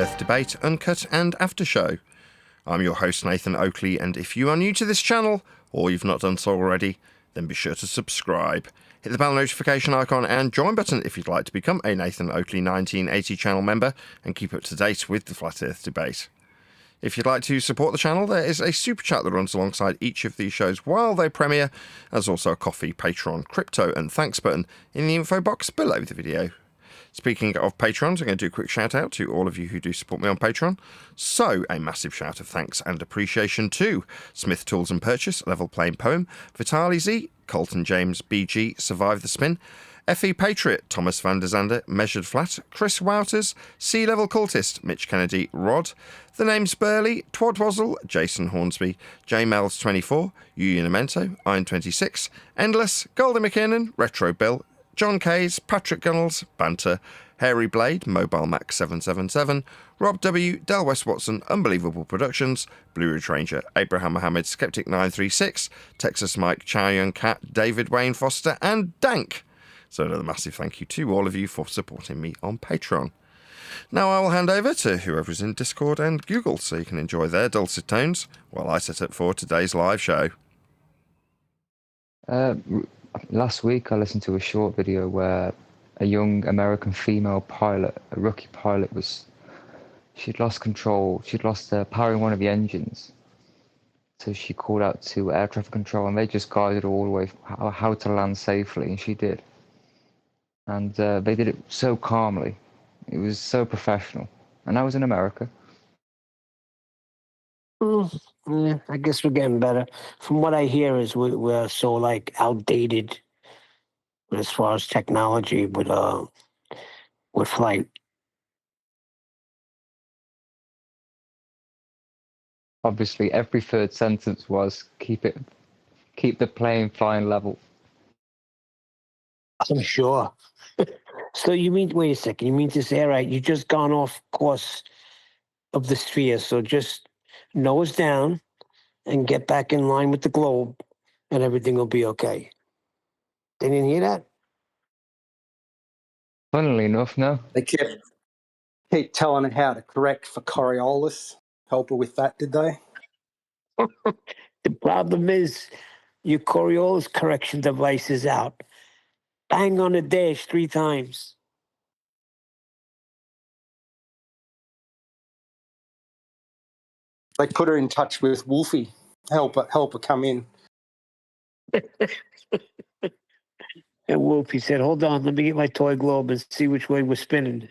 Earth debate, Uncut and After Show. I'm your host Nathan Oakley, and if you are new to this channel, or you've not done so already, then be sure to subscribe. Hit the bell notification icon and join button if you'd like to become a Nathan Oakley 1980 channel member and keep up to date with the Flat Earth debate. If you'd like to support the channel, there is a super chat that runs alongside each of these shows while they premiere, as also a coffee, Patreon, crypto and thanks button in the info box below the video. Speaking of patrons, I'm going to do a quick shout out to all of you who do support me on Patreon. So, a massive shout of thanks and appreciation to Smith Tools and Purchase, Level Playing Poem, Vitali Z, Colton James, BG, Survive the Spin, FE Patriot, Thomas van der Zander, Measured Flat, Chris Wouters, Sea Level Cultist, Mitch Kennedy, Rod, The Name's Burley, Twadwazzle, Jason Hornsby, JMels24, Unamento, Iron26, Endless, Golden McKinnon, Retro Bill, John Kays, Patrick Gunnels, Banter, Hairy Blade, Mobile Max 777, Rob W, Del West Watson, Unbelievable Productions, Blue Ridge Ranger, Abraham Mohammed, Skeptic 936, Texas Mike, Chow Young Cat, David Wayne Foster, and Dank. So another massive thank you to all of you for supporting me on Patreon. Now I will hand over to whoever's in Discord and Google so you can enjoy their dulcet tones while I set up for today's live show. Last week I listened to a short video where a young American female pilot, a rookie pilot, she'd lost control, she'd lost powering one of the engines. So she called out to air traffic control and they just guided her all the way how to land safely, and she did. And they did it so calmly. It was so professional. And that was in America. Yeah, I guess we're getting better. From what I hear is we're so outdated as far as technology with flight. Obviously, every third sentence was keep the plane flying level. I'm sure. So wait a second, you mean to say, all right, you just gone off course of the sphere, so just nose down and get back in line with the globe and everything will be okay. They didn't hear that? Funnily enough, no. They keep telling her how to correct for Coriolis. Help her with that, did they? The problem is your Coriolis correction device is out. Bang on the dash 3 times. They put her in touch with Wolfie. Help her come in. And Wolfie said, hold on, let me get my toy globe and see which way we're spinning.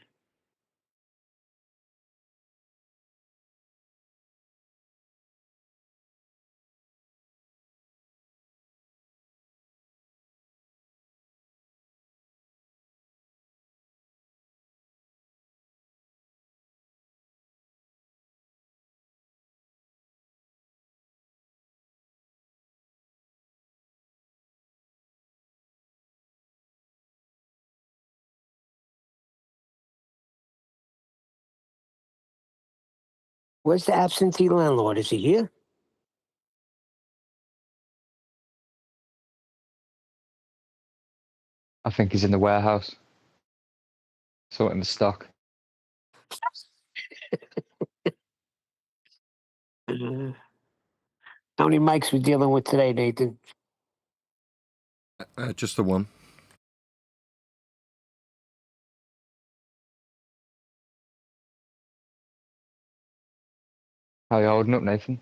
Where's the absentee landlord? Is he here? I think he's in the warehouse. Sorting the stock. How many mics we dealing with today, Nathan? Just the one. How are you holding up, Nathan?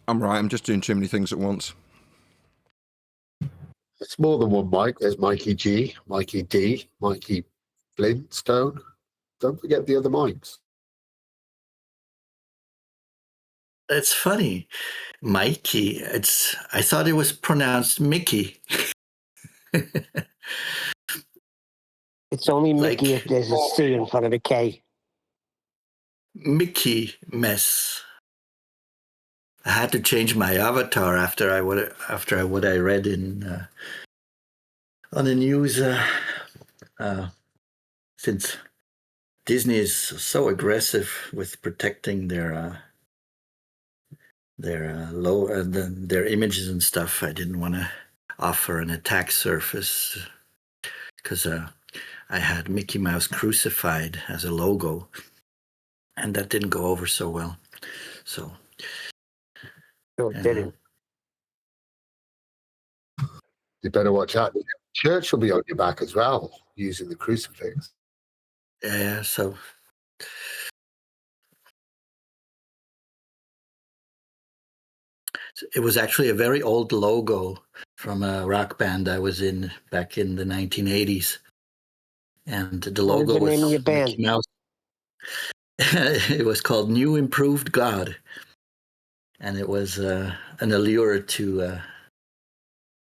I'm right, I'm just doing too many things at once. It's more than one Mike. There's Mikey G, Mikey D, Mikey Flintstone. Don't forget the other Mikes. It's funny. Mikey, I thought it was pronounced Mickey. It's only Mickey if there's a C in front of the K. Mickey mess. I had to change my avatar after what I read in on the news. Since Disney is so aggressive with protecting their images and stuff, I didn't want to offer an attack surface because I had Mickey Mouse crucified as a logo, and that didn't go over so well. So No, it didn't. You better watch out. The church will be on your back as well, using the crucifix. yeah, so it was actually a very old logo from a rock band I was in back in the 1980s. And the What was logo the name of your was band? Mickey Mouse. It was called New Improved God. And it was an allure to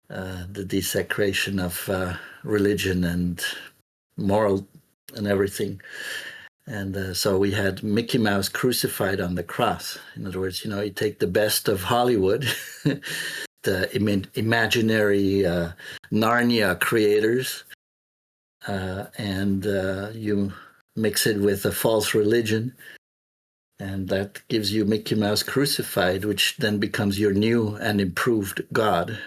the desecration of religion and moral and everything. And so we had Mickey Mouse crucified on the cross. In other words, you take the best of Hollywood, the imaginary Narnia creators, and you mix it with a false religion, and that gives you Mickey Mouse crucified, which then becomes your new and improved God,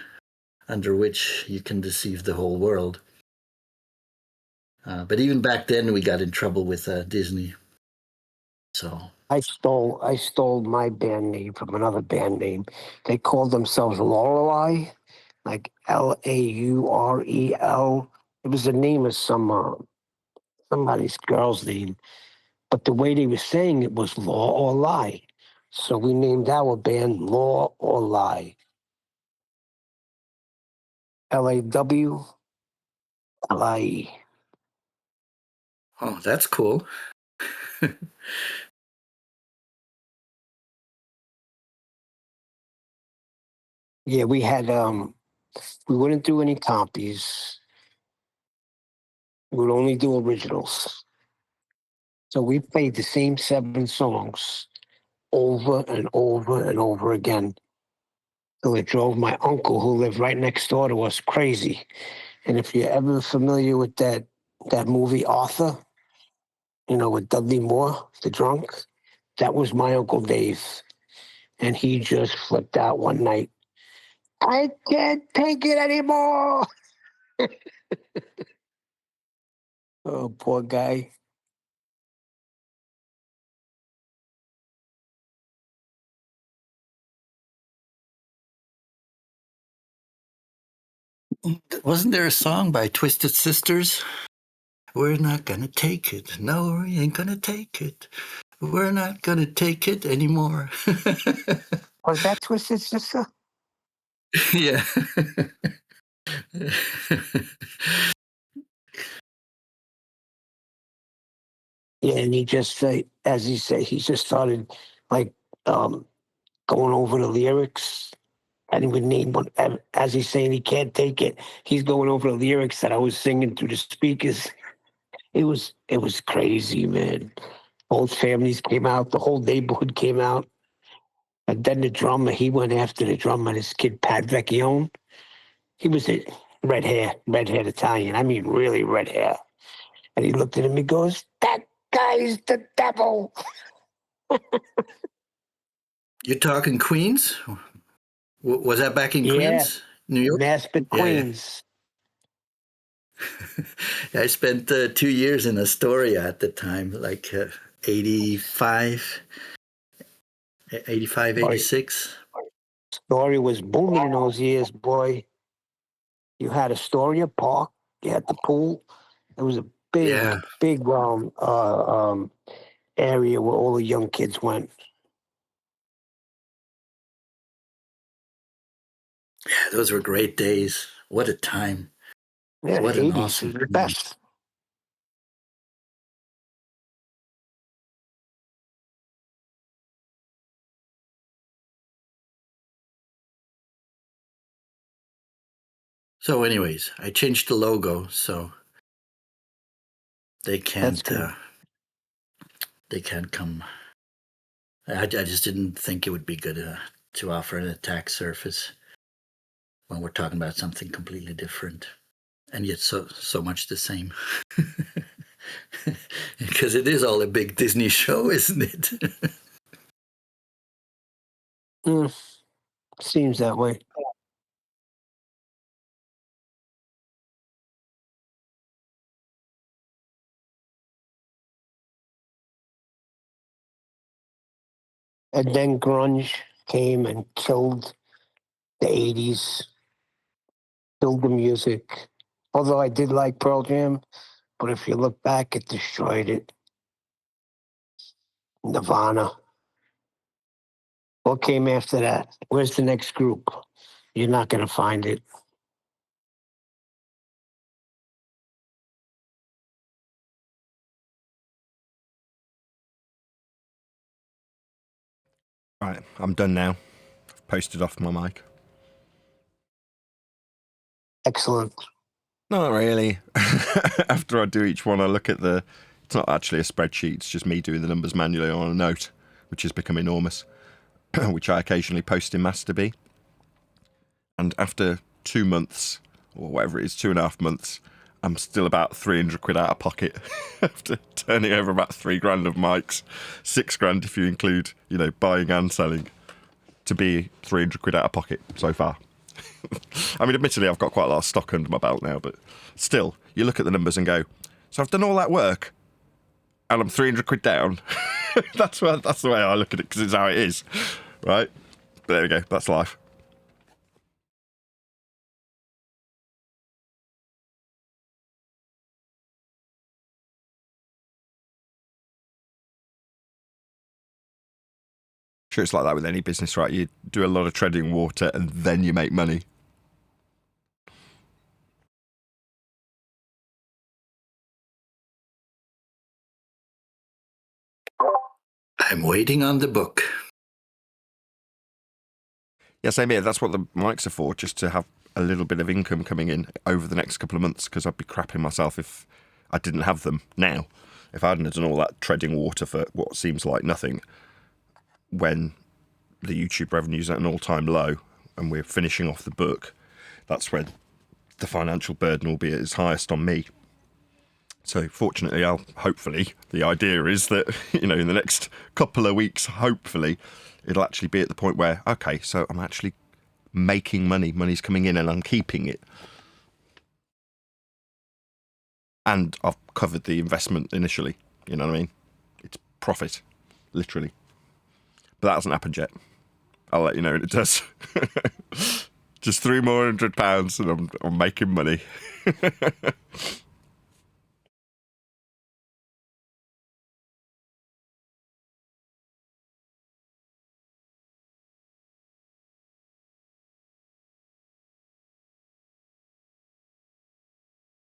under which you can deceive the whole world. But even back then, we got in trouble with Disney. So I stole my band name from another band name. They called themselves Lorelei, like Laurel. It was the name of somebody's girl's name, but the way they were saying it was Law or Lie. So we named our band Law or Lie. LAWLIE. oh, that's cool. Yeah, we had we wouldn't do any copies. We would only do originals. So we played the same 7 songs over and over and over again till it drove my uncle, who lived right next door to us, crazy. And if you're ever familiar with that movie Arthur, with Dudley Moore, the drunk, that was my Uncle Dave. And he just flipped out one night. I can't take it anymore. Oh, poor guy. Wasn't there a song by Twisted Sisters? We're not gonna take it. No, we ain't gonna take it. We're not gonna take it anymore. Was that Twisted Sister? Yeah. Yeah, and he just, as he said, he just started like um, going over the lyrics. And he would name one, as he's saying he can't take it. He's going over the lyrics that I was singing through the speakers. It was crazy, man. Both families came out. The whole neighborhood came out. And then the drummer, he went after the drummer, this kid, Pat Vecchione. He was a red-haired Italian. I mean, really red hair. And he looked at him and goes, "That guy's the devil." You're talking Queens? Was that back in Yeah, Queens, New York? Maspeth, Yeah. Queens. I spent 2 years in Astoria at the time, like 85, 85, Boy, 86. Astoria was booming in those years, boy. You had Astoria Park. You had the pool. It was a Yeah. big area where all the young kids went. Yeah, those were great days. What a time. Yeah, What an 80s awesome was the time. best. So anyways, I changed the logo so they That's can't good. they can't come. I just didn't think it would be good to offer an attack surface when we're talking about something completely different, and yet so much the same. Because it is all a big Disney show, isn't it? Seems that way. And then grunge came and killed the 80s, killed the music. Although I did like Pearl Jam, but if you look back, it destroyed it. Nirvana. What came after that? Where's the next group? You're not going to find it. Right, I'm done now. I've posted off my mic. Excellent. Not really. After I do each one, I look at the... It's not actually a spreadsheet, it's just me doing the numbers manually on a note, which has become enormous, which I occasionally post in Masterbee. And after 2 months, or whatever it is, 2.5 months, I'm still about 300 quid out of pocket after turning over about 3 grand of mics, 6 grand if you include, you know, buying and selling, to be 300 quid out of pocket so far. I mean, admittedly, I've got quite a lot of stock under my belt now, but still, you look at the numbers and go, so I've done all that work and I'm 300 quid down. That's the way I look at it, because it's how it is, right? But there we go, that's life. Sure, it's like that with any business, right? You do a lot of treading water and then you make money. I'm waiting on the book. Yeah, same here. That's what the mics are for, just to have a little bit of income coming in over the next couple of months, because I'd be crapping myself if I didn't have them now. If I hadn't done all that treading water for what seems like nothing, when the YouTube revenue's at an all-time low and we're finishing off the book, that's when the financial burden will be at its highest on me. So fortunately, hopefully, the idea is that, you know, in the next couple of weeks, hopefully, it'll actually be at the point where, okay, so I'm actually making money. Money's coming in and I'm keeping it. And I've covered the investment initially. You know what I mean? It's profit, literally. But that hasn't happened yet. I'll let you know when it does. Just £3 more and I'm making money.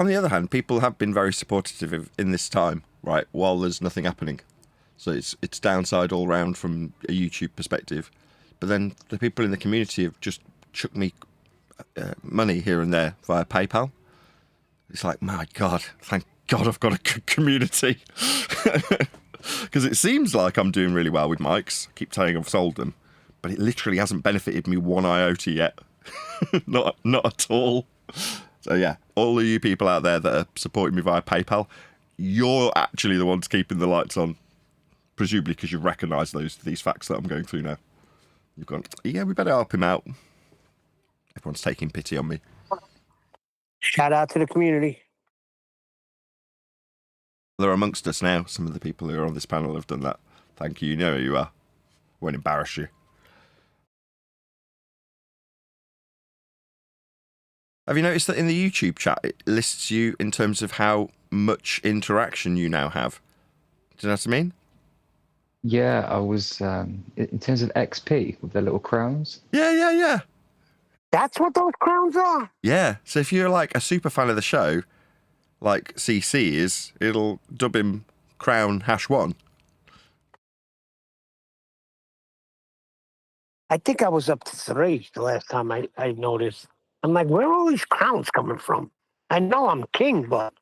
On the other hand, people have been very supportive in this time, right, while there's nothing happening. So it's downside all round from a YouTube perspective. But then the people in the community have just chucked me money here and there via PayPal. It's like, my God, thank God I've got a good community. Because it seems like I'm doing really well with mics. I keep saying I've sold them. But it literally hasn't benefited me one iota yet. Not at all. So yeah, all of you people out there that are supporting me via PayPal, you're actually the ones keeping the lights on. Presumably because you've recognised these facts that I'm going through now. You've gone, yeah, we better help him out. Everyone's taking pity on me. Shout out to the community. They're amongst us now. Some of the people who are on this panel have done that. Thank you. You know who you are. Won't embarrass you. Have you noticed that in the YouTube chat, it lists you in terms of how much interaction you now have? Do you know what I mean? Yeah, I was, in terms of XP with the little crowns. Yeah. That's what those crowns are? Yeah. So if you're like a super fan of the show, like CC is, it'll dub him Crown #1. I think I was up to 3 the last time I noticed. I'm like, where are all these crowns coming from? I know I'm king, but...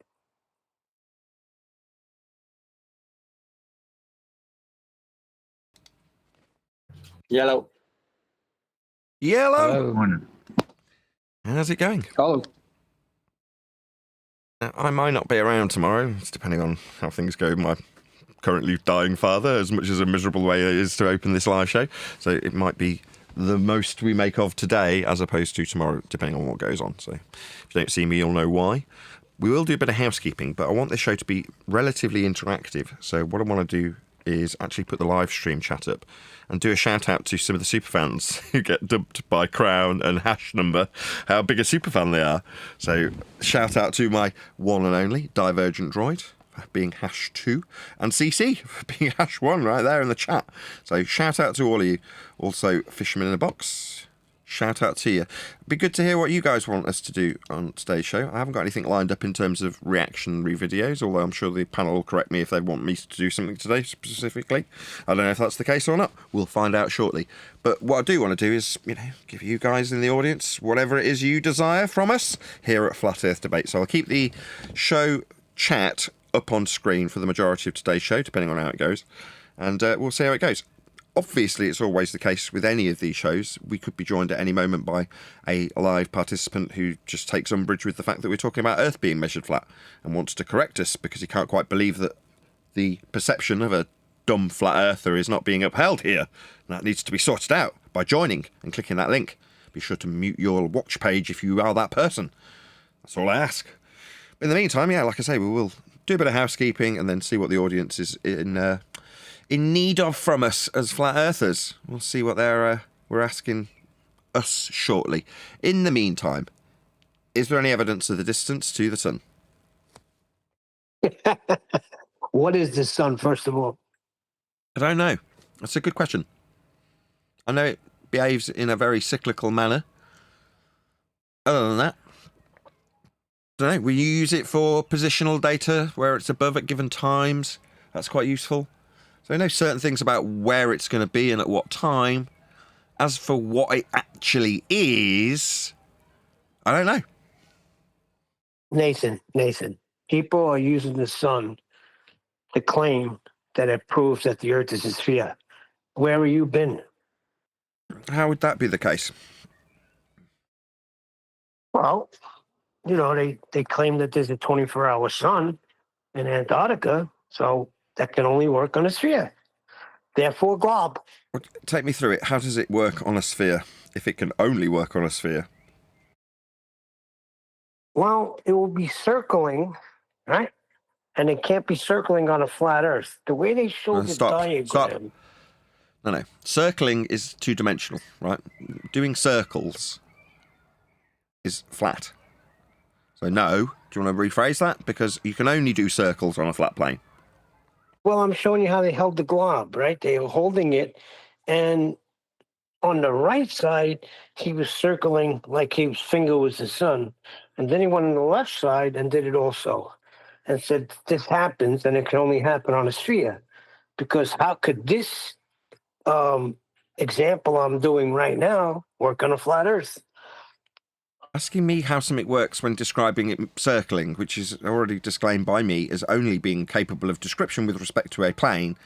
Yellow. Yellow. Hello. How's it going? Oh, I might not be around tomorrow. It's depending on how things go with my currently dying father, as much as a miserable way it is to open this live show. So it might be the most we make of today as opposed to tomorrow, depending on what goes on. So if you don't see me, you'll know why. We will do a bit of housekeeping, but I want this show to be relatively interactive. So what I want to do is actually put the live stream chat up and do a shout out to some of the superfans who get dubbed by Crown and Hash Number how big a superfan they are. So shout out to my one and only Divergent Droid for being #2 and CC for being #1 right there in the chat. So shout out to all of you. Also Fisherman in a Box, shout out to you. Be good to hear what you guys want us to do on today's show. I haven't got anything lined up in terms of reactionary videos, although I'm sure the panel will correct me if they want me to do something today specifically. I don't know if that's the case or not. We'll find out shortly. But what I do want to do is, give you guys in the audience whatever it is you desire from us here at Flat Earth Debate. So I'll keep the show chat up on screen for the majority of today's show, depending on how it goes. And we'll see how it goes. Obviously, it's always the case with any of these shows. We could be joined at any moment by a live participant who just takes umbrage with the fact that we're talking about Earth being measured flat and wants to correct us because he can't quite believe that the perception of a dumb flat earther is not being upheld here. And that needs to be sorted out by joining and clicking that link. Be sure to mute your watch page if you are that person. That's all I ask. In the meantime, like I say, we will do a bit of housekeeping and then see what the audience is in need of from us as flat earthers. We'll see what we're asking us shortly. In the meantime, is there any evidence of the distance to the sun? What is the sun, first of all? I don't know. That's a good question. I know it behaves in a very cyclical manner. Other than that, I don't know. Will you use it for positional data where it's above at given times? That's quite useful. So I know certain things about where it's going to be and at what time. As for what it actually is, I don't know. Nathan, people are using the sun to claim that it proves that the Earth is a sphere. Where have you been? How would that be the case? Well, they claim that there's a 24-hour sun in Antarctica, so that can only work on a sphere. Therefore, glob. Take me through it. How does it work on a sphere, if it can only work on a sphere? Well, it will be circling, right? And it can't be circling on a flat Earth. The way they show the diagram... Stop. No. Circling is two-dimensional, right? Doing circles is flat. So no. Do you want to rephrase that? Because you can only do circles on a flat plane. Well, I'm showing you how they held the glob, right? They were holding it, and on the right side, he was circling like his finger was the sun. And then he went on the left side and did it also. And said, this happens, and it can only happen on a sphere. Because how could this example I'm doing right now work on a flat Earth? Asking me how something works when describing it circling, which is already disclaimed by me as only being capable of description with respect to a plane,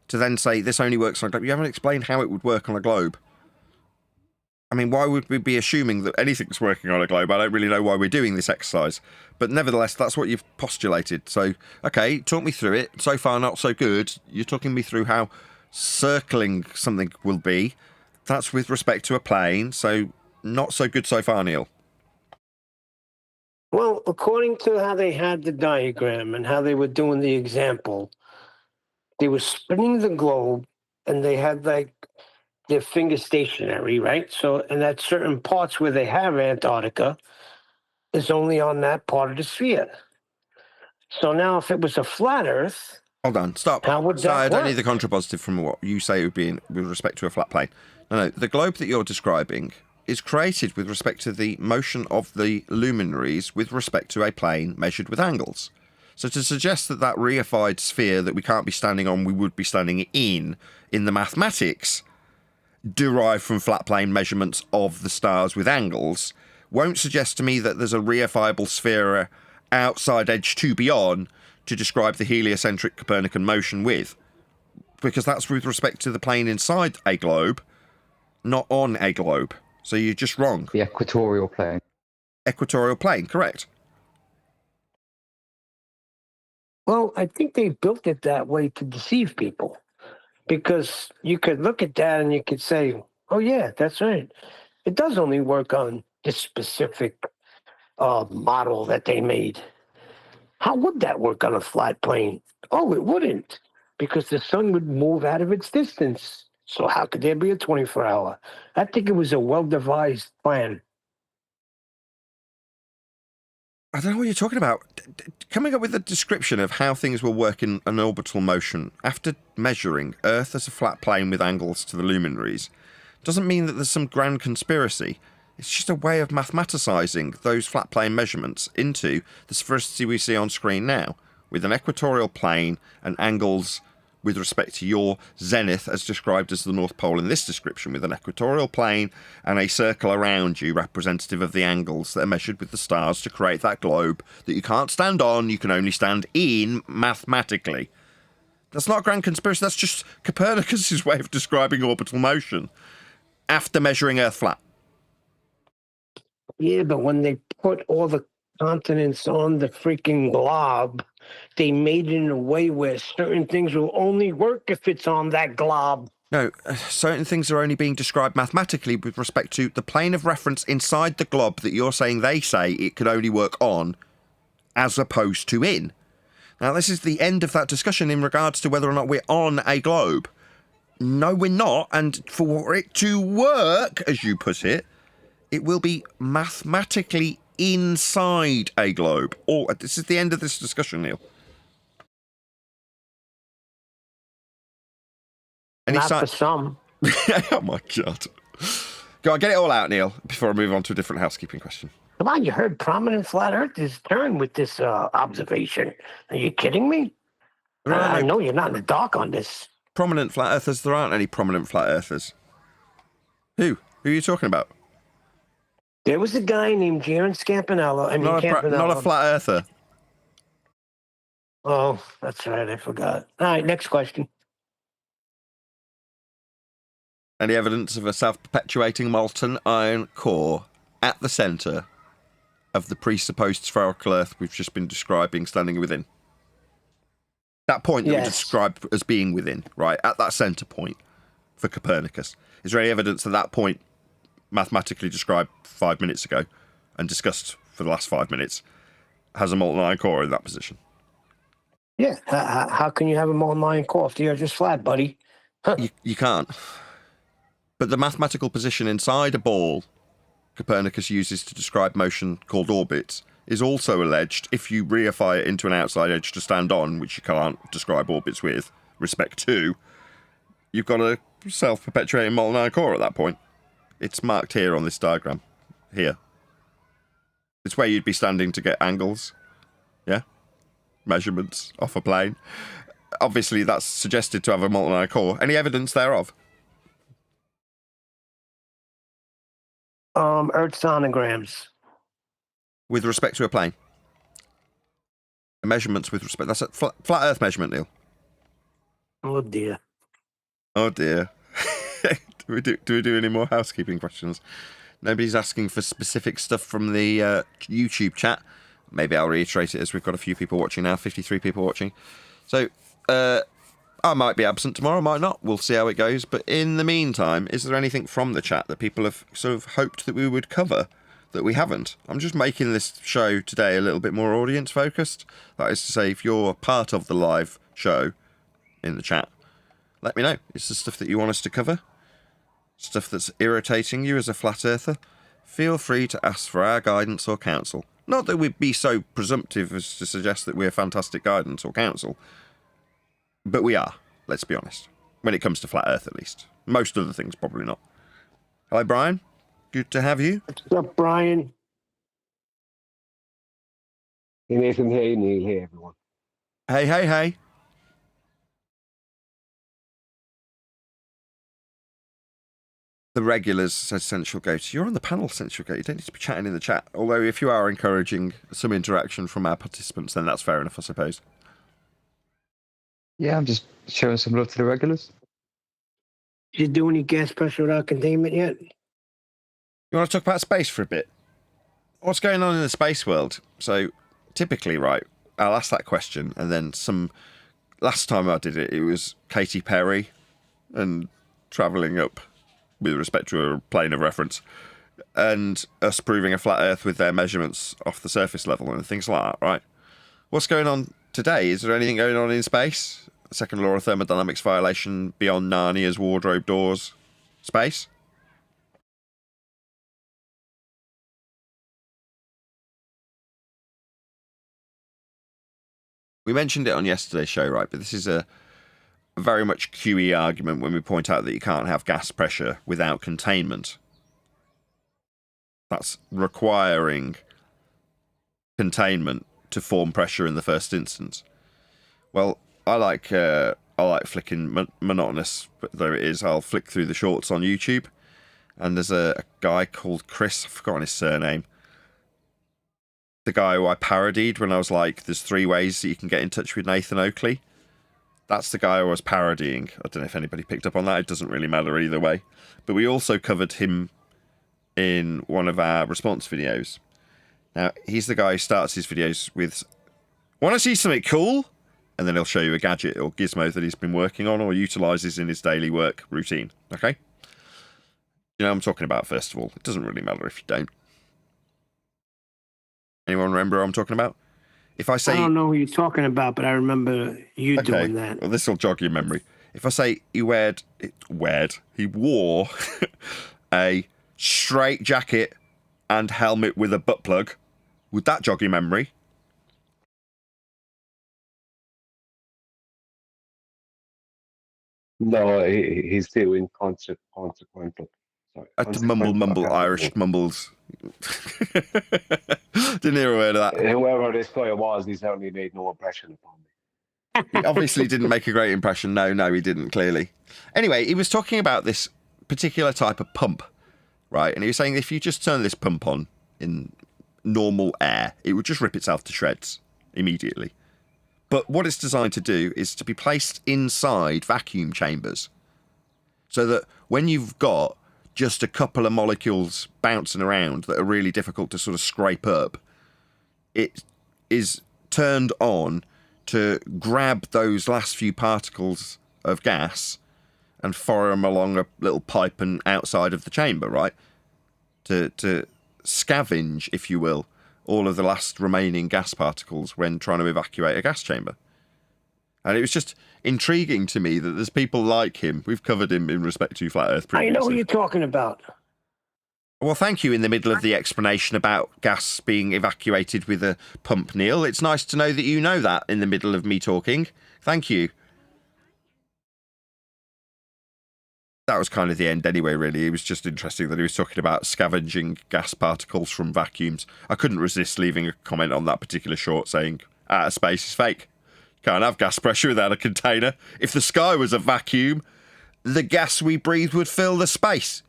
to then say this only works on a globe. You haven't explained how it would work on a globe. I mean, why would we be assuming that anything's working on a globe? I don't really know why we're doing this exercise. But nevertheless, that's what you've postulated. So, okay, talk me through it. So far, not so good. You're talking me through how circling something will be. That's with respect to a plane. So, not so good so far, Neil. Well, according to how they had the diagram and how they were doing the example, they were spinning the globe and they had like their finger stationary, right? So, and at certain parts where they have Antarctica is only on that part of the sphere. So now if it was a flat Earth... Hold on, stop. How would that I don't work? need the contrapositive from what you say it would be with respect to a flat plane. No, the globe that you're describing is created with respect to the motion of the luminaries with respect to a plane measured with angles. So to suggest that that reified sphere that we can't be standing on, we would be standing in the mathematics, derived from flat plane measurements of the stars with angles, won't suggest to me that there's a reifiable sphere outside edge 2 beyond to describe the heliocentric Copernican motion with. Because that's with respect to the plane inside a globe, not on a globe. So you're just wrong. The equatorial plane. Equatorial plane, correct. Well, I think they built it that way to deceive people. Because you could look at that and you could say, oh, yeah, that's right. It does only work on this specific model that they made. How would that work on a flat plane? Oh, it wouldn't. because the sun would move out of its distance. So how could there be a 24-hour? I think it was a well-devised plan. I don't know what you're talking about. Coming up with a description of how things will work in an orbital motion after measuring Earth as a flat plane with angles to the luminaries doesn't mean that there's some grand conspiracy. It's just a way of mathematicizing those flat plane measurements into the sphericity we see on screen now, with an equatorial plane and angles with respect to your zenith as described as the North Pole in this description, with an equatorial plane and a circle around you representative of the angles that are measured with the stars to create that globe that you can't stand on, you can only stand in mathematically. That's not a grand conspiracy, that's just Copernicus' way of describing orbital motion after measuring Earth flat. Yeah, but when they put all the continents on the freaking glob, they made it in a way where certain things will only work if it's on that glob. No, certain things are only being described mathematically with respect to the plane of reference inside the glob that you're saying they say it could only work on, as opposed to in. Now, this is the end of that discussion in regards to whether or not we're on a globe. No, we're not, and for it to work, as you put it, it will be mathematically inside a globe. Or this is the end of this discussion, Neil. Not for some. Oh my God. Go on, get it all out, Neil, before I move on to a different housekeeping question. Come on, you heard prominent flat earthers turn with this observation. Are you kidding me? I know you're not in the dark on this. Prominent flat earthers? There aren't any prominent flat earthers. Who? Who are you talking about? There was a guy named Jaron Scampanello. Not a flat earther. Oh, that's right. I forgot. All right, next question. Any evidence of a self-perpetuating molten iron core at the centre of the presupposed spherical Earth we've just been describing standing within? That point that we described as being within, right? At that centre point for Copernicus. Is there any evidence that that point mathematically described 5 minutes ago and discussed for the last 5 minutes has a molten iron core in that position? Yeah. How can you have a molten iron core if the Earth is flat, buddy? Huh. You can't. But the mathematical position inside a ball Copernicus uses to describe motion called orbits is also alleged, if you reify it into an outside edge to stand on, which you can't describe orbits with respect to, you've got a self-perpetuating molten iron core at that point. It's marked here on this diagram. Here. It's where you'd be standing to get angles. Yeah? Measurements off a plane. Obviously, that's suggested to have a molten iron core. Any evidence thereof? Earth sonograms. With respect to a plane? Measurements with respect... That's a flat Earth measurement, Neil. Oh, dear. Oh, dear. Do we do any more housekeeping questions? Nobody's asking for specific stuff from the YouTube chat. Maybe I'll reiterate it as we've got a few people watching now, 53 people watching. So, I might be absent tomorrow, might not. We'll see how it goes. But in the meantime, is there anything from the chat that people have sort of hoped that we would cover that we haven't? I'm just making this show today a little bit more audience focused. That is to say, if you're part of the live show in the chat, let me know. Is there stuff that you want us to cover? Stuff that's irritating you as a flat earther? Feel free to ask for our guidance or counsel. Not that we'd be so presumptive as to suggest that we're fantastic guidance or counsel, but we are, let's be honest. When it comes to flat earth, at least. Most other things, probably not. Hello, Brian. Good to have you. What's up, Brian? Hey, Nathan. Hey, Neil. Hey, everyone. Hey, hey, hey. The regulars, says Central Gate. You're on the panel, Central Gate. You don't need to be chatting in the chat. Although, if you are encouraging some interaction from our participants, then that's fair enough, I suppose. Yeah, I'm just showing some love to the regulars. Did you do any gas pressure without containment yet? You want to talk about space for a bit? What's going on in the space world? So, typically, right, I'll ask that question, and then some... Last time I did it, it was Katy Perry and travelling up with respect to a plane of reference, and us proving a flat Earth with their measurements off the surface level and things like that, right? What's going on today? Is there anything going on in space? second law of thermodynamics violation beyond Narnia's wardrobe doors space? We mentioned it on yesterday's show, right? But this is a very much QE argument when we point out that you can't have gas pressure without containment. That's requiring containment to form pressure in the first instance. Well, I like flicking monotonous, but there it is. I'll flick through the shorts on YouTube, and there's a guy called Chris. I've forgotten his surname. The guy who I parodied when I was like, "There's 3 ways that you can get in touch with Nathan Oakley." That's the guy I was parodying. I don't know if anybody picked up on that. It doesn't really matter either way. But we also covered him in one of our response videos. Now, he's the guy who starts his videos with, "Want to see something cool?" And then he'll show you a gadget or gizmo that he's been working on or utilises in his daily work routine. Okay? You know what I'm talking about, first of all. It doesn't really matter if you don't. Anyone remember what I'm talking about? If I say... I don't know who you're talking about, but I remember you doing that. Well, this will jog your memory. If I say he wore a straight jacket and helmet with a butt plug, would that jog your memory? No, he's too inconsequential. Sorry, Mumble, Irish mumbles. Didn't hear a word of that. Whoever this guy was, he certainly made no impression upon me. He obviously didn't make a great impression. No, he didn't, clearly. Anyway, he was talking about this particular type of pump, right? And he was saying if you just turn this pump on in normal air, it would just rip itself to shreds immediately. But what it's designed to do is to be placed inside vacuum chambers so that when you've got just a couple of molecules bouncing around that are really difficult to sort of scrape up, it is turned on to grab those last few particles of gas and fire them along a little pipe and outside of the chamber, right? To scavenge, if you will, all of the last remaining gas particles when trying to evacuate a gas chamber. And it was just intriguing to me that there's people like him. We've covered him in respect to Flat Earth previously. I know who you're talking about. Well, thank you in the middle of the explanation about gas being evacuated with a pump, Neil. It's nice to know that you know that in the middle of me talking. Thank you. That was kind of the end anyway, really. It was just interesting that he was talking about scavenging gas particles from vacuums. I couldn't resist leaving a comment on that particular short saying, outer space is fake. Can't have gas pressure without a container. If the sky was a vacuum, the gas we breathe would fill the space.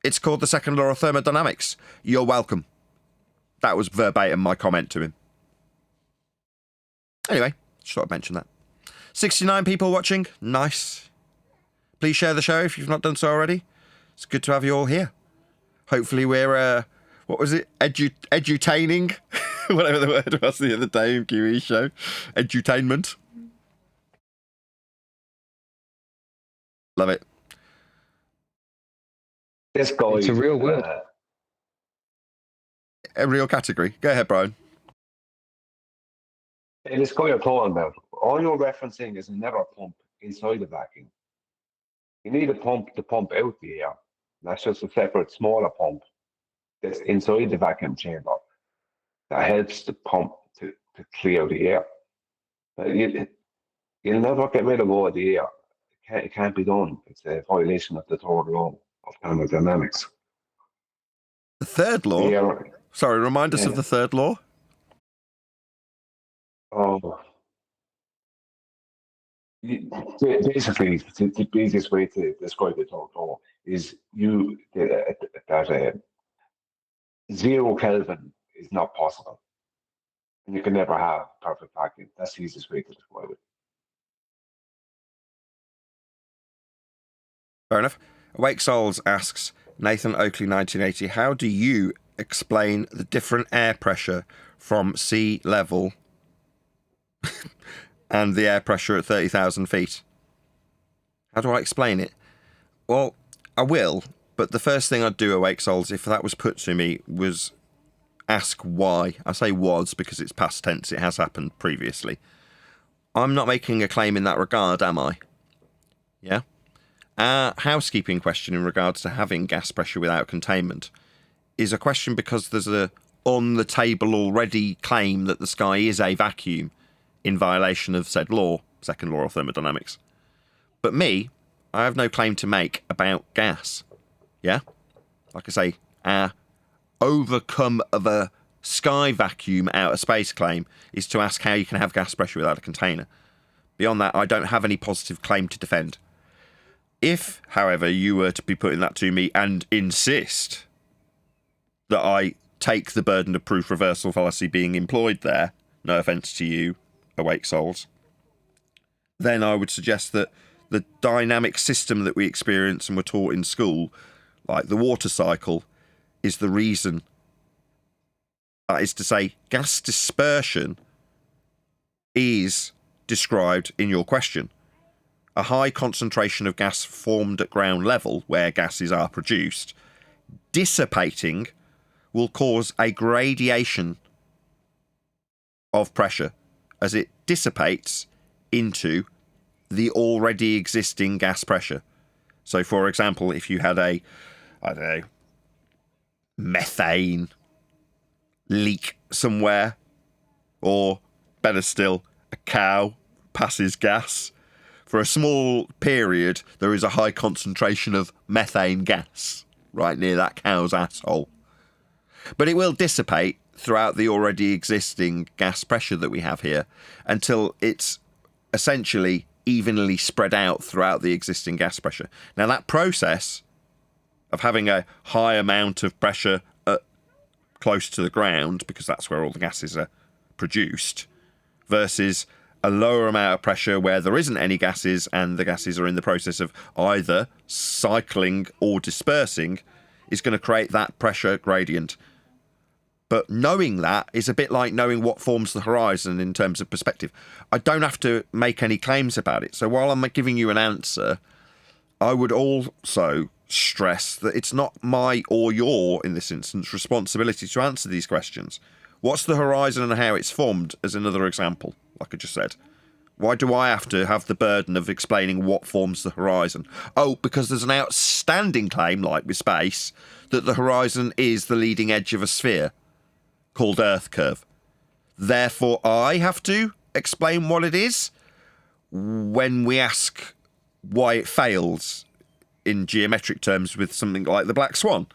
It's called the second law of thermodynamics. You're welcome. That was verbatim my comment to him. Anyway, just thought I'd mention that. 69 people watching. Nice. Please share the show if you've not done so already. It's good to have you all here. Hopefully we're, what was it? Edutaining? Whatever the word was the other day in QE show. Edutainment. Love it. This guy... It's a real word. A real category. Go ahead, Brian. This guy you're talking about, all you're referencing is never a pump inside the vacuum. You need a pump to pump out the air. That's just a separate, smaller pump that's inside the vacuum chamber that helps the pump to clear the air. But you'll never get rid of all the air. It can't be done. It's a violation of the third law of thermodynamics. The third law? Sorry, remind us of the third law. Oh. Basically, the easiest way to describe the third law is that 0 Kelvin is not possible. And you can never have perfect vacuum. That's the easiest way to describe it. Fair enough. Awake Souls asks, Nathan Oakley 1980, how do you explain the different air pressure from sea level and the air pressure at 30,000 feet? How do I explain it? Well, I will, but the first thing I'd do, Awake Souls, if that was put to me, was ask why. I say was because it's past tense, it has happened previously. I'm not making a claim in that regard, am I? Yeah? Our housekeeping question in regards to having gas pressure without containment is a question because there's a on the table already claim that the sky is a vacuum in violation of said law, second law of thermodynamics. But me, I have no claim to make about gas. Yeah? Like I say, our overcome of a sky vacuum outer space claim is to ask how you can have gas pressure without a container. Beyond that, I don't have any positive claim to defend. If, however, you were to be putting that to me and insist that I take the burden of proof reversal fallacy being employed there, no offence to you, awake souls, then I would suggest that the dynamic system that we experience and were taught in school, like the water cycle, is the reason. That is to say, gas dispersion is described in your question. A high concentration of gas formed at ground level, where gases are produced, dissipating will cause a gradation of pressure as it dissipates into the already existing gas pressure. So, for example, if you had a, I don't know, methane leak somewhere, or better still, a cow passes gas, for a small period there is a high concentration of methane gas right near that cow's asshole. But it will dissipate throughout the already existing gas pressure that we have here until it's essentially evenly spread out throughout the existing gas pressure. Now, that process of having a high amount of pressure close to the ground, because that's where all the gases are produced, versus a lower amount of pressure where there isn't any gases and the gases are in the process of either cycling or dispersing, is going to create that pressure gradient. But knowing that is a bit like knowing what forms the horizon in terms of perspective. I don't have to make any claims about it. So while I'm giving you an answer, I would also stress that it's not my or your, in this instance, responsibility to answer these questions. What's the horizon and how it's formed, as another example, like I just said. Why do I have to have the burden of explaining what forms the horizon? Oh, because there's an outstanding claim, like with space, that the horizon is the leading edge of a sphere, called Earth curve. Therefore, I have to explain what it is when we ask why it fails in geometric terms with something like the black swan.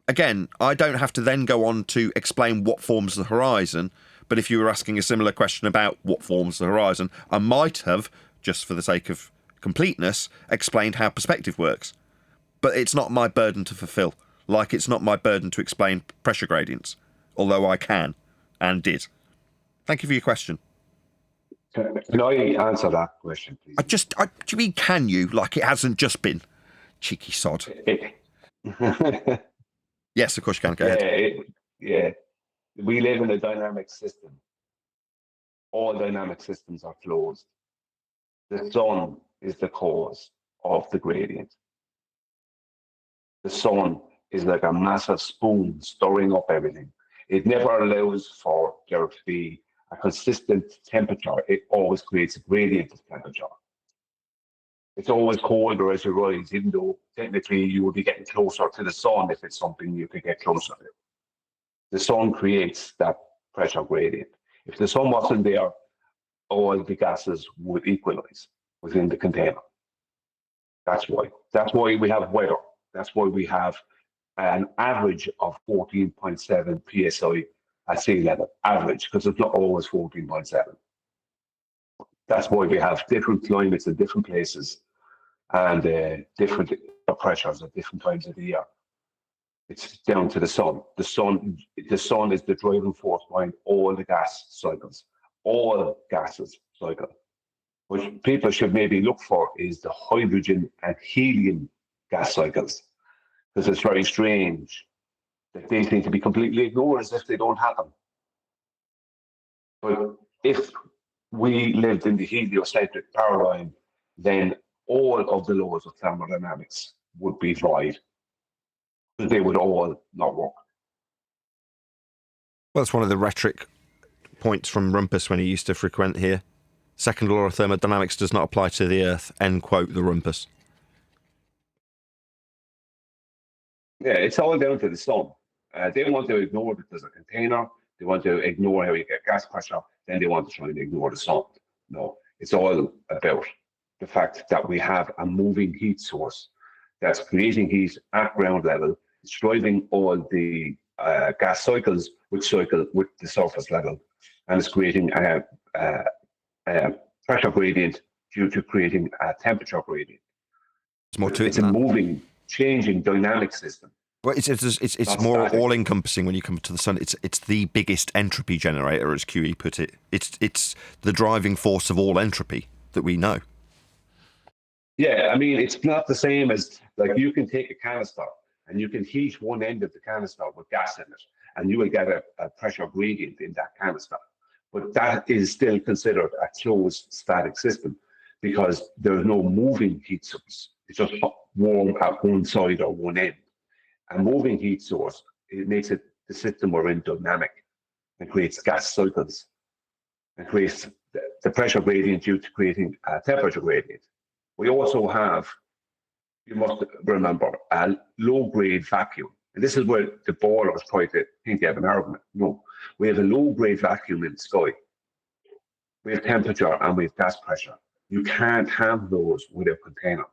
Again, I don't have to then go on to explain what forms the horizon, but if you were asking a similar question about what forms the horizon, I might have, just for the sake of completeness, explained how perspective works. But it's not my burden to fulfill, like it's not my burden to explain pressure gradients, although I can, and did. Thank you for your question. Can I answer that question, please? Do you mean can you? Like it hasn't just been. Cheeky sod. Yes, of course you can. Go ahead. Yeah. We live in a dynamic system. All dynamic systems are closed. The sun is the cause of the gradient. The sun is like a massive spoon stirring up everything. It never allows for there to be a consistent temperature. It always creates a gradient of temperature. It's always colder as you rise, even though technically you will be getting closer to the sun if it's something you could get closer to. The sun creates that pressure gradient. If the sun wasn't there, all the gases would equalize within the container. That's why. That's why we have weather. That's why we have an average of 14.7 psi at sea level. Average, because it's not always 14.7. That's why we have different climates in different places and different pressures at different times of the year. It's down to the sun. The sun is the driving force behind all the gas cycles, all gases cycle. What people should maybe look for is the hydrogen and helium gas cycles, because it's very strange that they seem to be completely ignored as if they don't happen. But if we lived in the heliocentric paradigm, then all of the laws of thermodynamics would be void. They would all not work. Well, it's one of the rhetoric points from Rumpus when he used to frequent here. Second law of thermodynamics does not apply to the Earth. End quote, the rumpus. Yeah, it's all down to the sun. They want to ignore that there's a container. They want to ignore how you get gas pressure. Then they want to try and ignore the sun. No, it's all about the fact that we have a moving heat source that's creating heat at ground level. It's driving all the gas cycles, which cycle with the surface level, and it's creating a pressure gradient due to creating a temperature gradient. It's more to it It's than a that. moving, changing dynamic system. Well, it's more all-encompassing when you come to the sun. It's the biggest entropy generator, as QE put it. It's the driving force of all entropy that we know. Yeah, I mean, it's not the same as, like, you can take a canister and you can heat one end of the canister with gas in it, and you will get a pressure gradient in that canister. But that is still considered a closed static system because there's no moving heat source. It's just warm at one side or one end. A moving heat source, it makes it the system we're in dynamic and creates gas cycles and creates the pressure gradient due to creating a temperature gradient. We also have, you must remember, a low-grade vacuum. And this is where the ballers try to think they have an argument. No, we have a low-grade vacuum in the sky. We have temperature and we have gas pressure. You can't have those without a container.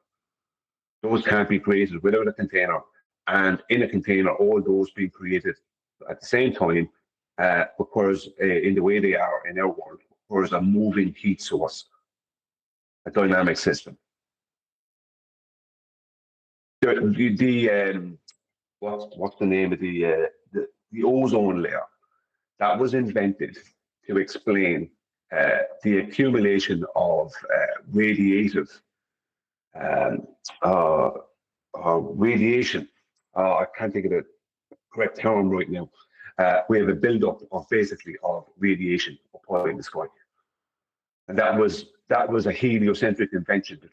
Those can't be created without a container. And in a container, all those being created at the same time requires, in the way they are in our world, requires a moving heat source, a dynamic system. What's the name of the ozone layer? That was invented to explain the accumulation of radiative radiation. I can't think of the correct term right now. We have a buildup of radiation up high in the sky, and that was a heliocentric invention to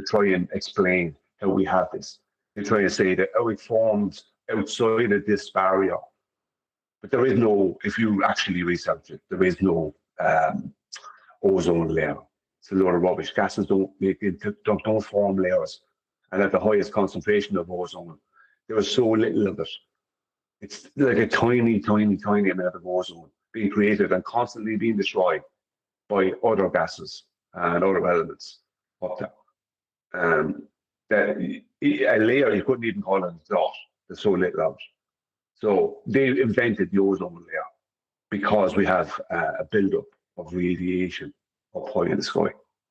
try and explain how we have this. They try to say that it forms outside of this barrier, but there is no. If you actually research it, there is no ozone layer. It's a lot of rubbish. Gases don't form layers, and at the highest concentration of ozone, there is so little of it. It's like a tiny, tiny, tiny amount of ozone being created and constantly being destroyed by other gases and other elements up there. A layer, you couldn't even call it a dot. There's so little of it. So they invented the ozone layer because we have a buildup of radiation up high in the sky.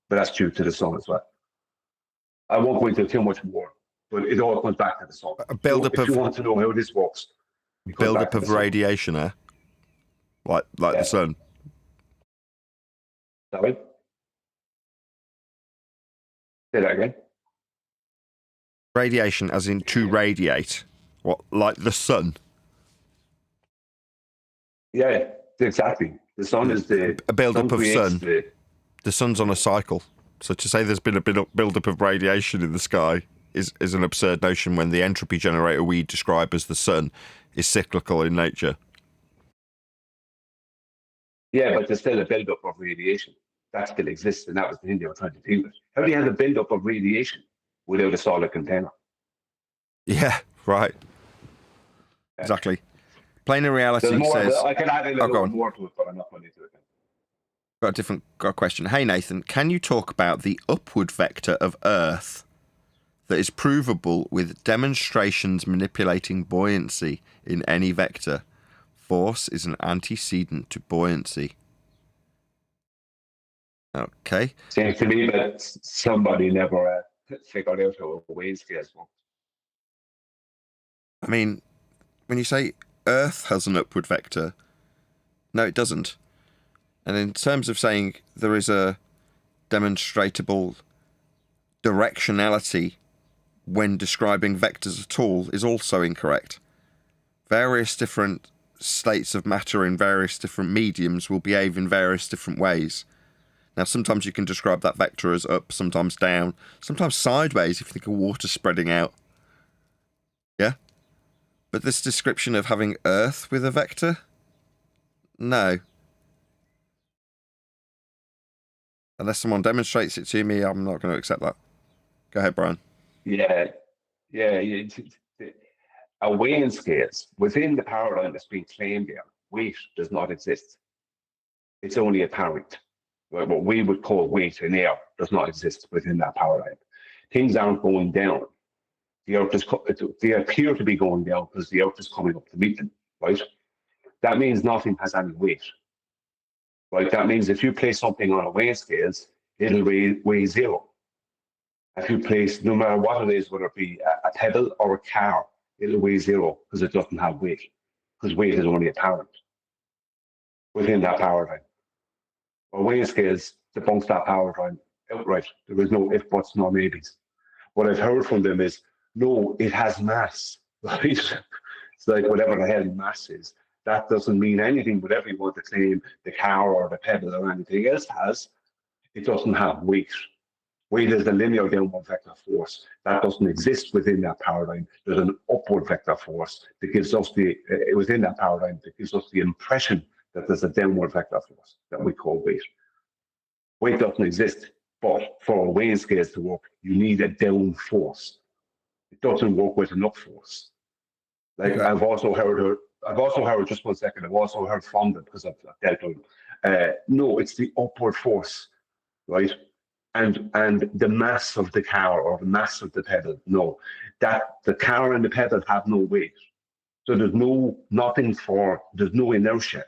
But that's due to the sun as well. I won't go into too much more, but it all comes back to the sun. A buildup if you want to know how this works, buildup of radiation, like the sun. Sorry? Say that again. Radiation, as in to radiate, what, like the sun? Yeah, exactly. The sun is a buildup of sun. The sun's on a cycle. So to say there's been a buildup of radiation in the sky is an absurd notion when the entropy generator we describe as the sun is cyclical in nature. Yeah, but there's still a buildup of radiation. That still exists, and that was the thing they were trying to deal with. How do you have a buildup of radiation without a solid container? Yeah, right. Yeah. Exactly. Planar reality More, says... I can add a little more to it, but I'm not going to do it. Got a question. Hey, Nathan, can you talk about the upward vector of Earth that is provable with demonstrations manipulating buoyancy in any vector? Force is an antecedent to buoyancy. Okay. Seems to me that somebody never figured out how a wave scales work. I mean, when you say Earth has an upward vector, no, it doesn't. And in terms of saying there is a demonstrable directionality when describing vectors at all is also incorrect. Various different states of matter in various different mediums will behave in various different ways. Now, sometimes you can describe that vector as up, sometimes down, sometimes sideways if you think of water spreading out. Yeah? But this description of having Earth with a vector? No. Unless someone demonstrates it to me, I'm not going to accept that. Go ahead, Brian. Yeah. A weighing scales within the paradigm that's being claimed here, weight does not exist. It's only apparent. What we would call weight in air does not exist within that paradigm. Things aren't going down. The earth is, they appear to be going down because the earth is coming up to meet them, right? That means nothing has any weight, right? That means if you place something on a weighing scales, it'll weigh zero. If you place, no matter what it is, whether it be a pebble or a car, it'll weigh zero because it doesn't have weight, because weight is only apparent within that paradigm. Or weighing scales debunks that paradigm outright. There is no if, buts, nor maybes. What I've heard from them is, no, it has mass, right? It's like whatever the hell mass is. That doesn't mean anything, whatever you want to claim the car or the pebble or anything else has. It doesn't have weight. Weight is the linear downward vector force. That doesn't exist within that paradigm. There's an upward vector force that gives us within that paradigm, that gives us the impression that there's a downward vector force that we call weight. Weight doesn't exist, but for a weighing scales to work, you need a down force. It doesn't work with enough force. Like I've also heard, just 1 second, I've also heard from them because I've dealt with them. No, it's the upward force, right? And the mass of the car or the mass of the pebble, no. That the car and the pebble have no weight. So there's no inertia.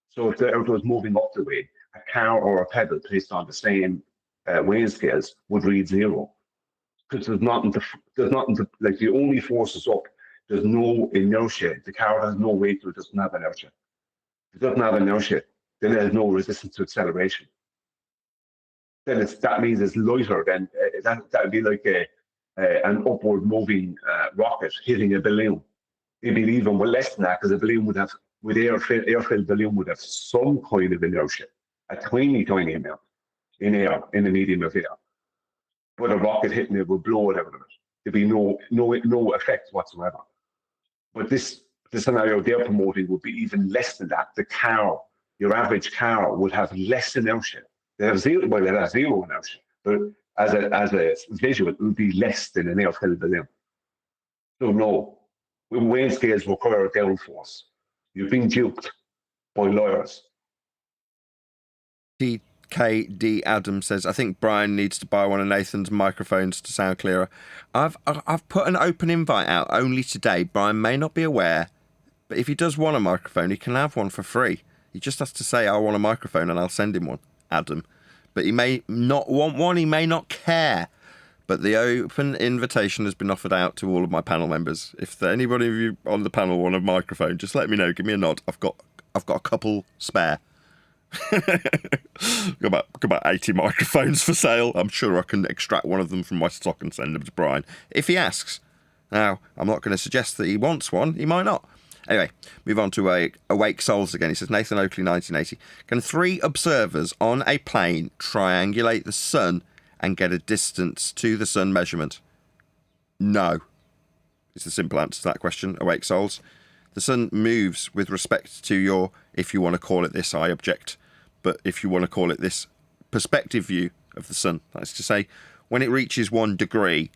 So if the earth was moving up the way, a car or a pebble placed on the same weighing scales would read zero. Because there's nothing to, like the only force is up. There's no inertia. The car has no weight, so it doesn't have inertia. If it doesn't have inertia, then there's no resistance to acceleration. Then that means it's lighter than that would be like an upward moving rocket hitting a balloon. It'd be even less than that because a balloon would have, with air-filled balloon would have some kind of inertia, a tiny amount in air, in the medium of air. But a rocket hitting it would blow it out of it. There'd be no effect whatsoever. But the scenario they're promoting would be even less than that. The car, your average car, would have less inertia. They have zero inertia, but as a visual, it would be less than an air-filled balloon. So no, weighing scales require a downforce. You've been duped by lawyers. TKD Adam says, I think Brian needs to buy one of Nathan's microphones to sound clearer. I've put an open invite out only today. Brian may not be aware, but if he does want a microphone, he can have one for free. He just has to say, I want a microphone, and I'll send him one. Adam. But he may not want one, he may not care. But the open invitation has been offered out to all of my panel members. If anybody of you on the panel want a microphone, just let me know, give me a nod. I've got a couple spare. got about 80 microphones for sale. I'm sure I can extract one of them from my stock and send them to Brian if he asks. Now, I'm not going to suggest that he wants one, he might not. Anyway, move on to Awake Souls again. He says, Nathan Oakley, 1980. Can 3 observers on a plane triangulate the sun and get a distance to the sun measurement? No. It's the simple answer to that question, Awake Souls. The sun moves with respect to your, if you want to call it this, I object, but if you want to call it this, perspective view of the sun. That's to say, when it reaches 1 degree,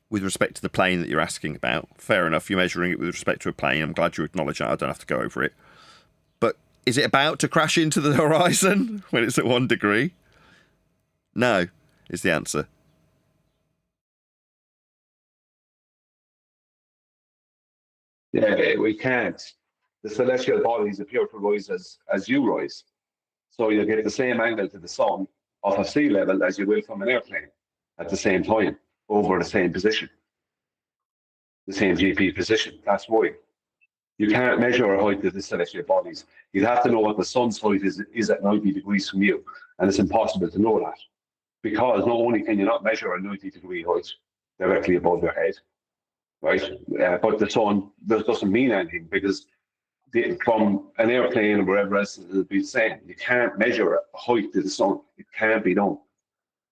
with respect to the plane that you're asking about, fair enough, you're measuring it with respect to a plane. I'm glad you acknowledge that. I don't have to go over it. But is it about to crash into the horizon when it's at 1 degree? No, is the answer. Yeah, we can't. The celestial bodies appear to rise as you rise. So you'll get the same angle to the sun off of sea level as you will from an airplane at the same time, over the same position, the same GP position. That's why. You can't measure a height of the celestial bodies. You'd have to know what the sun's height is at 90 degrees from you, and it's impossible to know that. Because not only can you not measure a 90-degree height directly above your head, right? But the sun doesn't mean anything because from an airplane or wherever else it'll be the same. You can't measure a height to the sun. It can't be done.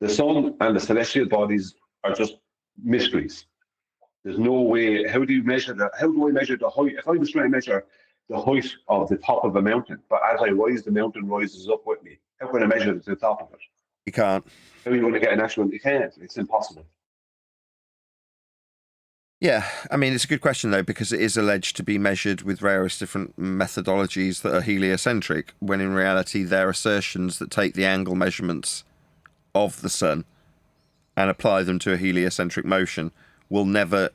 The sun and the celestial bodies are just mysteries. There's no way. How do you measure that? How do I measure the height? If I was trying to measure the height of the top of a mountain, but as I rise, the mountain rises up with me. How can I measure the top of it? You can't. How are you going to get an actual? You can't. It's impossible. Yeah, I mean, it's a good question, though, because it is alleged to be measured with various different methodologies that are heliocentric, when in reality they're assertions that take the angle measurements of the sun and apply them to a heliocentric motion will never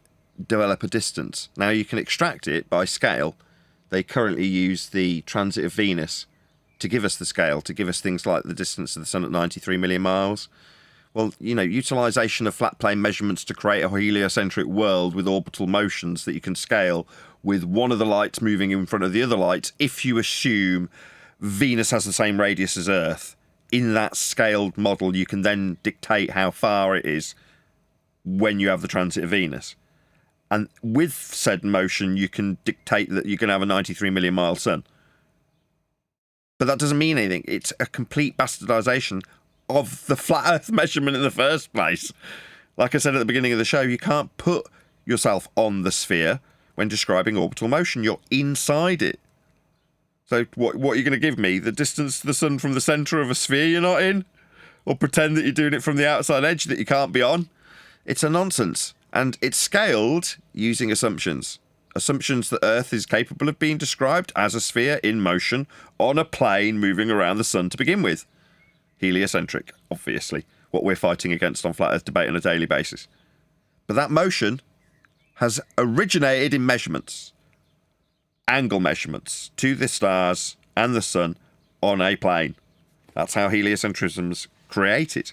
develop a distance. Now, you can extract it by scale. They currently use the transit of Venus to give us the scale, to give us things like the distance of the sun at 93 million miles. Well, you know, utilisation of flat plane measurements to create a heliocentric world with orbital motions that you can scale with one of the lights moving in front of the other lights, if you assume Venus has the same radius as Earth. In that scaled model, you can then dictate how far it is when you have the transit of Venus. And with said motion, you can dictate that you're going to have a 93 million mile sun. But that doesn't mean anything. It's a complete bastardization of the flat Earth measurement in the first place. Like I said at the beginning of the show, you can't put yourself on the sphere when describing orbital motion. You're inside it. So what are you going to give me? The distance to the sun from the centre of a sphere you're not in? Or pretend that you're doing it from the outside edge that you can't be on? It's a nonsense. And it's scaled using assumptions. Assumptions that Earth is capable of being described as a sphere in motion on a plane moving around the sun to begin with. Heliocentric, obviously, what we're fighting against on Flat Earth Debate on a daily basis. But that motion has originated in measurements, angle measurements to the stars and the sun on a plane. That's how heliocentrism's created.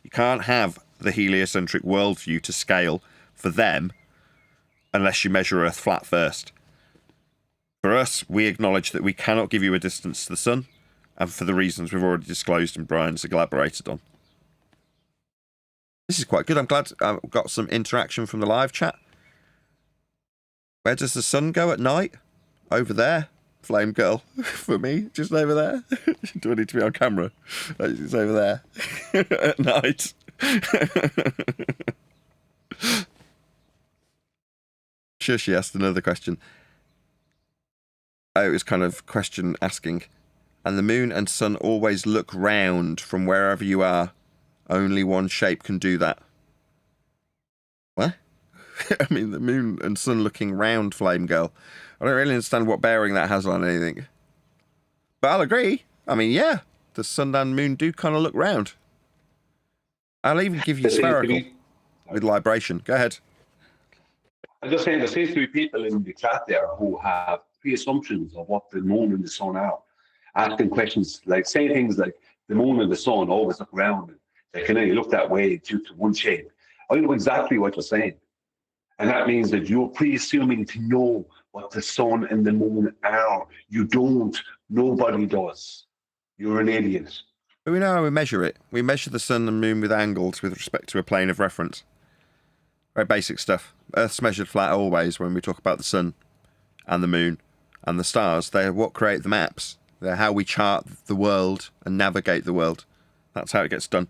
You can't have the heliocentric worldview to scale for them unless you measure Earth flat first. For us, we acknowledge that we cannot give you a distance to the sun, and for the reasons we've already disclosed and Brian's elaborated on. This is quite good. I'm glad I've got some interaction from the live chat. Where does the sun go at night? Over there. Flame girl. For me, just over there. Do I need to be on camera? It's over there. At night. Sure, she asked another question. Oh, it was kind of question asking. And the moon and sun always look round from wherever you are. Only one shape can do that. What? I mean, the moon and sun looking round, Flame Girl. I don't really understand what bearing that has on anything. But I'll agree. I mean, yeah, the sun and moon do kind of look round. I'll even give you spherical with libration. Go ahead. I'm just saying, there seems to be people in the chat there who have pre-assumptions of what the moon and the sun are. Asking questions like, saying things like, the moon and the sun always look round. They can only look that way due to one shape. I know exactly what you're saying. And that means that you're pre-assuming to know what the sun and the moon are. You don't. Nobody does. You're an idiot. But we know how we measure it. We measure the sun and moon with angles with respect to a plane of reference. Very basic stuff. Earth's measured flat always when we talk about the sun and the moon and the stars. They're what create the maps. They're how we chart the world and navigate the world. That's how it gets done.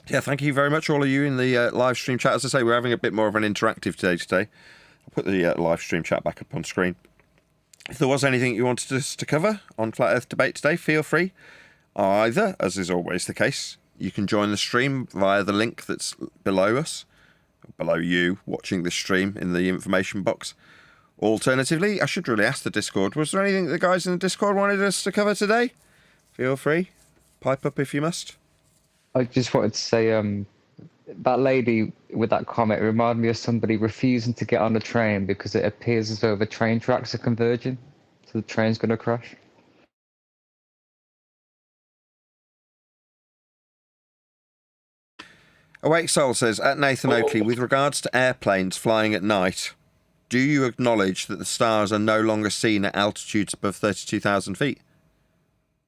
Yeah, thank you very much, all of you in the live stream chat. As I say, we're having a bit more of an interactive day today. I'll put the live stream chat back up on screen. If there was anything you wanted us to cover on Flat Earth Debate today, feel free. Either, as is always the case, you can join the stream via the link that's below us, below you watching this stream in the information box. Alternatively, I should really ask the Discord, was there anything the guys in the Discord wanted us to cover today? Feel free. Pipe up if you must. I just wanted to say, that lady with that comment reminded me of somebody refusing to get on the train because it appears as though the train tracks are converging, so the train's going to crash. Awake Soul says, at Nathan Oakley, with regards to airplanes flying at night, do you acknowledge that the stars are no longer seen at altitudes above 32,000 feet?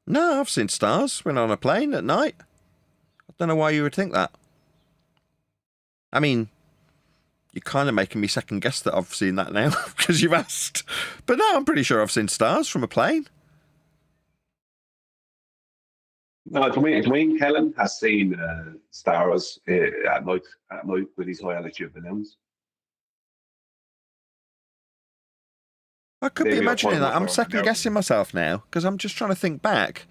No, I've seen stars when on a plane at night. I don't know why you would think that. I mean, you're kind of making me second guess that I've seen that now because you've asked. But no, I'm pretty sure I've seen stars from a plane. No, Dwayne Kellen has seen stars at night with these high altitude balloons. I could be Maybe imagining that. I'm autonomous or second guessing myself now because I'm just trying to think back.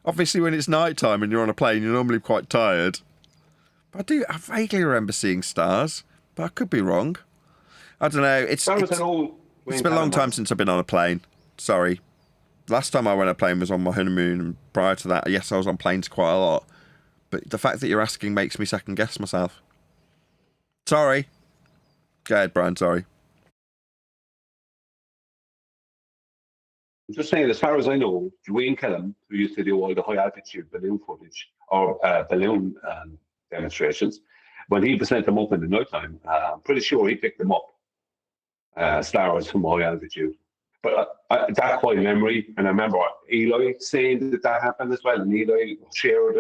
Obviously, when it's night time and you're on a plane, you're normally quite tired. But I vaguely remember seeing stars, but I could be wrong. I don't know. It's been a long time since I've been on a plane. Sorry. Last time I went on a plane was on my honeymoon, and prior to that, yes, I was on planes quite a lot. But the fact that you're asking makes me second guess myself. Sorry. Go ahead, Brian, sorry. I'm just saying, as far as I know, Dwayne Kellum, who used to do all the high altitude balloon footage or balloon demonstrations, when he sent them up in the nighttime, I'm pretty sure he picked them up, stars from high altitude. But that's by memory, and I remember Eli saying that happened as well, and Eli shared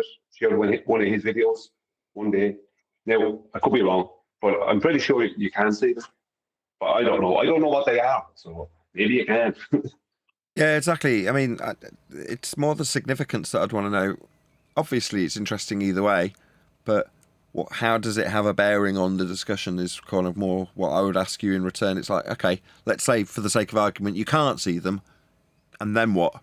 one of his videos one day. Now, I could be wrong, but I'm pretty sure you can see them. But I don't know. I don't know what they are, so maybe you can. Yeah, exactly. I mean, it's more the significance that I'd want to know. Obviously, it's interesting either way, but how does it have a bearing on the discussion is kind of more what I would ask you in return. It's like, okay, let's say for the sake of argument, you can't see them, and then what?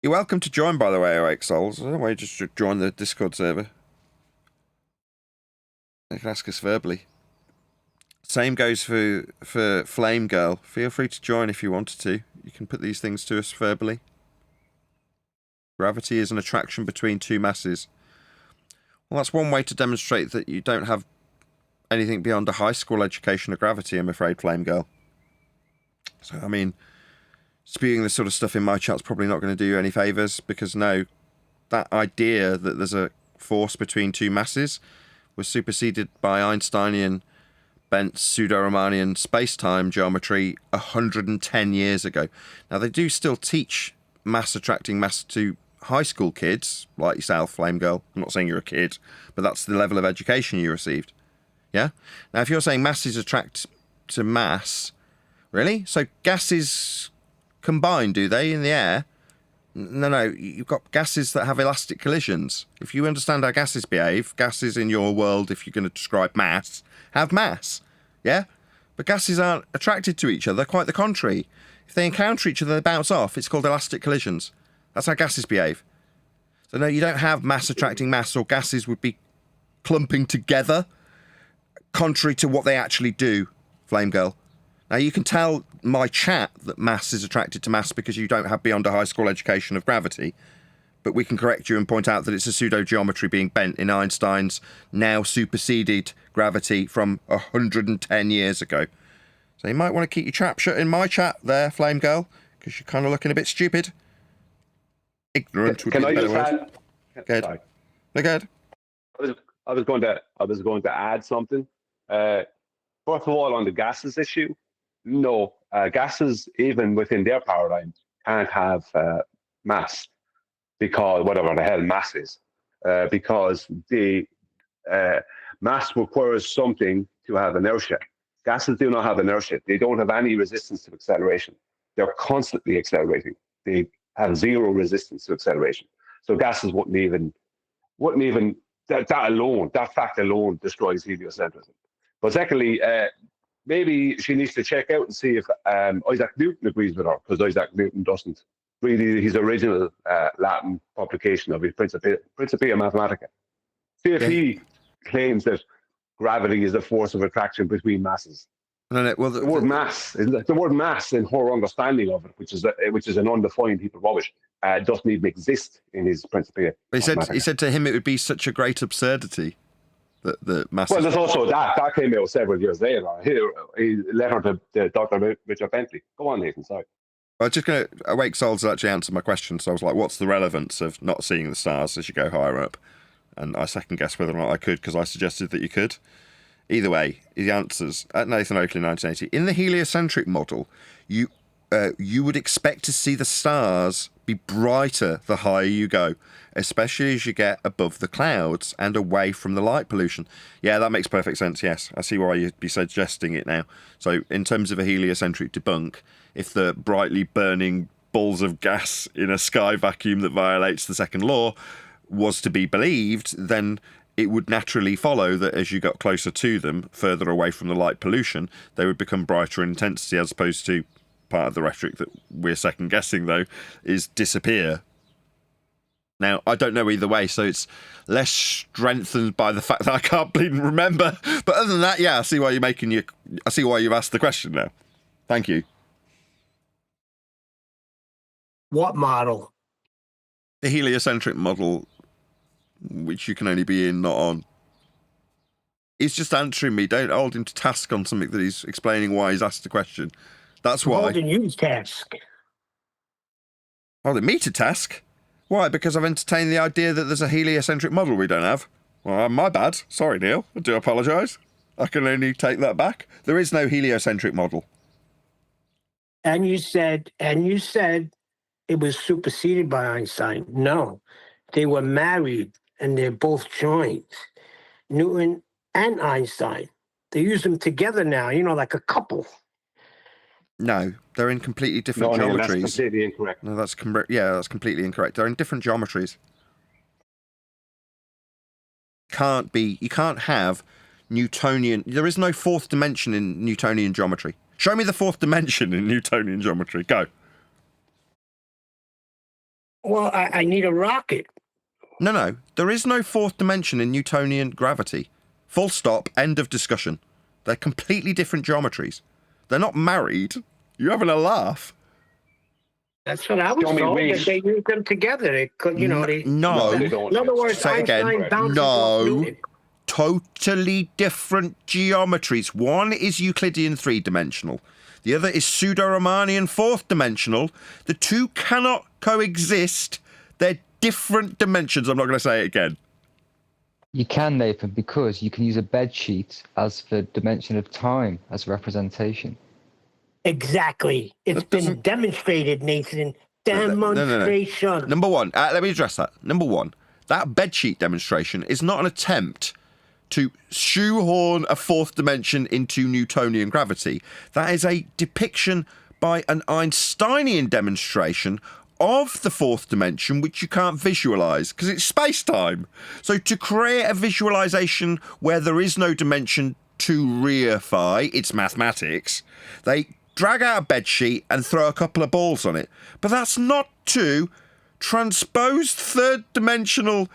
You're welcome to join, by the way, Awake Souls. I don't know, just join the Discord server. You can ask us verbally. Same goes for Flame Girl. Feel free to join if you wanted to. You can put these things to us verbally. Gravity is an attraction between two masses. Well, that's one way to demonstrate that you don't have anything beyond a high school education of gravity, I'm afraid, Flame Girl. So, I mean, spewing this sort of stuff in my chat's probably not going to do you any favours, because no, that idea that there's a force between two masses was superseded by Einsteinian bent pseudo-Riemannian space-time geometry 110 years ago. Now, they do still teach mass attracting mass to high school kids, like yourself, Flame Girl. I'm not saying you're a kid, but that's the level of education you received. Yeah? Now, if you're saying masses attract to mass, really? So gases combine, do they, in the air? No, you've got gases that have elastic collisions. If you understand how gases behave, gases in your world, if you're going to describe mass, have mass, yeah? But gases aren't attracted to each other, quite the contrary. If they encounter each other, they bounce off. It's called elastic collisions. That's how gases behave. So no, you don't have mass attracting mass, or gases would be clumping together, contrary to what they actually do, Flame Girl. Now, you can tell my chat that mass is attracted to mass because you don't have beyond a high school education of gravity, but we can correct you and point out that it's a pseudo-geometry being bent in Einstein's now superseded gravity from 110 years ago. So you might want to keep your trap shut in my chat there, Flame Girl, because you're kind of looking a bit stupid. Ignorant would be the better word. Go ahead. Sorry. No, go ahead. I was going to add something. First of all, on the gases issue, no, gases, even within their paradigm, can't have mass, because whatever the hell mass is, because the mass requires something to have inertia. Gases do not have inertia. They don't have any resistance to acceleration. They're constantly accelerating. They have zero resistance to acceleration. So gases wouldn't even that fact alone destroys heliocentrism. But secondly, maybe she needs to check out and see if Isaac Newton agrees with her, because Isaac Newton doesn't. Really, his original Latin publication of his Principia Mathematica. See if he claims that gravity is a force of attraction between masses. No, well, the word mass in her understanding of it, which is an undefined heap of rubbish, doesn't even exist in his Principia. He said to him it would be such a great absurdity that the mass. Well, there's also that came out several years later. He letter to Dr. Richard Bentley. Go on, Nathan. Sorry. I was just going to Awake Souls actually answered my question, so I was like, what's the relevance of not seeing the stars as you go higher up? And I second guessed whether or not I could, because I suggested that you could. Either way, the answers at Nathan Oakley 1980. In the heliocentric model, you would expect to see the stars be brighter the higher you go, especially as you get above the clouds and away from the light pollution. Yeah, that makes perfect sense, yes. I see why you'd be suggesting it now. So in terms of a heliocentric debunk, if the brightly burning balls of gas in a sky vacuum that violates the second law was to be believed, then it would naturally follow that as you got closer to them, further away from the light pollution, they would become brighter in intensity, as opposed to part of the rhetoric that we're second guessing, though, is disappear. Now, I don't know either way, so it's less strengthened by the fact that I can't bleeding remember. But other than that, yeah, I see why you've asked the question now. Thank you. What model? The heliocentric model, which you can only be in, not on. He's just answering me. Don't hold him to task on something that he's explaining why he's asked the question. That's why. Holding you to task. Holding me to task? Why? Because I've entertained the idea that there's a heliocentric model we don't have. Well, my bad. Sorry, Neil. I do apologise. I can only take that back. There is no heliocentric model. And you said it was superseded by Einstein. No, they were married and they're both joined. Newton and Einstein. They use them together now, like a couple. No, they're in completely different geometries. That's completely incorrect. No, that's completely incorrect. They're in different geometries. You can't have Newtonian. There is no fourth dimension in Newtonian geometry. Show me the fourth dimension in Newtonian geometry. Go. Well, I need a rocket. No. There is no fourth dimension in Newtonian gravity. Full stop. End of discussion. They're completely different geometries. They're not married. You're having a laugh. That's what I was told. That they use them together. They could, No. In other words, Say it Einstein again. bounces off Newton. Totally different geometries. One is Euclidean three-dimensional. The other is pseudo-Riemannian fourth-dimensional. The two cannot coexist. They're different dimensions. I'm not going to say it again. You can, Nathan, because you can use a bed sheet as the dimension of time as representation. Exactly. It's been demonstrated, Nathan. Demonstration. No. Number one, let me address that. Number one, that bedsheet demonstration is not an attempt to shoehorn a fourth dimension into Newtonian gravity. That is a depiction by an Einsteinian demonstration of the fourth dimension, which you can't visualize because it's space-time. So to create a visualization where there is no dimension to reify, it's mathematics, they drag out a bedsheet and throw a couple of balls on it. But that's not to transpose third-dimensional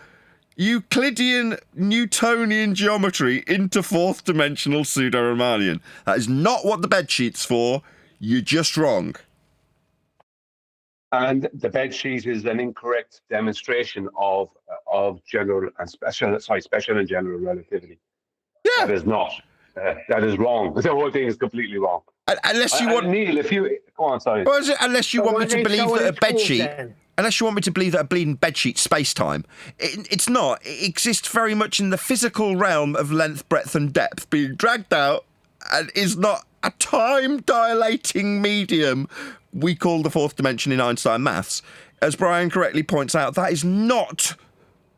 Euclidean Newtonian geometry into fourth-dimensional pseudo-Riemannian. That is not what the bedsheet's for. You're just wrong. And the bedsheet is an incorrect demonstration of general and special and general relativity. Yeah. That is not. That is wrong. The whole thing is completely wrong. Unless you want Neil, if you go on, sorry. Well, unless you want me to believe that a bedsheet, unless you want me to believe that a bleeding bedsheet space-time, it's not. It exists very much in the physical realm of length, breadth, and depth, being dragged out, and is not a time-dilating medium we call the fourth dimension in Einstein maths. As Brian correctly points out, that is not,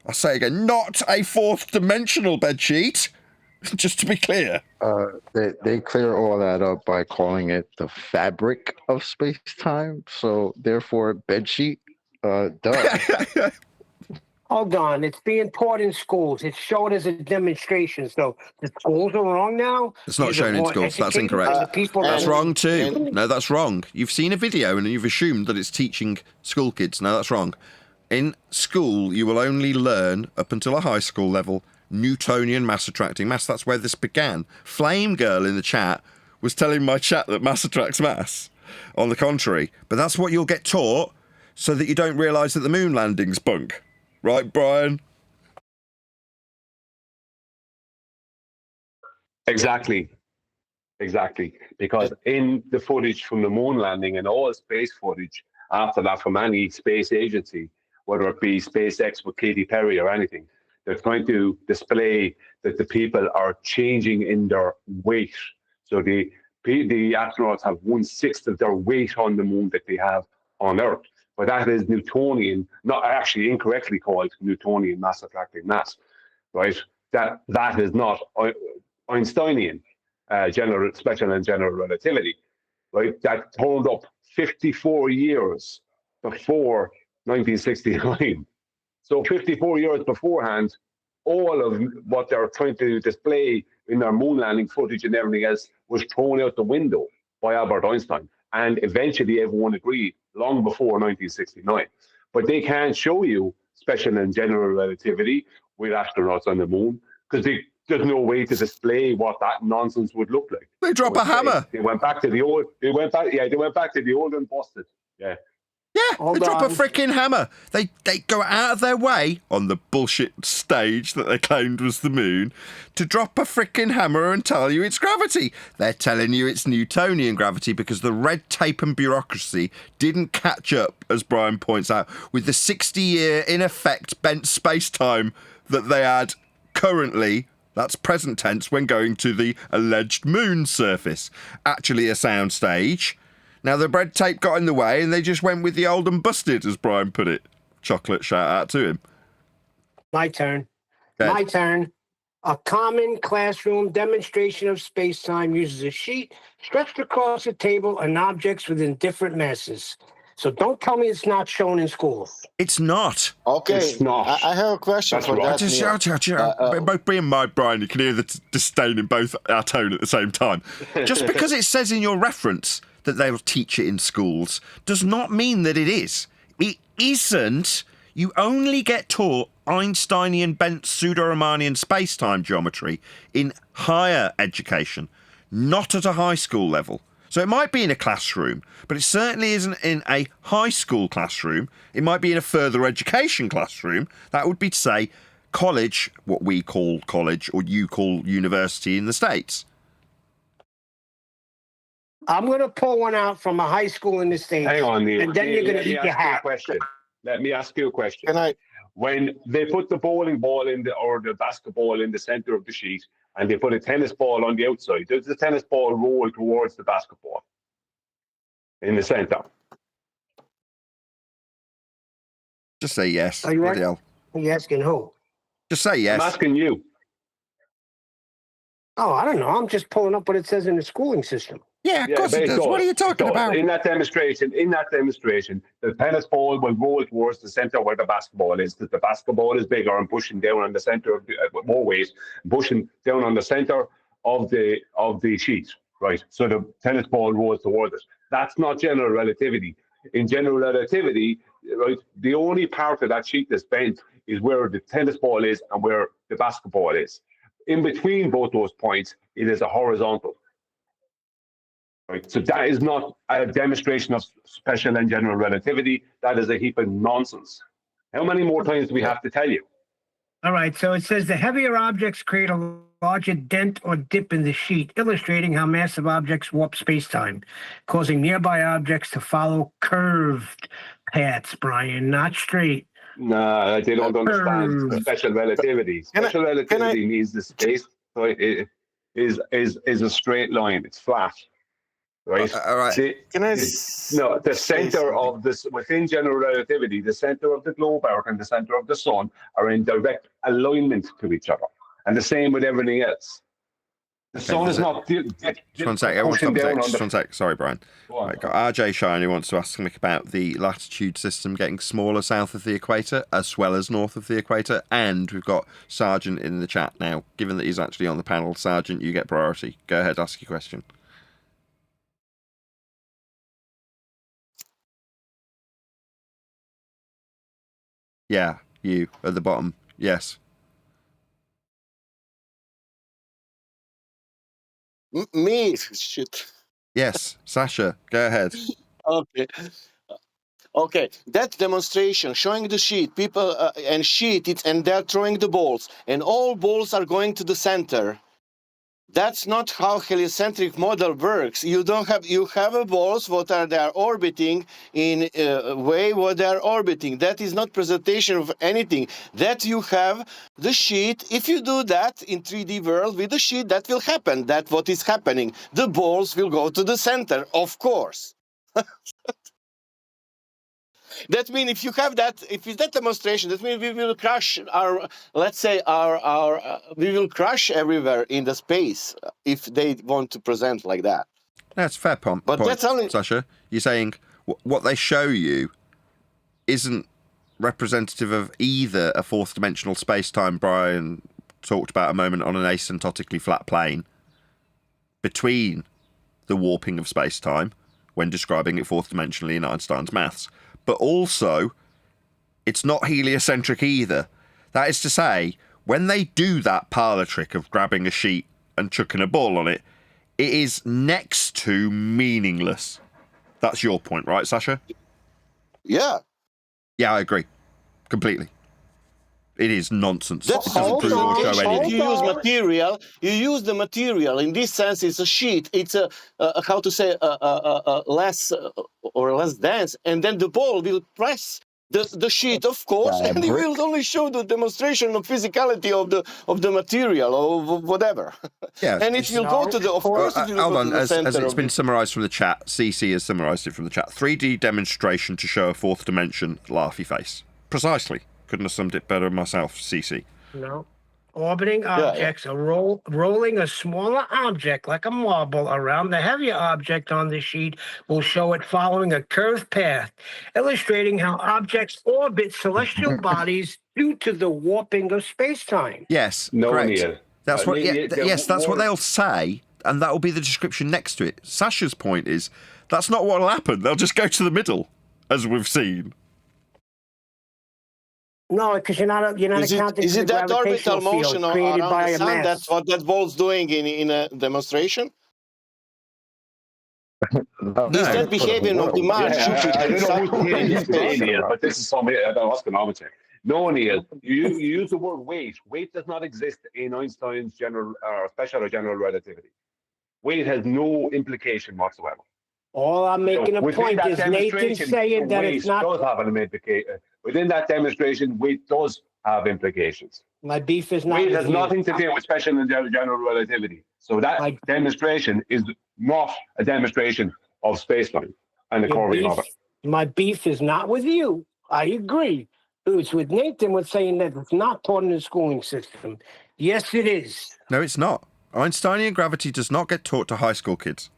I'll say again, not a fourth-dimensional bedsheet. Just to be clear. They clear all that up by calling it the fabric of space-time. So therefore, bedsheet, duh. Hold on. It's being taught in schools. It's shown as a demonstration. So the schools are wrong now? It's not shown in schools. That's incorrect. That's wrong too. No, that's wrong. You've seen a video and you've assumed that it's teaching school kids. No, that's wrong. In school, you will only learn, up until a high school level, Newtonian mass attracting mass. That's where this began. Flame Girl in the chat was telling my chat that mass attracts mass. On the contrary. But that's what you'll get taught so that you don't realise that the moon landing's bunk. Right, Brian? Exactly. Because in the footage from the moon landing and all space footage after that from any space agency, whether it be SpaceX with Katy Perry or anything, they're going to display that the people are changing in their weight. So the astronauts have 1/6 of their weight on the moon that they have on Earth. But that is Newtonian, not actually incorrectly called Newtonian mass attracting mass, right? That is not Einsteinian special and general relativity, right? That turned up 54 years before 1969. So 54 years beforehand, all of what they're trying to display in their moon landing footage and everything else was thrown out the window by Albert Einstein. And eventually everyone agreed, long before 1969. But they can't show you special and general relativity with astronauts on the moon because there's no way to display what that nonsense would look like. They drop a hammer. They went back to the old. They went back to the old and busted. Yeah. Yeah, they drop a freaking hammer. They go out of their way on the bullshit stage that they claimed was the moon to drop a freaking hammer and tell you it's gravity. They're telling you it's Newtonian gravity because the red tape and bureaucracy didn't catch up, as Brian points out, with the 60-year, in effect, bent space-time that they had currently. That's present tense when going to the alleged moon surface. Actually a sound stage. Now, the red tape got in the way and they just went with the old and busted, as Brian put it. Chocolate, shout out to him. My turn. Okay. My turn. A common classroom demonstration of space-time uses a sheet stretched across a table and objects within different masses. So don't tell me it's not shown in school. It's not. Okay, It's not. I have a question That's for right. that. Neil. Both Brian and my Brian, you can hear the disdain in both our tone at the same time. Just because it says in your reference that they'll teach it in schools does not mean that it is. It isn't. You only get taught Einsteinian bent pseudo-Riemannian space-time geometry in higher education, not at a high school level. So it might be in a classroom, but it certainly isn't in a high school classroom. It might be in a further education classroom. That would be to say college, what we call college or you call university in the States. I'm going to pull one out from a high school in the States. Hang on, Neil. And then you're going to eat your hat. Let me ask you a question. Can I? When they put the bowling ball or the basketball in the center of the sheet and they put a tennis ball on the outside, does the tennis ball roll towards the basketball in the center? Just say yes. Are you Bloody right? hell. Are you asking who? Just say yes. I'm asking you. Oh, I don't know. I'm just pulling up what it says in the schooling system. Yeah, of course it does. What are you talking about? In that demonstration, the tennis ball will roll towards the center where the basketball is. The basketball is bigger and pushing down on the center of more weight, pushing down on the center of the sheet, right? So the tennis ball rolls towards it. That's not general relativity. In general relativity, right, the only part of that sheet that's bent is where the tennis ball is and where the basketball is. In between both those points, it is a horizontal. Right. So that is not a demonstration of special and general relativity. That is a heap of nonsense. How many more times do we have to tell you? All right. So it says the heavier objects create a larger dent or dip in the sheet, illustrating how massive objects warp space-time, causing nearby objects to follow curved paths, Brian, not straight. No, they don't understand special relativity. Special relativity means the space is a straight line. It's flat. Right. All right. The center of this within general relativity, the center of the globe Earth and the center of the sun are in direct alignment to each other, and the same with everything else. The sun is not. Just one sec. Just one sec. Sorry, Brian. Right, got RJ Shine who wants to ask Mick about the latitude system getting smaller south of the equator as well as north of the equator, and we've got Sargent in the chat now. Given that he's actually on the panel, Sargent, you get priority. Go ahead, ask your question. Yeah, you at the bottom. Yes. Me? Shit. Yes, Sasha, go ahead. Okay. Okay, that demonstration showing the sheet, people and sheet, and they're throwing the balls, and all balls are going to the center. That's not how heliocentric model works. You have a balls what are they are orbiting in a way what they are orbiting. That is not presentation of anything. That you have the sheet. If you do that in 3D world with the sheet, that will happen. That's what is happening. The balls will go to the center, of course. That means if you have that, if it's that demonstration, that means we will crash our, let's say we will crash everywhere in the space if they want to present like that. That's a fair point. But that's only Sasha. You're saying what they show you isn't representative of either a fourth dimensional space-time Brian talked about a moment on an asymptotically flat plane between the warping of space-time when describing it fourth dimensionally in Einstein's maths, but also it's not heliocentric either. That is to say, when they do that parlor trick of grabbing a sheet and chucking a ball on it, it is next to meaningless. That's your point, right, Sasha? Yeah. Yeah, I agree. Completely. It is nonsense. That's It doesn't prove or show anything. you use material. You use the material. In this sense, it's a sheet. It's a how to say less or less dense, and then the ball will press the sheet, of course, and it will only show the demonstration of physicality of the material or whatever. Yeah, and it will go to the. Of course, it will hold go on. to the As center. it's been summarised from the chat, CC has summarised it from the chat. 3D demonstration to show a fourth dimension laughy face. Precisely. Couldn't have summed it better myself, CC. No. Orbiting objects are rolling a smaller object like a marble around the heavier object on the sheet will show it following a curved path, illustrating how objects orbit celestial bodies due to the warping of space-time. Yes, No, correct. Neil. That's what. Neil, Yes, that's what they'll say, and that will be the description next to it. Sasha's point is that's not what will happen. They'll just go to the middle, as we've seen. No, because you're not accounting Is for it the that gravitational orbital motion field created around by the a sun? mass. That's what that ball's doing in a demonstration. Is that behavior of the Mars, Jupiter, I don't know Saturn, who's in space? Neil, but this is something astronometry. No, Neil, you use the word weight. Weight does not exist in Einstein's general or special or general relativity. Weight has no implication whatsoever. All I'm making a Within point that is Nathan demonstration, saying that weight it's not. does have an implication. Within that demonstration, weight does have implications. My beef is not. Weight with has you. nothing to do with special and general relativity. So that demonstration is not a demonstration of space-time and the curving of it. My beef is not with you. I agree. It's with Nathan with saying that it's not taught in the schooling system. Yes, it is. No, it's not. Einsteinian gravity does not get taught to high school kids.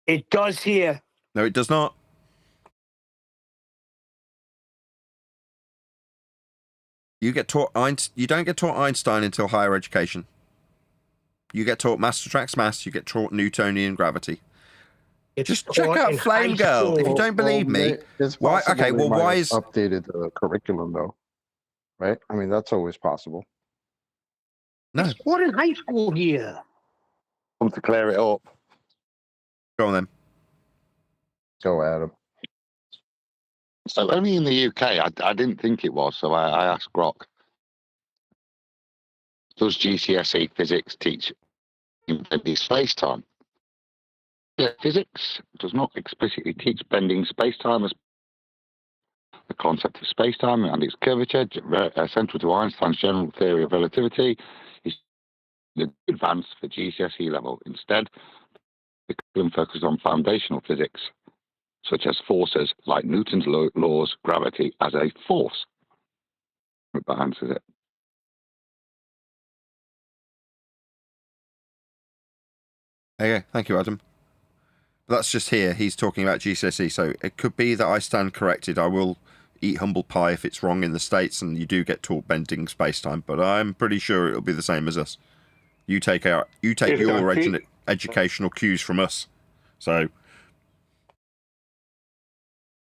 It does here. No, it does not. You don't get taught Einstein until higher education. You get taught master tracks maths. You get taught Newtonian gravity. Just check out Flame Girl. If you don't believe me, why? Okay, well, why is updated the curriculum though? Right? I mean, that's always possible. No. What in high school here? To clear it up. Go on then. Go, Adam. So only in the UK, I didn't think it was, so I asked Grok, does GCSE physics teach bending space-time? Yeah, physics does not explicitly teach bending space-time as the concept of space-time and its curvature, central to Einstein's general theory of relativity, is advanced for GCSE level. Instead, the curriculum focuses on foundational physics, such as forces like Newton's laws, gravity as a force. That answers it. Okay, thank you, Adam. That's just here. He's talking about GCSE, so it could be that I stand corrected. I will eat humble pie if it's wrong in the States and you do get taught bending space-time, but I'm pretty sure it'll be the same as us. You take your educational cues from us. So...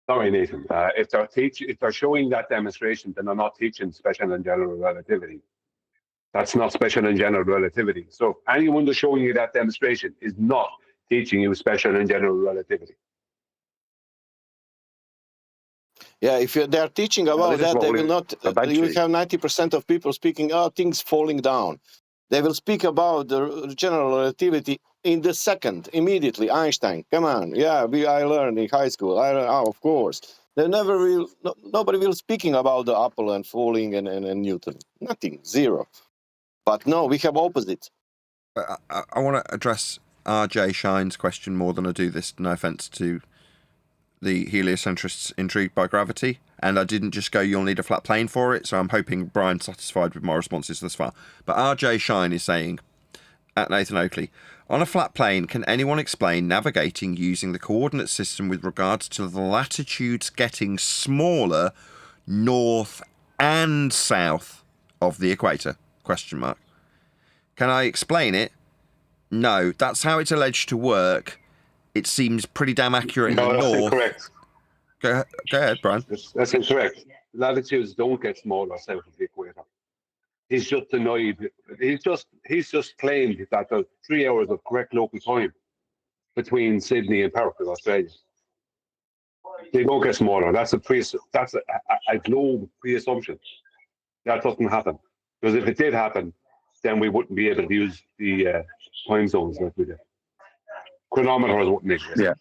Sorry, Nathan. If they're showing that demonstration, then they're not teaching special and general relativity. That's not special and general relativity. So anyone that's showing you that demonstration is not teaching you special and general relativity. Yeah, if they're teaching about that, they will not. You will have 90% of people speaking, things falling down. They will speak about the general relativity in the second, immediately. Einstein, come on, yeah, I learned in high school. Of course. They never will. Nobody will speaking about the apple and falling and Newton. Nothing, zero. But no, we have opposite. I want to address RJ Shine's question more than I do this. No offense to the heliocentrists intrigued by gravity, and I didn't just go, you'll need a flat plane for it, so I'm hoping Brian's satisfied with my responses thus far. But RJ Shine is saying, at Nathan Oakley, on a flat plane, can anyone explain navigating using the coordinate system with regards to the latitudes getting smaller, north and south of the equator? Question mark. Can I explain it? No, that's how it's alleged to work. It seems pretty damn accurate in No, the that's north. incorrect. Go ahead, Brian. That's incorrect. Latitudes don't get smaller south of the equator. He's just denied. He's just claimed that there's 3 hours of correct local time between Sydney and Perth in Australia. They don't get smaller. That's a globe pre-assumption. That doesn't happen. Because if it did happen, then we wouldn't be able to use the time zones like we did. Chronometers wouldn't exist. Yeah.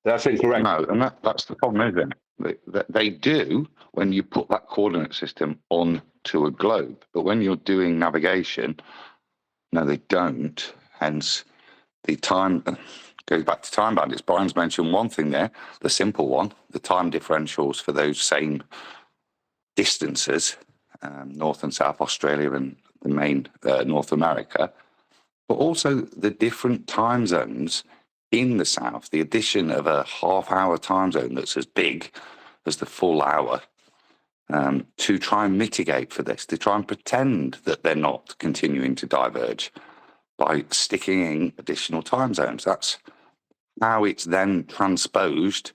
That's incorrect. No, and that's the problem, isn't it? They do when you put that coordinate system onto a globe, but when you're doing navigation, no, they don't. Hence, the time goes back to time bandits. Brian's mentioned one thing there, the simple one, the time differentials for those same distances, North and South Australia and the main North America, but also the different time zones in the south, the addition of a half-hour time zone that's as big as the full hour, to try and mitigate for this, to try and pretend that they're not continuing to diverge by sticking in additional time zones. That's how it's then transposed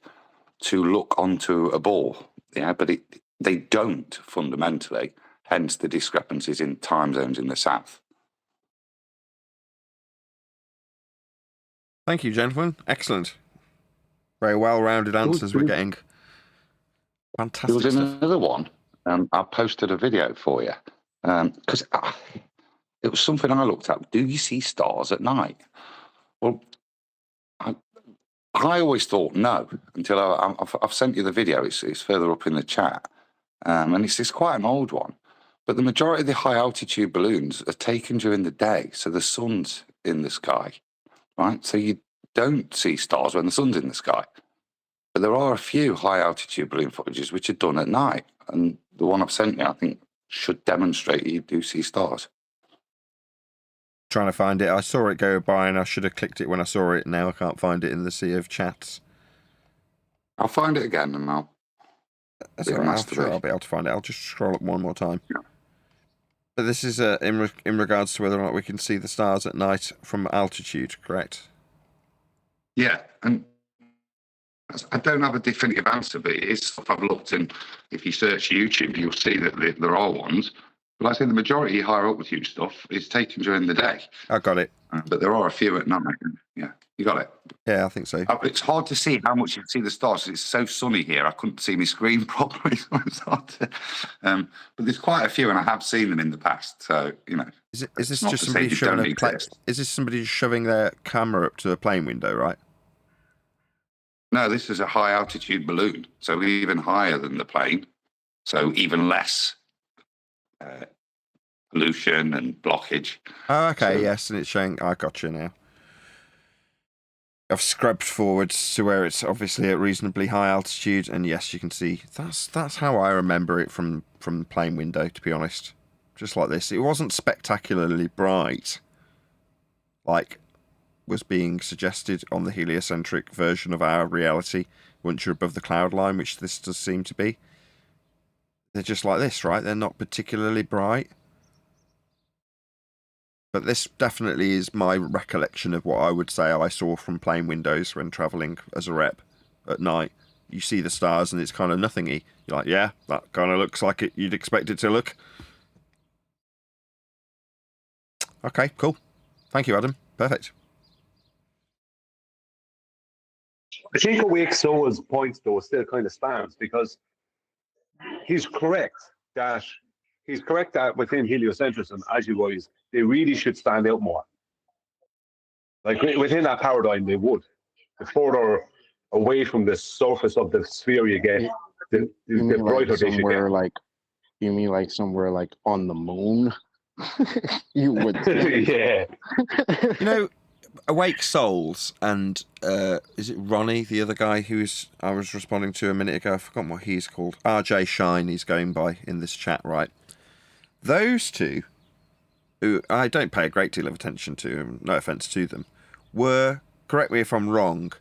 to look onto a ball. Yeah, but they don't fundamentally, hence the discrepancies in time zones in the south. Thank you, gentlemen. Excellent. Very well-rounded answers we're getting. Fantastic There was stuff. another one. I posted a video for you because it was something I looked at. Do you see stars at night? Well, I always thought no until I've sent you the video. It's further up in the chat, and it's quite an old one. But the majority of the high-altitude balloons are taken during the day, so the sun's in the sky. Right, so you don't see stars when the sun's in the sky. But there are a few high-altitude balloon footages which are done at night. And the one I've sent you, I think, should demonstrate you do see stars. Trying to find it. I saw it go by and I should have clicked it when I saw it. Now I can't find it in the sea of chats. I'll find it again and I'll... That's all right. I'm sure I'll be able to find it. I'll just scroll up one more time. Yeah. But this is in regards to whether or not we can see the stars at night from altitude, correct? Yeah, and I don't have a definitive answer, but it is stuff I've looked, and if you search YouTube, you'll see that there are ones. But like I say, the majority of higher altitude stuff is taken during the day. I got it. But there are a few at night. Yeah, you got it. Yeah, I think so. It's hard to see how much you can see the stars. It's so sunny here. I couldn't see my screen properly. So it's hard to, but there's quite a few, and I have seen them in the past. So you know, is this just somebody shoving is this somebody just shoving their camera up to a plane window, right? No, this is a high altitude balloon, so even higher than the plane, so even less pollution and blockage. Oh, okay, So- yes, and it's showing. I got you now. I've scrubbed forwards to where it's obviously at reasonably high altitude, and yes, you can see that's how I remember it from the plane window. To be honest, just like this, it wasn't spectacularly bright, like was being suggested on the heliocentric version of our reality. Once you're above the cloud line, which this does seem to be, they're just like this, right? They're not particularly bright. But this definitely is my recollection of what I would say I saw from plane windows when travelling as a rep at night. You see the stars and it's kind of nothingy. You're like, yeah, that kind of looks like it. You'd expect it to look. Okay, cool. Thank you, Adam. Perfect. I think Awake Soul's point, though, still kind of stands because he's correct that within heliocentrism, as you guys, they really should stand out more. Like within that paradigm, they would. The further away from the surface of the sphere you get, the brighter they should get. You mean like somewhere like on the moon? You would think. Yeah. You know, Awake Souls and is it Ronnie, the other guy I was responding to a minute ago? I've forgotten what he's called. RJ Shine, he's going by in this chat, right? Those two, who I don't pay a great deal of attention to, no offence to them, were, correct me if I'm wrong,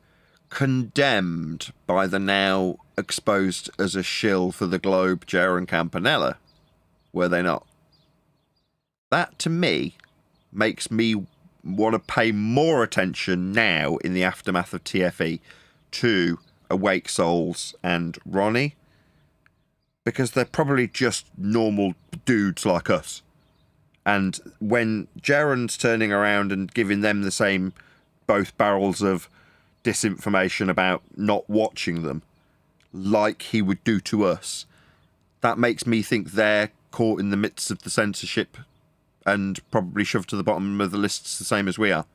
condemned by the now exposed as a shill for the Globe, Ger and Campanella, were they not? That, to me, makes me want to pay more attention now in the aftermath of TFE to Awake Souls and Ronnie, because they're probably just normal dudes like us. And when Jaron's turning around and giving them the same both barrels of disinformation about not watching them, like he would do to us, that makes me think they're caught in the midst of the censorship and probably shoved to the bottom of the lists the same as we are.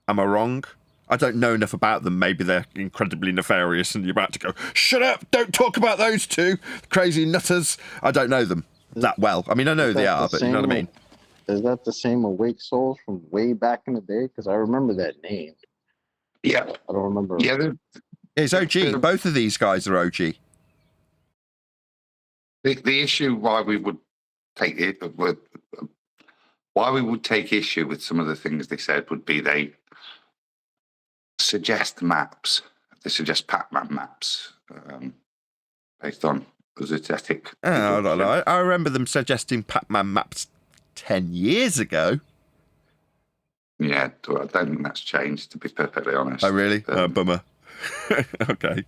Am I wrong? I don't know enough about them. Maybe they're incredibly nefarious and you're about to go, shut up, don't talk about those two crazy nutters. I don't know them that well. I mean, I know who they are, but you know what I mean? Is that the same Awake Souls from way back in the day? Because I remember that name. Yeah. I don't remember. Yeah. It's OG. Both of these guys are OG. The issue why we would take it with why we would take issue with some of the things they said would be they suggest maps. They suggest Pac-Man maps based on aesthetic. I don't know. I remember them suggesting Pac-Man maps 10 years ago. Yeah, I don't think that's changed, to be perfectly honest. Oh, really? Bummer. Okay.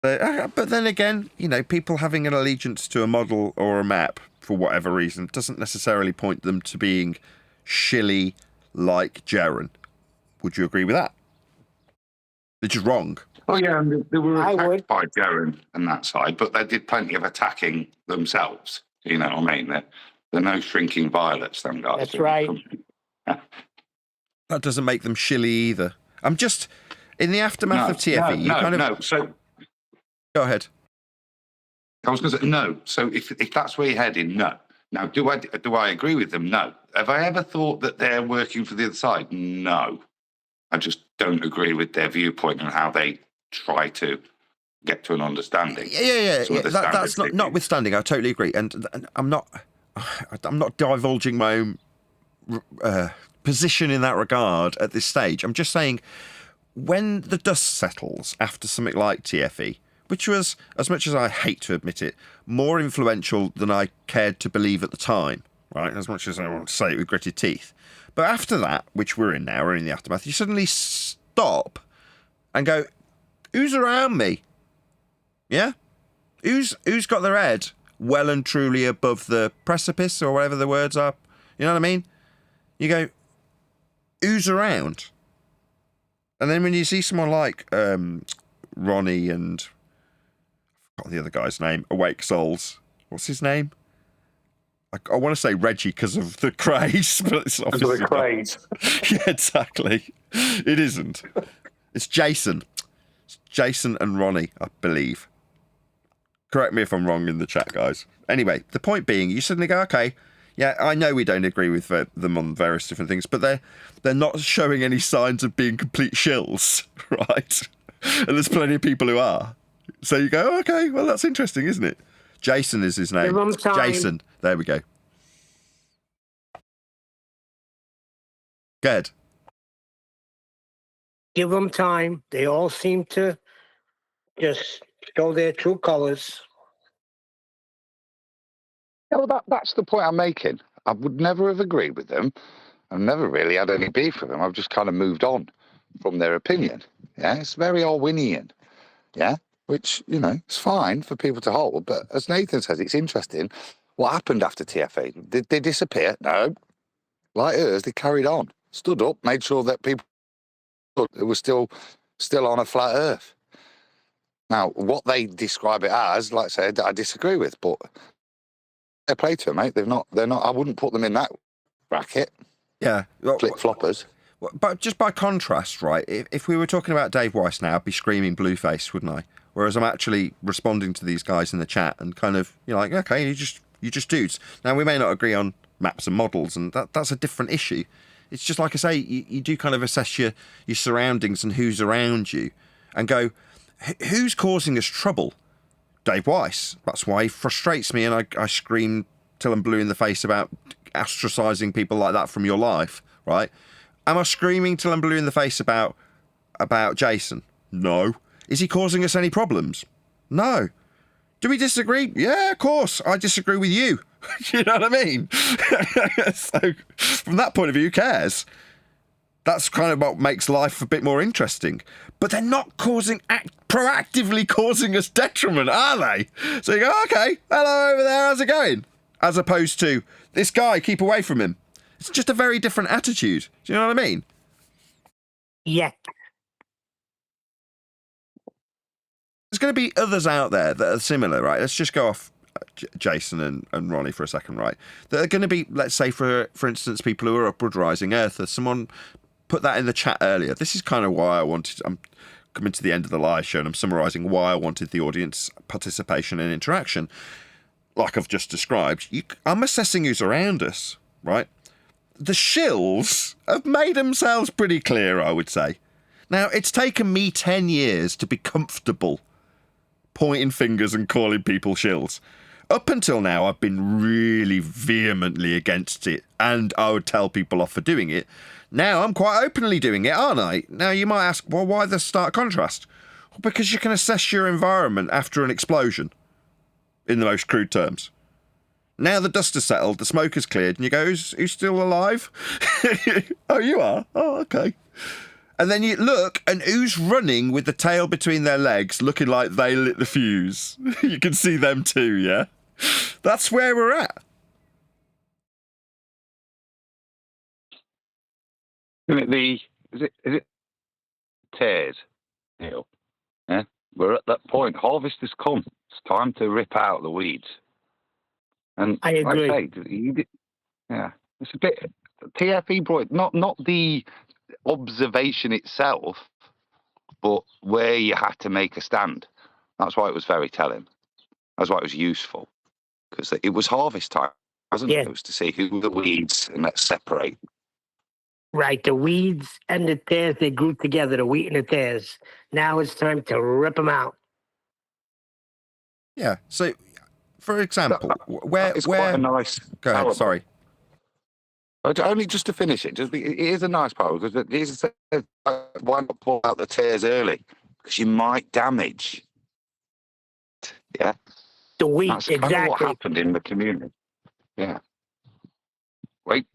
But then again, you know, people having an allegiance to a model or a map for whatever reason doesn't necessarily point them to being shilly like Jaren. Would you agree with that? They're just wrong. Oh yeah, and they were attacked by Jaren and that side, but they did plenty of attacking themselves. You know what I mean? They're no shrinking violets, them guys. That's right. That doesn't make them shilly either. I'm just, in the aftermath of TFE, No, so... Go ahead. I was going to say, no. So if that's where you're heading, no. Now, do I agree with them? No. Have I ever thought that they're working for the other side? No. I just don't agree with their viewpoint and how they try to get to an understanding. Yeah. That's notwithstanding. I totally agree, and I'm not divulging my own position in that regard at this stage. I'm just saying, when the dust settles after something like TFE, which was, as much as I hate to admit it, more influential than I cared to believe at the time, right? As much as I want to say it with gritted teeth. But after that, which we're in now, we're in the aftermath, you suddenly stop and go, who's around me? Yeah? Who's got their head well and truly above the precipice, or whatever the words are? You know what I mean? You go, who's around? And then when you see someone like Ronnie and... I forgot the other guy's name, Awake Souls. What's his name? I want to say Reggie because of the craze, but it's obviously the craze. Yeah, exactly. It isn't. It's Jason. It's Jason and Ronnie, I believe. Correct me if I'm wrong in the chat, guys. Anyway, the point being, you suddenly go, okay, yeah, I know we don't agree with them on various different things, but they're not showing any signs of being complete shills, right? And there's plenty of people who are. So you go, okay, well, that's interesting, isn't it? Jason is his name. Give 'em time. Jason. There we go. Good. Give them time. They all seem to just show their true colors. Yeah, well, that's the point I'm making. I would never have agreed with them. I've never really had any beef with them. I've just kind of moved on from their opinion. Yeah, it's very Orwellian. Yeah, which, you know, it's fine for people to hold. But as Nathan says, it's interesting. What happened after TFA? Did they disappear? No. Like us, they carried on. Stood up, made sure that people it was still on a flat earth. Now, what they describe it as, like I said, I disagree with, but fair play to them, mate. They're not, I wouldn't put them in that bracket. Yeah. Flip-floppers. But just by contrast, right, if we were talking about Dave Weiss now, I'd be screaming blueface, wouldn't I? Whereas I'm actually responding to these guys in the chat and kind of, you're like, okay, you just dudes. Now, we may not agree on maps and models, and that's a different issue. It's just like I say, you do kind of assess your surroundings and who's around you and go, who's causing us trouble? Dave Weiss. That's why he frustrates me, and I scream till I'm blue in the face about ostracising people like that from your life, right? Am I screaming till I'm blue in the face about Jason? No. Is he causing us any problems? No. Do we disagree? Yeah, of course. I disagree with you. You know what I mean? So, from that point of view, who cares? That's kind of what makes life a bit more interesting. But they're not proactively causing us detriment, are they? So you go, okay, hello over there, how's it going? As opposed to, this guy, keep away from him. It's just a very different attitude. Do you know what I mean? Yeah. There's going to be others out there that are similar, right? Let's just go off Jason and Ronnie for a second, right? That are going to be, let's say, for instance, people who are upward rising earthers. Someone put that in the chat earlier. This is kind of why I'm coming to the end of the live show and I'm summarising why I wanted the audience participation and interaction. Like I've just described, I'm assessing who's around us, right? The shills have made themselves pretty clear, I would say. Now, it's taken me 10 years to be comfortable pointing fingers and calling people shills. Up until now, I've been really vehemently against it, and I would tell people off for doing it. Now, I'm quite openly doing it, aren't I? Now, you might ask, well, why the stark contrast? Well, because you can assess your environment after an explosion, in the most crude terms. Now the dust has settled, the smoke has cleared, and you go, who's still alive? Oh, you are? Oh, okay. And then you look, and who's running with the tail between their legs, looking like they lit the fuse? You can see them too, yeah? That's where we're at. Is it tears, Neil? Yeah, we're at that point. Harvest has come. It's time to rip out the weeds. And I agree. Like I say, yeah, it's a bit. TFE brought not the observation itself, but where you had to make a stand. That's why it was very telling. That's why it was useful, because it was harvest time, wasn't it? It was to see who were the weeds and let's separate. Right, the weeds and the tares, they grew together, the wheat and the tares. Now it's time to rip them out. Yeah, so, for example, It's quite a nice... Go ahead, parable. sorry. Only just to finish it, it is a nice parable, because Jesus said, why not pull out the tares early? Because you might damage. Yeah. The wheat, That's exactly. kind of what happened in the community. Yeah.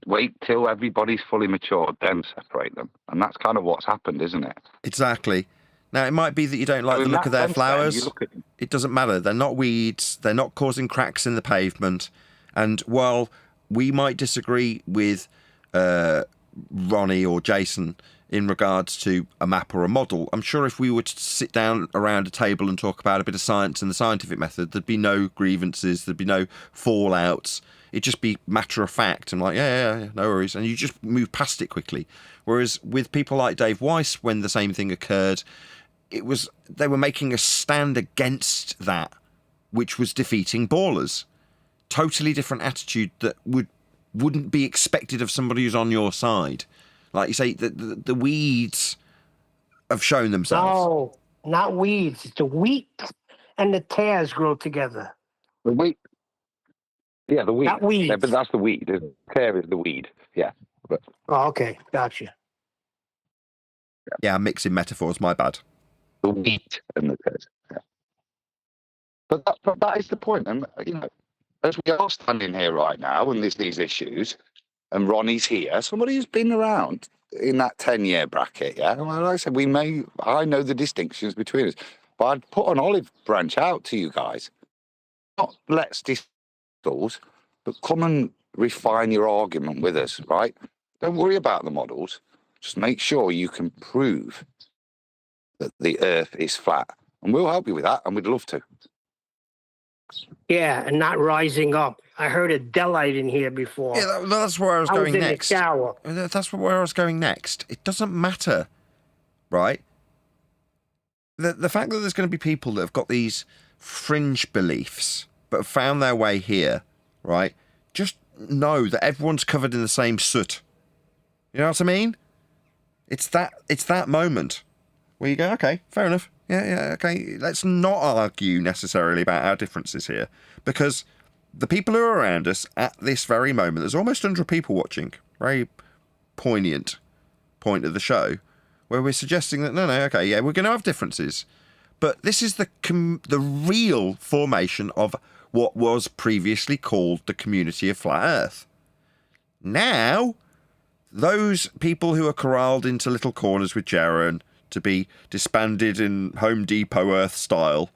Wait till everybody's fully matured, then separate them. And that's kind of what's happened, isn't it? Exactly. Now, it might be that you don't like the look of their flowers. It doesn't matter. They're not weeds. They're not causing cracks in the pavement. And while we might disagree with Ronnie or Jason in regards to a map or a model, I'm sure if we were to sit down around a table and talk about a bit of science and the scientific method, there'd be no grievances, there'd be no fallouts. It'd just be matter of fact and like, yeah, no worries. And you just move past it quickly. Whereas with people like Dave Weiss, when the same thing occurred, they were making a stand against that, which was defeating ballers. Totally different attitude that wouldn't be expected of somebody who's on your side. Like you say, the weeds have shown themselves. No, not weeds. It's the wheat and the tares grow together. The wheat. Yeah, the weed. Not weeds. Yeah, but that's the weed. The tear is the weed. Yeah. But, Oh, okay. Gotcha. Yeah, I'm mixing metaphors. My bad. the wheat and the tares. Yeah. But that is the point. And, as we are standing here right now and there's these issues, and Ronnie's here, somebody who's been around in that 10-year bracket, yeah? Well, like I said, I know the distinctions between us, but I'd put an olive branch out to you guys. Not let's discuss, but come and refine your argument with us, right? Don't worry about the models. Just make sure you can prove that the Earth is flat. And we'll help you with that, and we'd love to. Yeah, and not rising up. I heard a Delite in here before. Yeah, that's where I was going next. In the shower. That's where I was going next. It doesn't matter, right? The fact that there's going to be people that have got these fringe beliefs but have found their way here, right? Just know that everyone's covered in the same soot. You know what I mean? It's that moment where you go, okay, fair enough. Yeah, okay. Let's not argue necessarily about our differences here, because the people who are around us at this very moment, there's almost 100 people watching. Very poignant. point of the show, where we're suggesting that, no, okay, yeah, we're going to have differences. But this is the real formation of what was previously called the community of Flat Earth. Now, those people who are corralled into little corners with Jaron to be disbanded in Home Depot Earth style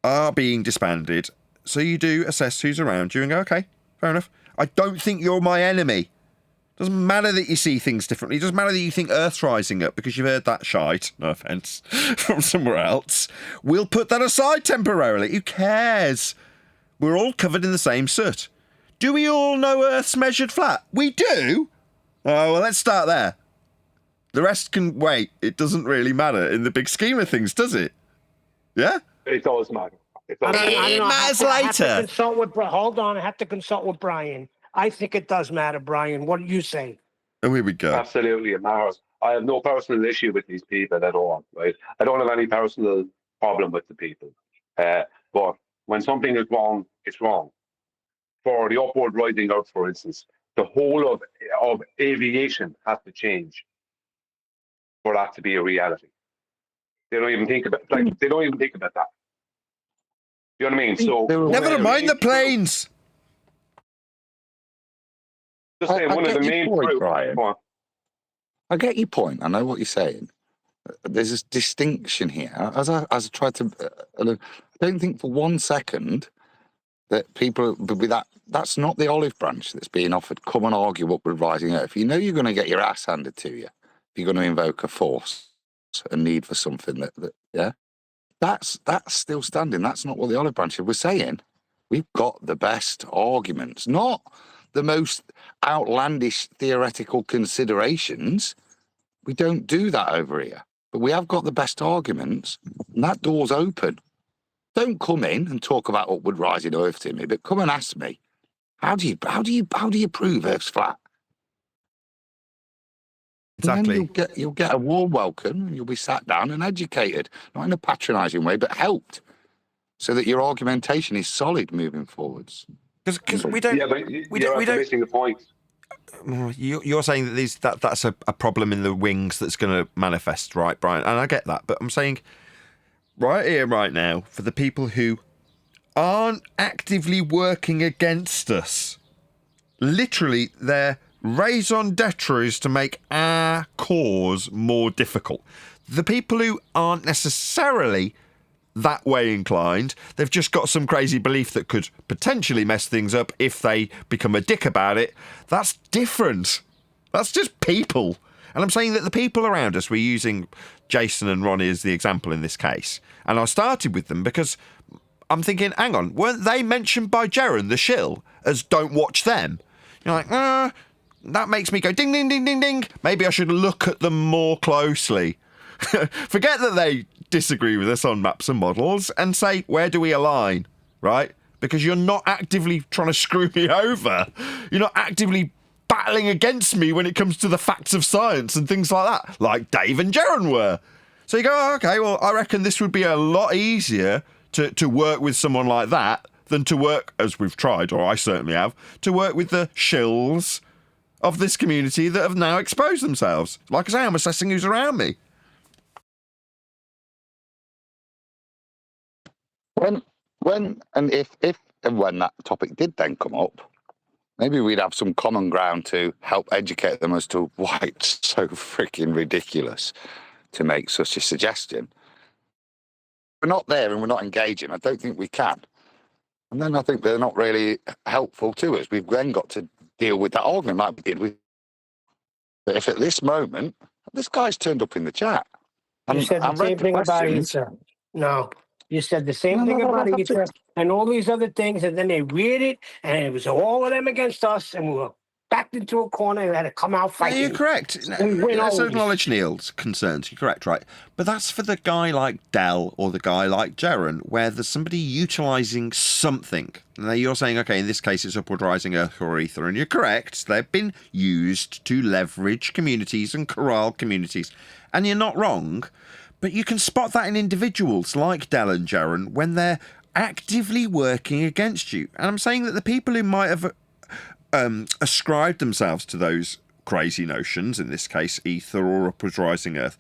are being disbanded. So you do assess who's around you and go, okay, fair enough. I don't think you're my enemy. Doesn't matter that you see things differently. It doesn't matter that you think Earth's rising up because you've heard that shite, no offence, from somewhere else. We'll put that aside temporarily. Who cares? We're all covered in the same soot. Do we all know Earth's measured flat? We do? Oh, well, let's start there. The rest can wait. It doesn't really matter in the big scheme of things, does it? Yeah? It does matter. It I does don't, I don't It know. matters I have to later. consult with hold on. I have to consult with Brian. I think it does matter, Brian. What do you say? Oh, here we go. Absolutely, it matters. I have no personal issue with these people at all, right? I don't have any personal problem with the people. But when something is wrong, it's wrong. For the upward rising Earth, for instance, the whole of aviation has to change for that to be a reality. They don't even think about they don't even think about that. You know what I mean? So Never mind the planes. Just saying, one of the main point, Brian. I get your point. I know what you're saying. There's this distinction here. As I tried to, I don't think for 1 second that people with that's not the olive branch that's being offered. Come and argue upward rising Earth. You know you're going to get your ass handed to you if you're going to invoke a force, a need for something that yeah. That's still standing. That's not what the olive branch is. We're saying we've got the best arguments, not the most outlandish theoretical considerations. We don't do that over here, but we have got the best arguments, and that door's open. Don't come in and talk about upward rising Earth to me, but come and ask me, how do you prove Earth's flat? Exactly. And then you'll get a warm welcome, and you'll be sat down and educated, not in a patronising way, but helped, so that your argumentation is solid moving forwards. Because we don't. Yeah, but we don't. Missing the point. You're saying that that's a problem in the wings that's going to manifest, right, Brian? And I get that, but I'm saying right here, right now, for the people who aren't actively working against us, literally, their raison d'etre is to make our cause more difficult. The people who aren't necessarily that way inclined, they've just got some crazy belief that could potentially mess things up if they become a dick about it. That's different. That's just people. And I'm saying that the people around us, we're using Jason and Ronnie as the example in this case. And I started with them because I'm thinking, hang on, weren't they mentioned by Jaron, the shill, as don't watch them? You're like, that makes me go ding, ding, ding, ding, ding. Maybe I should look at them more closely. Forget that they disagree with us on maps and models and say, where do we align, right? Because you're not actively trying to screw me over. You're not actively battling against me when it comes to the facts of science and things like that, like Dave and Jaron were. So you go, oh, okay, well, I reckon this would be a lot easier to work with someone like that than to work, as we've tried, or I certainly have, to work with the shills of this community that have now exposed themselves. Like I say, I'm assessing who's around me. When and if and when that topic did then come up, maybe we'd have some common ground to help educate them as to why it's so freaking ridiculous to make such a suggestion. We're not there and we're not engaging. I don't think we can. And then I think they're not really helpful to us. We've then got to deal with that argument like we did with. But if at this moment, this guy's turned up in the chat. You said the same thing about Easter. No. You said the same thing about Easter and all these other things, and then they read it, and it was all of them against us, and we were backed into a corner and had to come out fighting. You're correct. Let's acknowledge Neil's concerns. You're correct, right? But that's for the guy like Dell or the guy like Jaron, where there's somebody utilising something. Now you're saying, okay, in this case it's upward rising Earth or Ether, and you're correct. They've been used to leverage communities and corral communities, and you're not wrong. But you can spot that in individuals like Dell and Jaron when they're actively working against you. And I'm saying that the people who might have ascribed themselves to those crazy notions, in this case ether or upwards rising earth,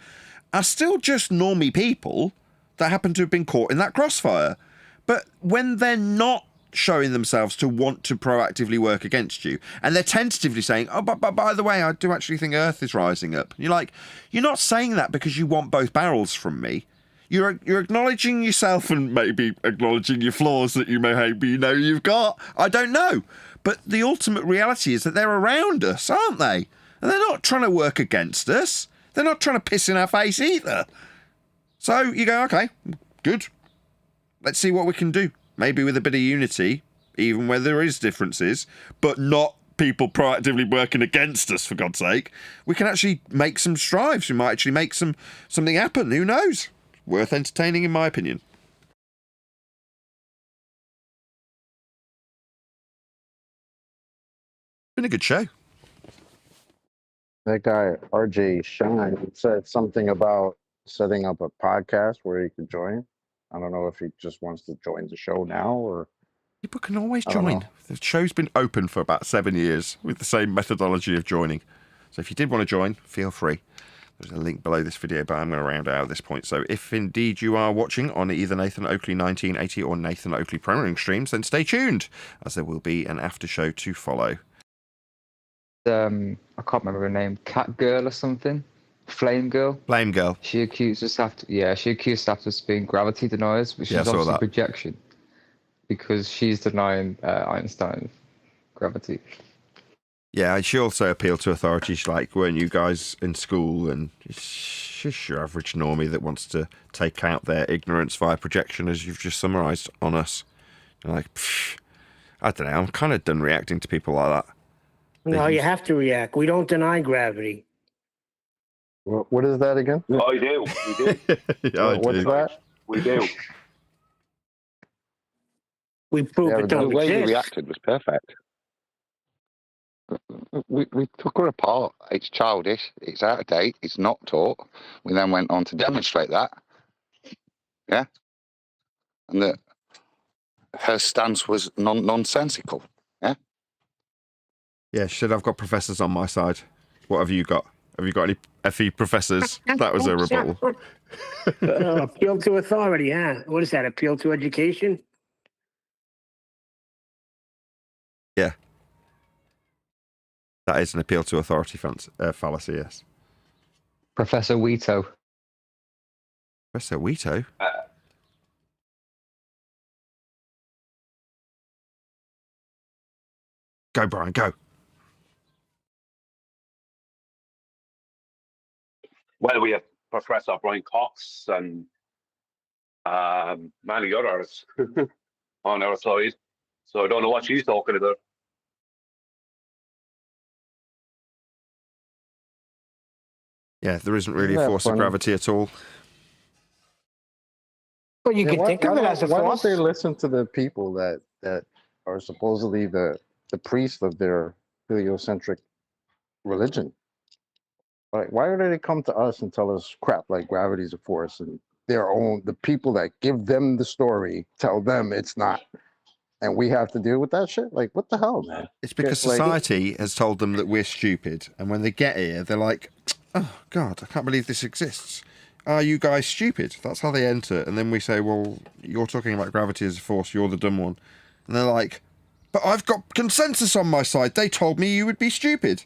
are still just normie people that happen to have been caught in that crossfire. But when they're not showing themselves to want to proactively work against you, and they're tentatively saying, oh, but by the way, I do actually think Earth is rising up. You're like, you're not saying that because you want both barrels from me. You're acknowledging yourself and maybe acknowledging your flaws that you maybe you've got. I don't know. But the ultimate reality is that they're around us, aren't they? And they're not trying to work against us. They're not trying to piss in our face either. So you go, okay, good. Let's see what we can do. Maybe with a bit of unity, even where there is differences, but not people proactively working against us, for God's sake. We can actually make some strides. We might actually make something happen. Who knows? Worth entertaining, in my opinion. Been a good show. That guy, RJ Shine, said something about setting up a podcast where he could join. I don't know if he just wants to join the show now or... People can always join. The show's been open for about 7 years with the same methodology of joining. So if you did want to join, feel free. There's a link below this video, but I'm going to round out at this point. So if indeed you are watching on either Nathan Oakley 1980 or Nathan Oakley Programming streams, then stay tuned, as there will be an after show to follow. I can't remember her name, Cat Girl or something. Flame Girl. Flame Girl. She accused us after us being gravity deniers, which Yeah, is I saw obviously that. projection, because she's denying Einstein's gravity. Yeah, she also appealed to authorities like, weren't you guys in school? And it's just your average normie that wants to take out their ignorance via projection, as you've just summarised on us. You're like, psh, I don't know, I'm kind of done reacting to people like that. No, you have to react. We don't deny gravity. What is that again? I do. We do. Yeah, What's that? We do. We prove Yeah, it but The don't way you exist. reacted was perfect. We took her apart. It's childish. It's out of date. It's not taught. We then went on to demonstrate that. Yeah. And that her stance was nonsensical. Yeah. Yeah, she said, I've got professors on my side. What have you got? Have you got any FE professors? That was a rebuttal. Appeal to authority, huh? What is that? Appeal to education? Yeah. That is an appeal to authority fallacy, yes. Professor Wheato. Professor Wheato? Go, Brian, go. Well, we have Professor Brian Cox and many others on our side. So I don't know what she's talking about. Yeah, there isn't really a Isn't that force of funny? gravity at all. Well, you can think of it as a why don't force. they listen to the people that are supposedly the priests of their heliocentric religion? Like, why do they come to us and tell us crap like gravity's a force, and the people that give them the story tell them it's not, and we have to deal with that shit? Like, what the hell, man? It's because Like- society has told them that we're stupid, and when they get here, they're like, oh, God, I can't believe this exists. Are you guys stupid? That's how they enter. And then we say, well, you're talking about gravity as a force, you're the dumb one. And they're like, but I've got consensus on my side. They told me you would be stupid.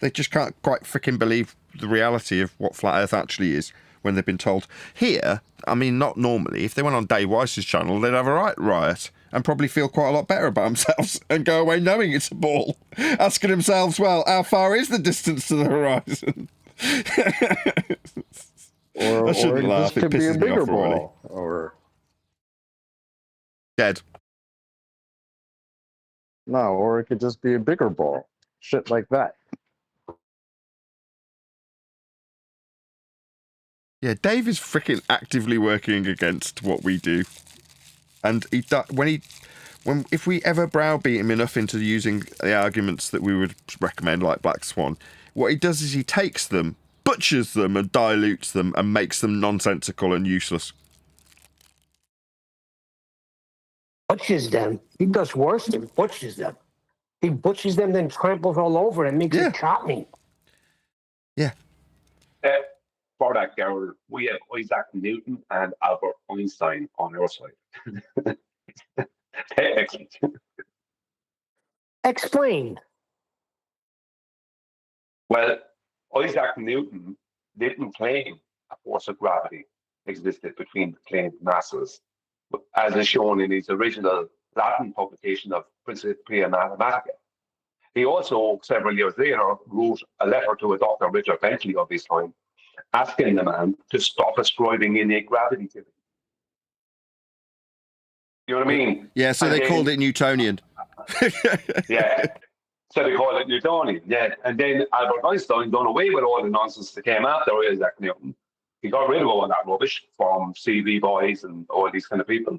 They just can't quite freaking believe the reality of what flat Earth actually is when they've been told. Here, I mean, not normally. If they went on Dave Weiss's channel, they'd have a riot and probably feel quite a lot better about themselves and go away knowing it's a ball, asking themselves, well, how far is the distance to the horizon? Or I shouldn't it laugh, just it could be a pisses me bigger off already. ball, or Dead. no, or it could just be a bigger ball. Shit like that. Yeah, Dave is freaking actively working against what we do, and if we ever browbeat him enough into using the arguments that we would recommend, like Black Swan, what he does is he takes them, butchers them, and dilutes them, and makes them nonsensical and useless. Butches them. He does worse than butches them. He butches them, then tramples all over and makes Yeah. it chop me. For that girl, we have Isaac Newton and Albert Einstein on our side. Excellent. Explain. Well, Isaac Newton didn't claim a force of gravity existed between the claimed masses, as is shown in his original Latin publication of Principia Mathematica. He also, several years later, wrote a letter to a Dr. Richard Bentley of his time, asking the man to stop ascribing innate gravity to him. You know what I mean? Yeah, so they called it Newtonian. Yeah. So they call it Newtonian, yeah. And then Albert Einstein done away with all the nonsense that came after Isaac Newton. He got rid of all that rubbish from CV boys and all these kind of people.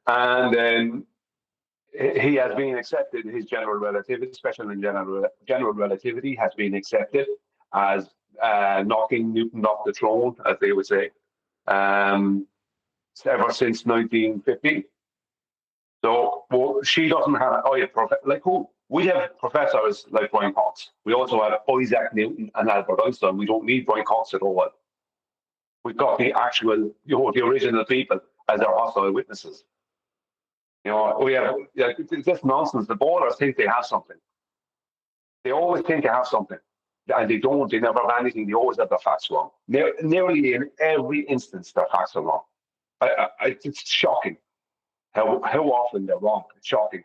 And then he has been accepted, his general relativity, special and general relativity has been accepted as knocking Newton off the throne, as they would say, ever since 1950. So she doesn't have, we have professors like Brian Cox. We also have Isaac Newton and Albert Einstein. We don't need Brian Cox at all. We've got the actual, the original people as our hostile witnesses. We have, it's just nonsense. The ballers think they have something. They always think they have something. And they don't, they never have anything. They always have the facts wrong. Nearly in every instance, their facts are wrong. It's shocking how often they're wrong. It's shocking.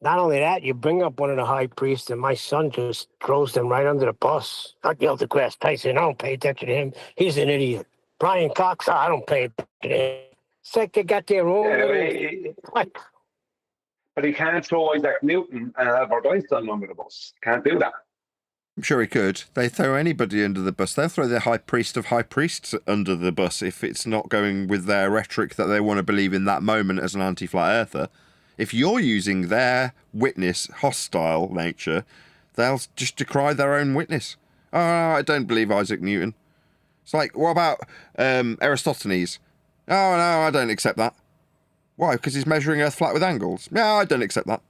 Not only that, you bring up one of the high priests, and my son just throws them right under the bus. Not Neil deGrasse Tyson. I don't pay attention to him. He's an idiot. Brian Cox, I don't pay attention to him. It's like they got their own little... But he can't throw Isaac Newton and Albert Einstein under the bus. Can't do that. I'm sure he could. They throw anybody under the bus. They'll throw the high priest of high priests under the bus if it's not going with their rhetoric that they want to believe in that moment as an anti-flat earther. If you're using their witness hostile nature, they'll just decry their own witness. Oh, I don't believe Isaac Newton. It's like, what about Aristophanes? Oh, no, I don't accept that. Why? Because he's measuring Earth flat with angles? No, I don't accept that.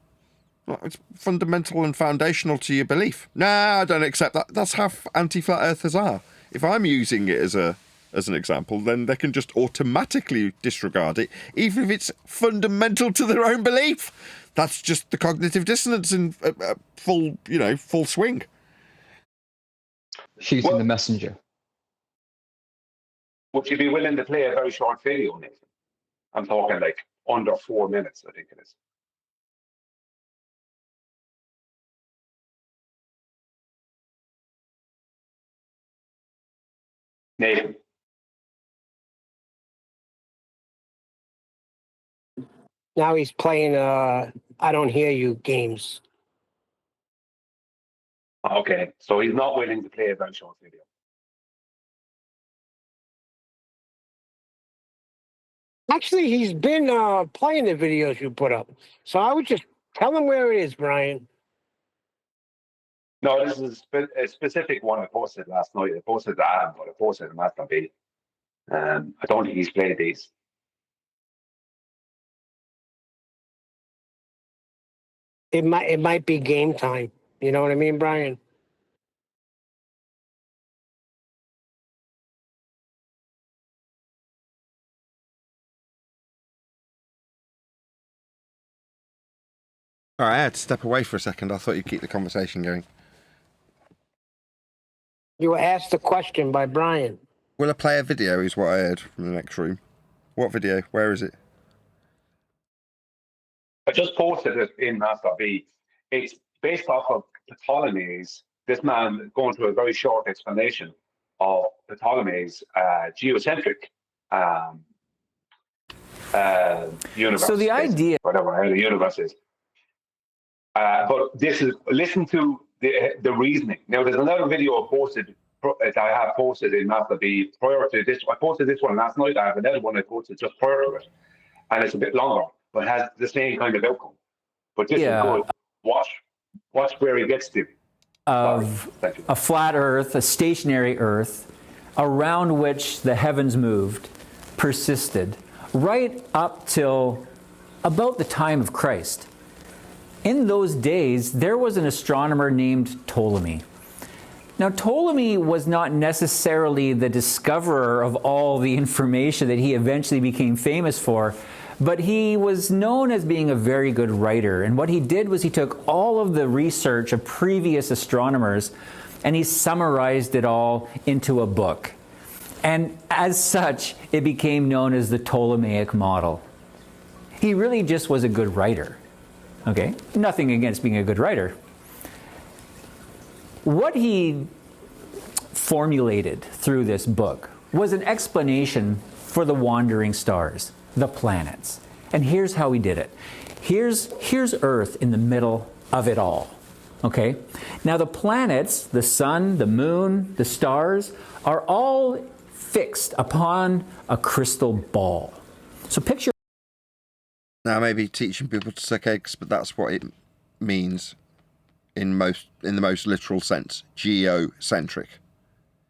Well, it's fundamental and foundational to your belief. No, I don't accept that. That's how anti-flat earthers are. If I'm using it as an example, then they can just automatically disregard it, even if it's fundamental to their own belief. That's just the cognitive dissonance in full swing. Shooting the messenger. Would you be willing to play a very short video, Nathan? I'm talking like under 4 minutes, I think it is. Nathan. Now he's playing I Don't Hear You games. Okay, so he's not willing to play a very short video. Actually, he's been playing the videos you put up. So I would just tell him where it is, Brian. No, this is a specific one I posted last night. I posted the Adam, but I posted the Master B. I don't think he's played these. It might be game time. You know what I mean, Brian? All right, I had to step away for a second. I thought you'd keep the conversation going. You were asked a question by Brian. Will I play a video is what I heard from the next room. What video? Where is it? I just posted it in Master B. It's based off of Ptolemy's, this man going through a very short explanation of Ptolemy's geocentric universe. So the idea... Whatever, how the universe is. But this is, listen to the reasoning. Now, there's another video that I have posted in Master B prior to this. I posted this one last night. I have another one I posted just prior to it. And it's a bit longer, but has the same kind of outcome. But this is good. Watch where he gets to. Of a flat Earth, a stationary Earth, around which the heavens moved, persisted, right up till about the time of Christ. In those days, there was an astronomer named Ptolemy. Now, Ptolemy was not necessarily the discoverer of all the information that he eventually became famous for, but he was known as being a very good writer. And what he did was he took all of the research of previous astronomers and he summarized it all into a book. And as such, it became known as the Ptolemaic model. He really just was a good writer. Okay? Nothing against being a good writer. What he formulated through this book was an explanation for the wandering stars, the planets. And here's how he did it. Here's Earth in the middle of it all. Okay? Now the planets, the sun, the moon, the stars, are all fixed upon a crystal ball. So picture... Now, maybe teaching people to suck eggs, but that's what it means in the most literal sense. Geocentric.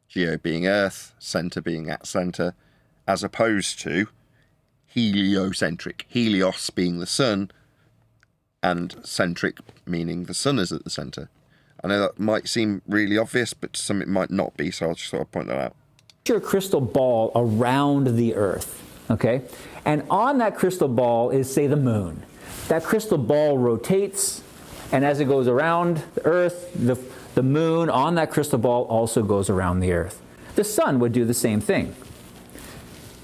Geo being Earth, center being at center, as opposed to heliocentric. Helios being the sun, and centric meaning the sun is at the center. I know that might seem really obvious, but to some it might not be, so I'll just sort of point that out. Picture a crystal ball around the Earth, okay? And on that crystal ball is, say, the moon. That crystal ball rotates, and as it goes around the Earth, the moon on that crystal ball also goes around the Earth. The sun would do the same thing.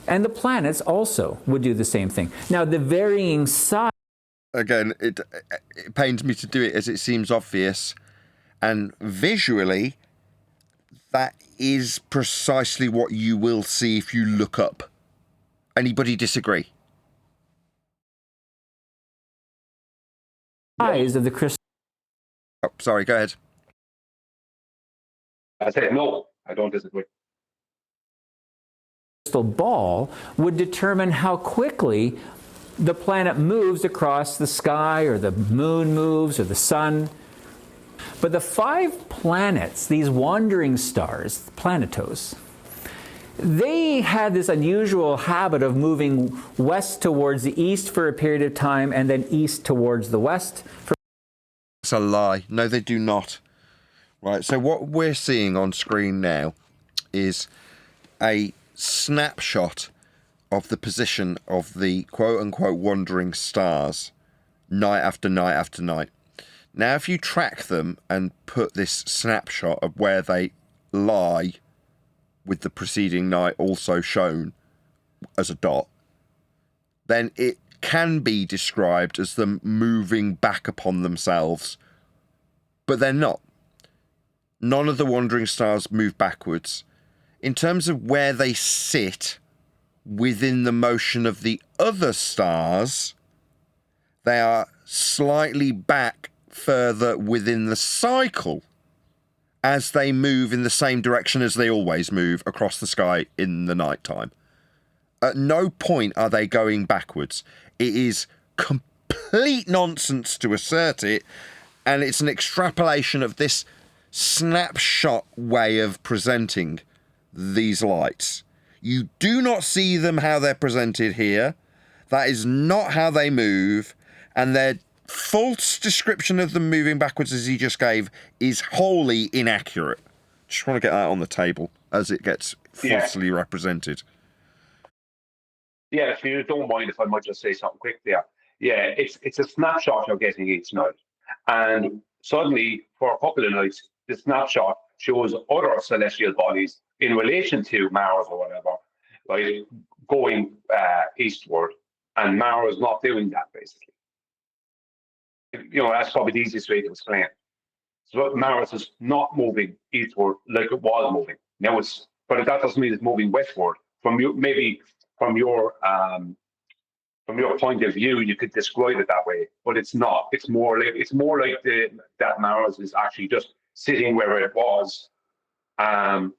And the planets also would do the same thing. Now, the varying size... Again, it pains me to do it as it seems obvious, and visually, that is precisely what you will see if you look up. Anybody disagree? Size of the crystal... Oh, sorry, go ahead. I said no, I don't disagree. Crystal ball would determine how quickly the planet moves across the sky, or the moon moves, or the sun. But the 5 planets, these wandering stars, planetos, they had this unusual habit of moving west towards the east for a period of time and then east towards the west. It's a lie. No, they do not. Right, so what we're seeing on screen now is a snapshot of the position of the quote-unquote wandering stars night after night after night. Now, if you track them and put this snapshot of where they lie with the preceding night also shown as a dot, then it can be described as them moving back upon themselves, but they're not. None of the wandering stars move backwards. In terms of where they sit within the motion of the other stars, they are slightly back further within the cycle as they move in the same direction as they always move across the sky in the night time. At no point are they going backwards. It is complete nonsense to assert it, and it's an extrapolation of this snapshot way of presenting these lights. You do not see them how they're presented here. That is not how they move, and their false description of them moving backwards as he just gave is wholly inaccurate. Just want to get that on the table as it gets falsely represented. Yeah, if you don't mind, if I might just say something quick there. Yeah, it's a snapshot you're getting each night. And suddenly, for a couple of nights, the snapshot shows other celestial bodies in relation to Mars or whatever, right, going eastward. And Mars is not doing that, basically. You know, that's probably the easiest way to explain it. So Mars is not moving eastward like it was moving. Now but that doesn't mean it's moving westward. From your point of view, you could describe it that way, but it's not. It's more like that Mars is actually just sitting where it was,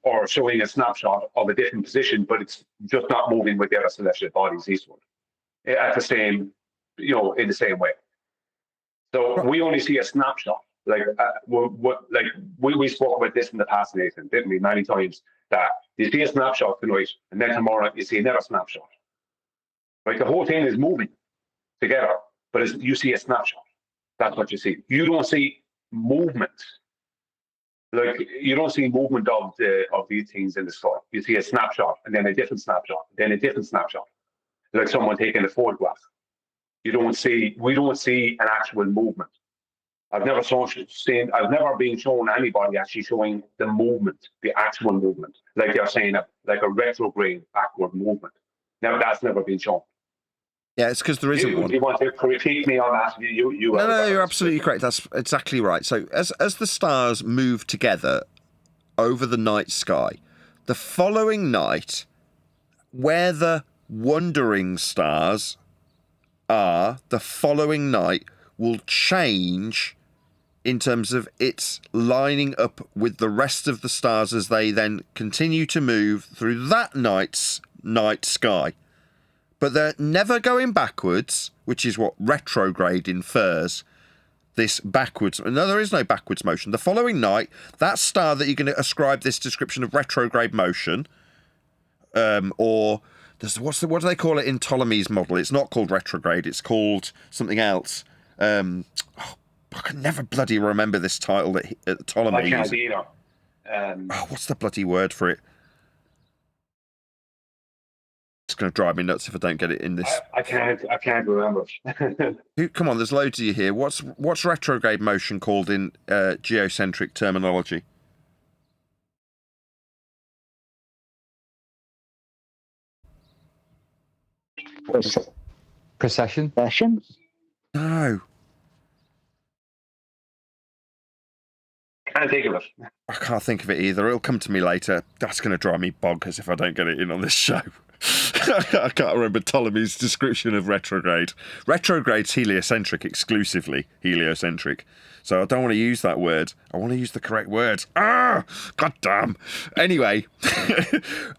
or showing a snapshot of a different position, but it's just not moving with the other celestial bodies eastward at the same, in the same way. So we only see a snapshot. We spoke about this in the past, Nathan, didn't we? Many times, that you see a snapshot tonight, and then tomorrow you see another snapshot. Right, the whole thing is moving. together. But you see a snapshot. That's what you see. You don't see movement. Like, you don't see movement of these things in the sky. You see a snapshot, and then a different snapshot, then a different snapshot. Like someone taking a photograph. We don't see an actual movement. I've never been shown anybody actually showing the movement, the actual movement. Like you're saying, like a retrograde backward movement. Now that's never been shown. Yeah, it's because there isn't one. You want to repeat me on that? No, you're absolutely correct. That's exactly right. So as the stars move together over the night sky, the following night, where the wandering stars are, the following night will change in terms of its lining up with the rest of the stars as they then continue to move through that night's night sky. But they're never going backwards, which is what retrograde infers. This backwards... No, there is no backwards motion. The following night, that star that you're going to ascribe this description of retrograde motion, or... what do they call it in Ptolemy's model? It's not called retrograde. It's called something else. I can never bloody remember this title that Ptolemy I can't used. either. What's the bloody word for it? It's going to drive me nuts if I don't get it in this. I can't remember. Come on, there's loads of you here. What's retrograde motion called in geocentric terminology? Precession? Session? No. Can't think of it. I can't think of it either. It'll come to me later. That's going to drive me bonkers if I don't get it in on this show. I can't remember Ptolemy's description of retrograde. Retrograde's heliocentric, exclusively heliocentric. So I don't want to use that word. I want to use the correct word. Ah! God damn. Anyway,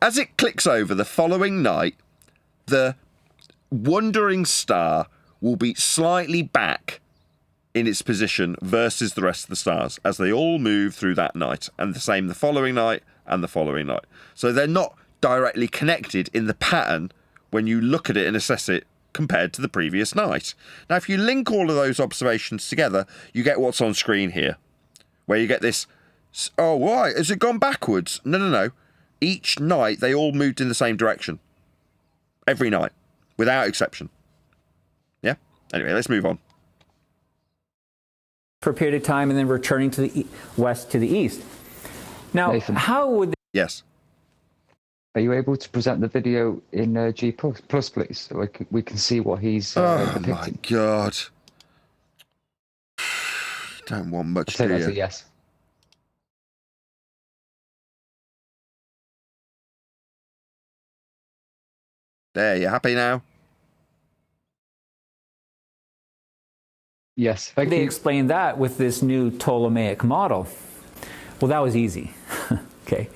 as it clicks over the following night, the wandering star will be slightly back in its position versus the rest of the stars as they all move through that night, and the same the following night and the following night. So they're not directly connected in the pattern when you look at it and assess it compared to the previous night. Now, if you link all of those observations together, you get what's on screen here, where you get this, oh, why? Has it gone backwards? No. Each night, they all moved in the same direction. Every night, without exception. Yeah? Anyway, let's move on. For a period of time and then returning to the west to the east. Now, Nathan. how would... Yes. Are you able to present the video in G+, please, so we can see what he's depicting? My God. Don't want much, I'll say do that's you? a yes. There, you happy now? Yes, thank they you. explain that with this new Ptolemaic model? Well, that was easy. Okay.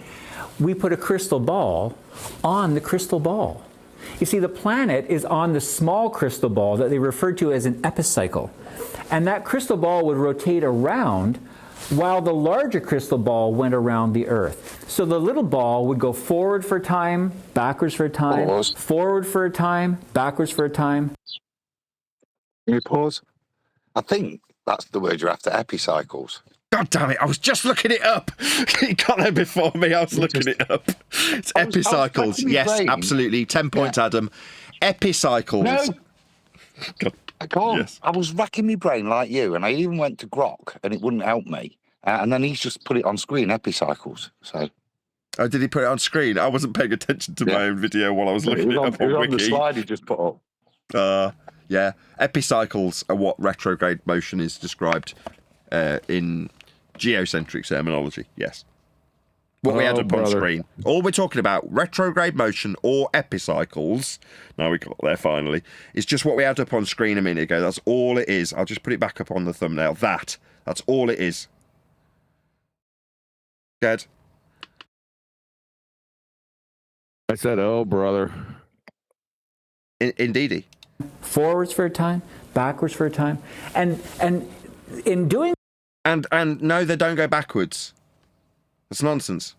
We put a crystal ball on the crystal ball. You see, the planet is on the small crystal ball that they referred to as an epicycle. And that crystal ball would rotate around while the larger crystal ball went around the Earth. So the little ball would go forward for a time, backwards for a time, forward for a time, backwards for a time. Can you pause? I think that's the word you're after, epicycles. God damn it, I was just looking it up. You got there before me, I was looking it up. It's epicycles. Yes, absolutely. 10 points, Adam. Epicycles. No. God. I can't. Yes. I was racking my brain like you, and I even went to Grok, and it wouldn't help me. And then he's just put it on screen, epicycles. So. Oh, did he put it on screen? I wasn't paying attention to my own video while I was looking it up on on Wiki. the slide he just put up. Yeah, epicycles are what retrograde motion is described in geocentric terminology, yes. What we had up on screen. All we're talking about, retrograde motion or epicycles, now we got there finally, is just what we had up on screen a minute ago. That's all it is. I'll just put it back up on the thumbnail. That's all it is. Good. I said, oh, brother. Indeedy. Forwards for a time, backwards for a time. And in doing And no, they don't go backwards. That's nonsense.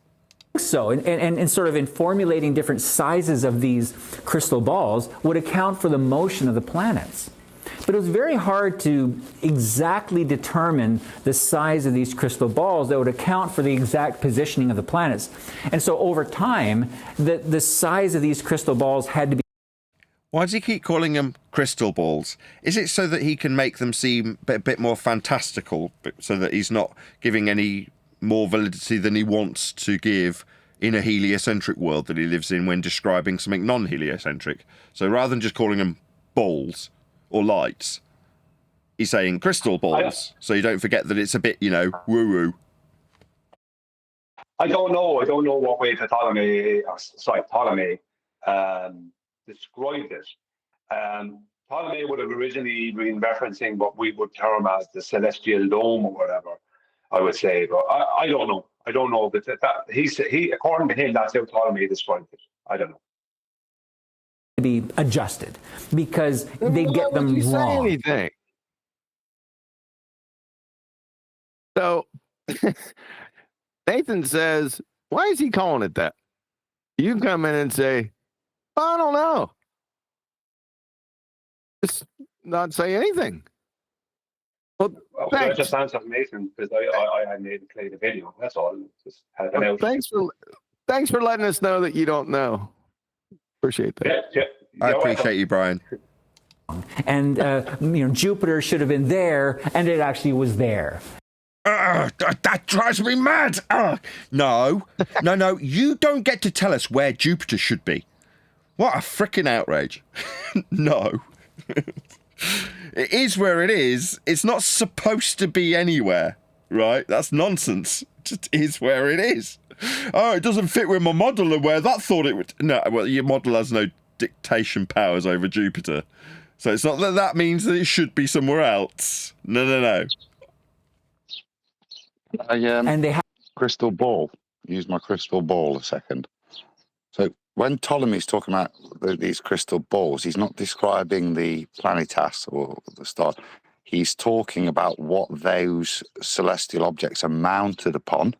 so, and sort of in formulating different sizes of these crystal balls would account for the motion of the planets. But it was very hard to exactly determine the size of these crystal balls that would account for the exact positioning of the planets. And so over time, the size of these crystal balls had to be... Why does he keep calling them crystal balls? Is it so that he can make them seem a bit more fantastical, so that he's not giving any more validity than he wants to give in a heliocentric world that he lives in when describing something non-heliocentric? So rather than just calling them balls or lights, he's saying crystal balls, so you don't forget that it's a bit, woo-woo. I don't know. I don't know what way Ptolemy described it. Ptolemy would have originally been referencing what we would term as the celestial dome or whatever, I would say, but I don't know. I don't know, but he according to him, that's how Ptolemy described it. I don't know. To be adjusted because they get them Why would you wrong. say anything? So Nathan says, why is he calling it that? You come in and say, I don't know. Just not say anything. Well, I thanks. just answered Nathan because I had made play the video. That's all. Just helping out. Thanks for letting us know that you don't know. Appreciate that. Yeah. I appreciate you, Brian. And Jupiter should have been there, and it actually was there. That drives me mad. No, you don't get to tell us where Jupiter should be. What a freaking outrage. No. It is where it is. It's not supposed to be anywhere, right? That's nonsense. It just is where it is. Oh, it doesn't fit with my model and where that thought it would. No, well, your model has no dictation powers over Jupiter. So it's not that means that it should be somewhere else. No. And they have crystal ball. Use my crystal ball a second. So when Ptolemy's talking about these crystal balls, he's not describing the planetas or the stars. He's talking about what those celestial objects are mounted upon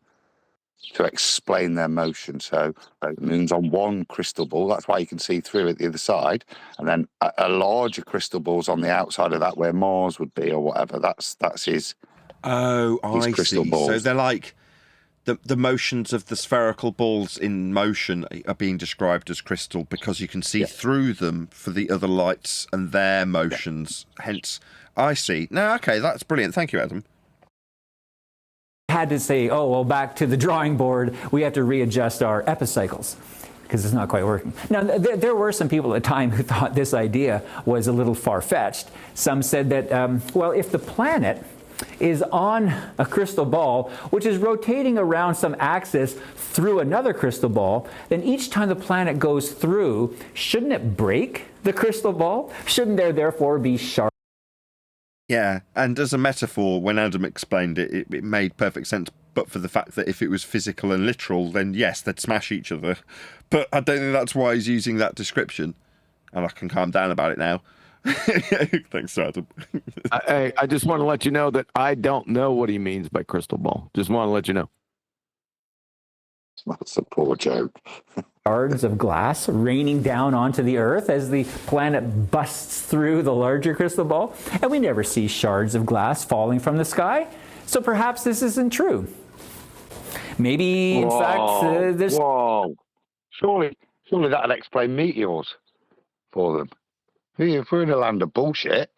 to explain their motion. So the moon's on one crystal ball. That's why you can see through at the other side. And then a larger crystal ball's on the outside of that where Mars would be or whatever. That's his. Oh, I crystal see. balls. So they're like the motions of the spherical balls in motion are being described as crystal because you can see through them for the other lights and their motions. Hence, I see. No, okay, that's brilliant. Thank you, Adam. Had to say, back to the drawing board, we have to readjust our epicycles because it's not quite working. Now, there were some people at the time who thought this idea was a little far-fetched. Some said that, if the planet is on a crystal ball, which is rotating around some axis through another crystal ball, then each time the planet goes through, shouldn't it break the crystal ball? Shouldn't there therefore be shards? Yeah, and as a metaphor, when Adam explained it, it made perfect sense, but for the fact that if it was physical and literal, then yes, they'd smash each other. But I don't think that's why he's using that description. And I can calm down about it now. Thanks, Adam. I just want to let you know that I don't know what he means by crystal ball. Just want to let you know. That's a poor joke. Shards of glass raining down onto the Earth as the planet busts through the larger crystal ball. And we never see shards of glass falling from the sky. So perhaps this isn't true. Maybe, in fact, there's... Whoa. Surely that'll explain meteors for them. If we're in a land of bullshit,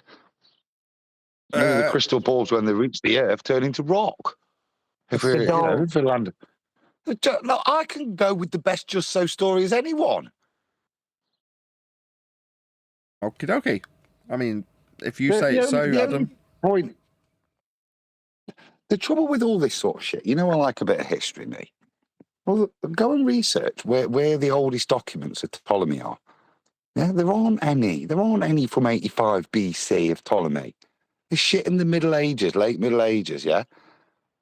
maybe the crystal balls, when they reach the Earth, turn into rock. If we're if a land... Look, I can go with the best Just So story as anyone. Okie dokie. I mean, if you say so, Adam. Point. The trouble with all this sort of shit, I like a bit of history, me. Well, go and research where the oldest documents of Ptolemy are. Yeah, there aren't any. There aren't any from 85 BC of Ptolemy. There's shit in the Middle Ages, late Middle Ages, yeah?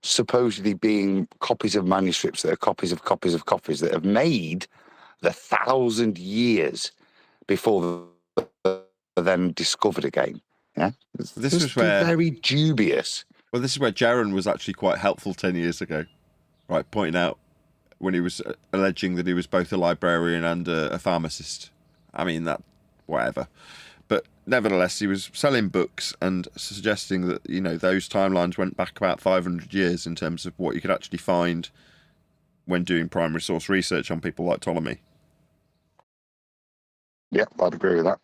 Supposedly being copies of manuscripts that are copies of copies of copies that have made the 1,000 years before they're then discovered again. Yeah? This is where... very dubious. Well, this is where Jaron was actually quite helpful 10 years ago, right? Pointing out when he was alleging that he was both a librarian and a pharmacist. I mean, that, whatever. But nevertheless, he was selling books and suggesting that, those timelines went back about 500 years in terms of what you could actually find when doing primary source research on people like Ptolemy. Yep, I'd agree with that.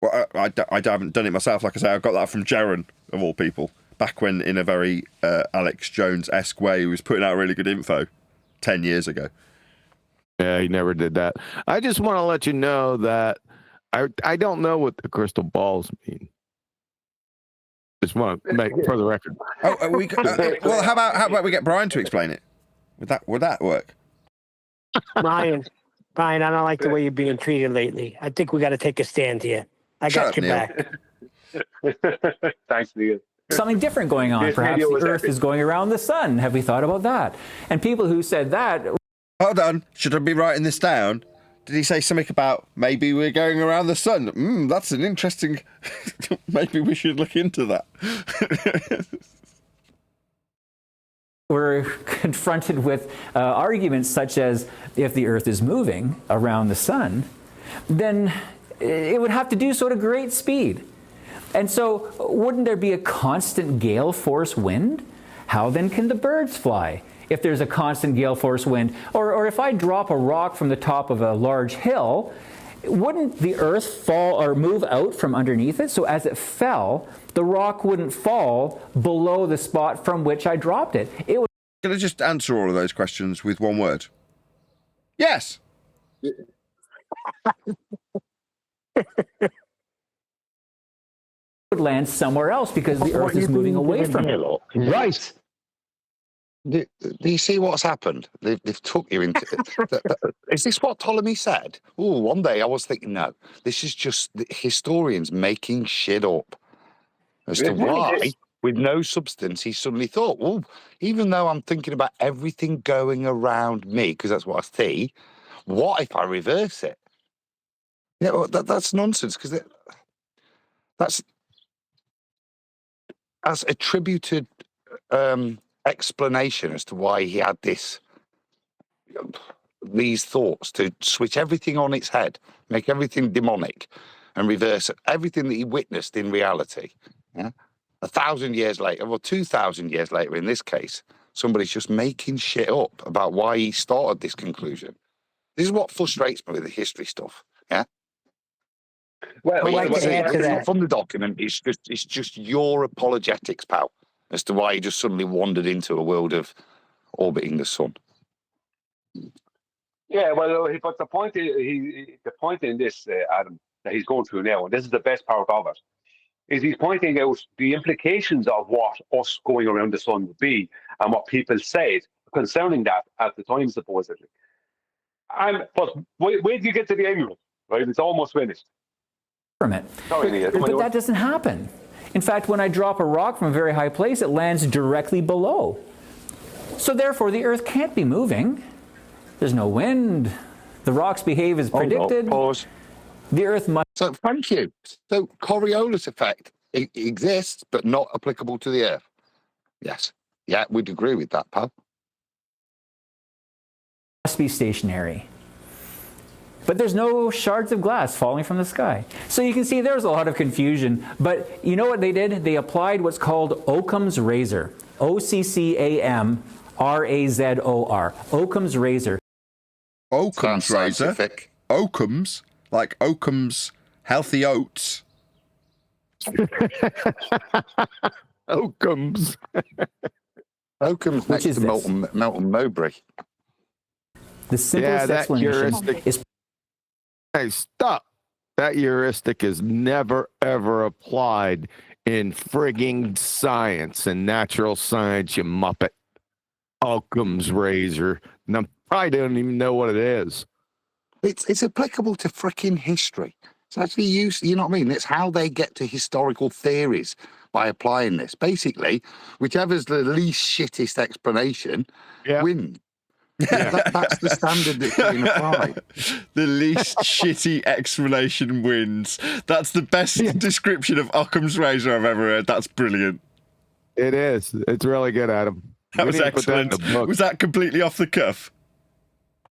Well, I haven't done it myself. Like I say, I got that from Jaron, of all people, back when, in a very Alex Jones-esque way, he was putting out really good info 10 years ago. Yeah, he never did that. I just want to let you know that I don't know what the crystal balls mean. Just want to make for the record. Oh, well, how about we get Brian to explain it? Would that work? Brian, I don't like the way you're being treated lately. I think we got to take a stand here. I got your back. Thanks, Neil. Something different going on. Perhaps the Earth is going around the sun. Have we thought about that? And people who said that... Hold on. Should I be writing this down? Did he say something about maybe we're going around the sun? That's an interesting... Maybe we should look into that. We're confronted with arguments such as, if the Earth is moving around the sun, then it would have to do so at a great speed. And so wouldn't there be a constant gale force wind? How then can the birds fly if there's a constant gale force wind? Or if I drop a rock from the top of a large hill, wouldn't the Earth fall or move out from underneath it? So as it fell, the rock wouldn't fall below the spot from which I dropped it. It would... Can I just answer all of those questions with one word? Yes. would land somewhere else because the Earth is moving away from it. Right. Do you see what's happened? They've took you into... Is this what Ptolemy said? Oh, one day I was thinking, no, this is just the historians making shit up as to why, with no substance, he suddenly thought, well, even though I'm thinking about everything going around me, because that's what I see, what if I reverse it? Yeah, well, that's nonsense, because that's as attributed explanation as to why he had these thoughts to switch everything on its head, make everything demonic, and reverse everything that he witnessed in reality. Yeah, 1,000 years later, or 2,000 years later, in this case, somebody's just making shit up about why he started this conclusion. This is what frustrates me with the history stuff. Yeah. Well, it's not from the document. It's just your apologetics, pal, as to why he just suddenly wandered into a world of orbiting the sun. Yeah, well, but the point in this, Adam, that he's going through now, and this is the best part of it, is he's pointing out the implications of what us going around the sun would be and what people said concerning that at the time, supposedly. But wait till you get to the end of it, right? It's almost finished. But that doesn't happen. In fact, when I drop a rock from a very high place, it lands directly below. So therefore, the Earth can't be moving. There's no wind. The rocks behave as predicted. Pause. The Earth must... So, thank you. So, Coriolis effect exists, but not applicable to the Earth. Yes. Yeah, we'd agree with that, pal. Must be stationary. But there's no shards of glass falling from the sky. So you can see there's a lot of confusion. But you know what they did? They applied what's called Occam's razor. O-C-C-A-M-R-A-Z-O-R. Occam's razor. Occam's razor? Occam's? Like Occam's healthy oats? Occam's. Occam's next to Melton Mowbray. The simplest explanation is... Hey, stop. That heuristic is never, ever applied in frigging science and natural science, you muppet. Occam's razor. And I probably don't even know what it is. It's applicable to fricking history. It's actually used, you know what I mean? It's how they get to historical theories by applying this. Basically, whichever's the least shittest explanation wins. Yeah. That's the standard that's being applied. The least shitty explanation wins. That's the best description of Occam's razor I've ever heard. That's brilliant. It is. It's really good, Adam. That was excellent. Was that completely off the cuff?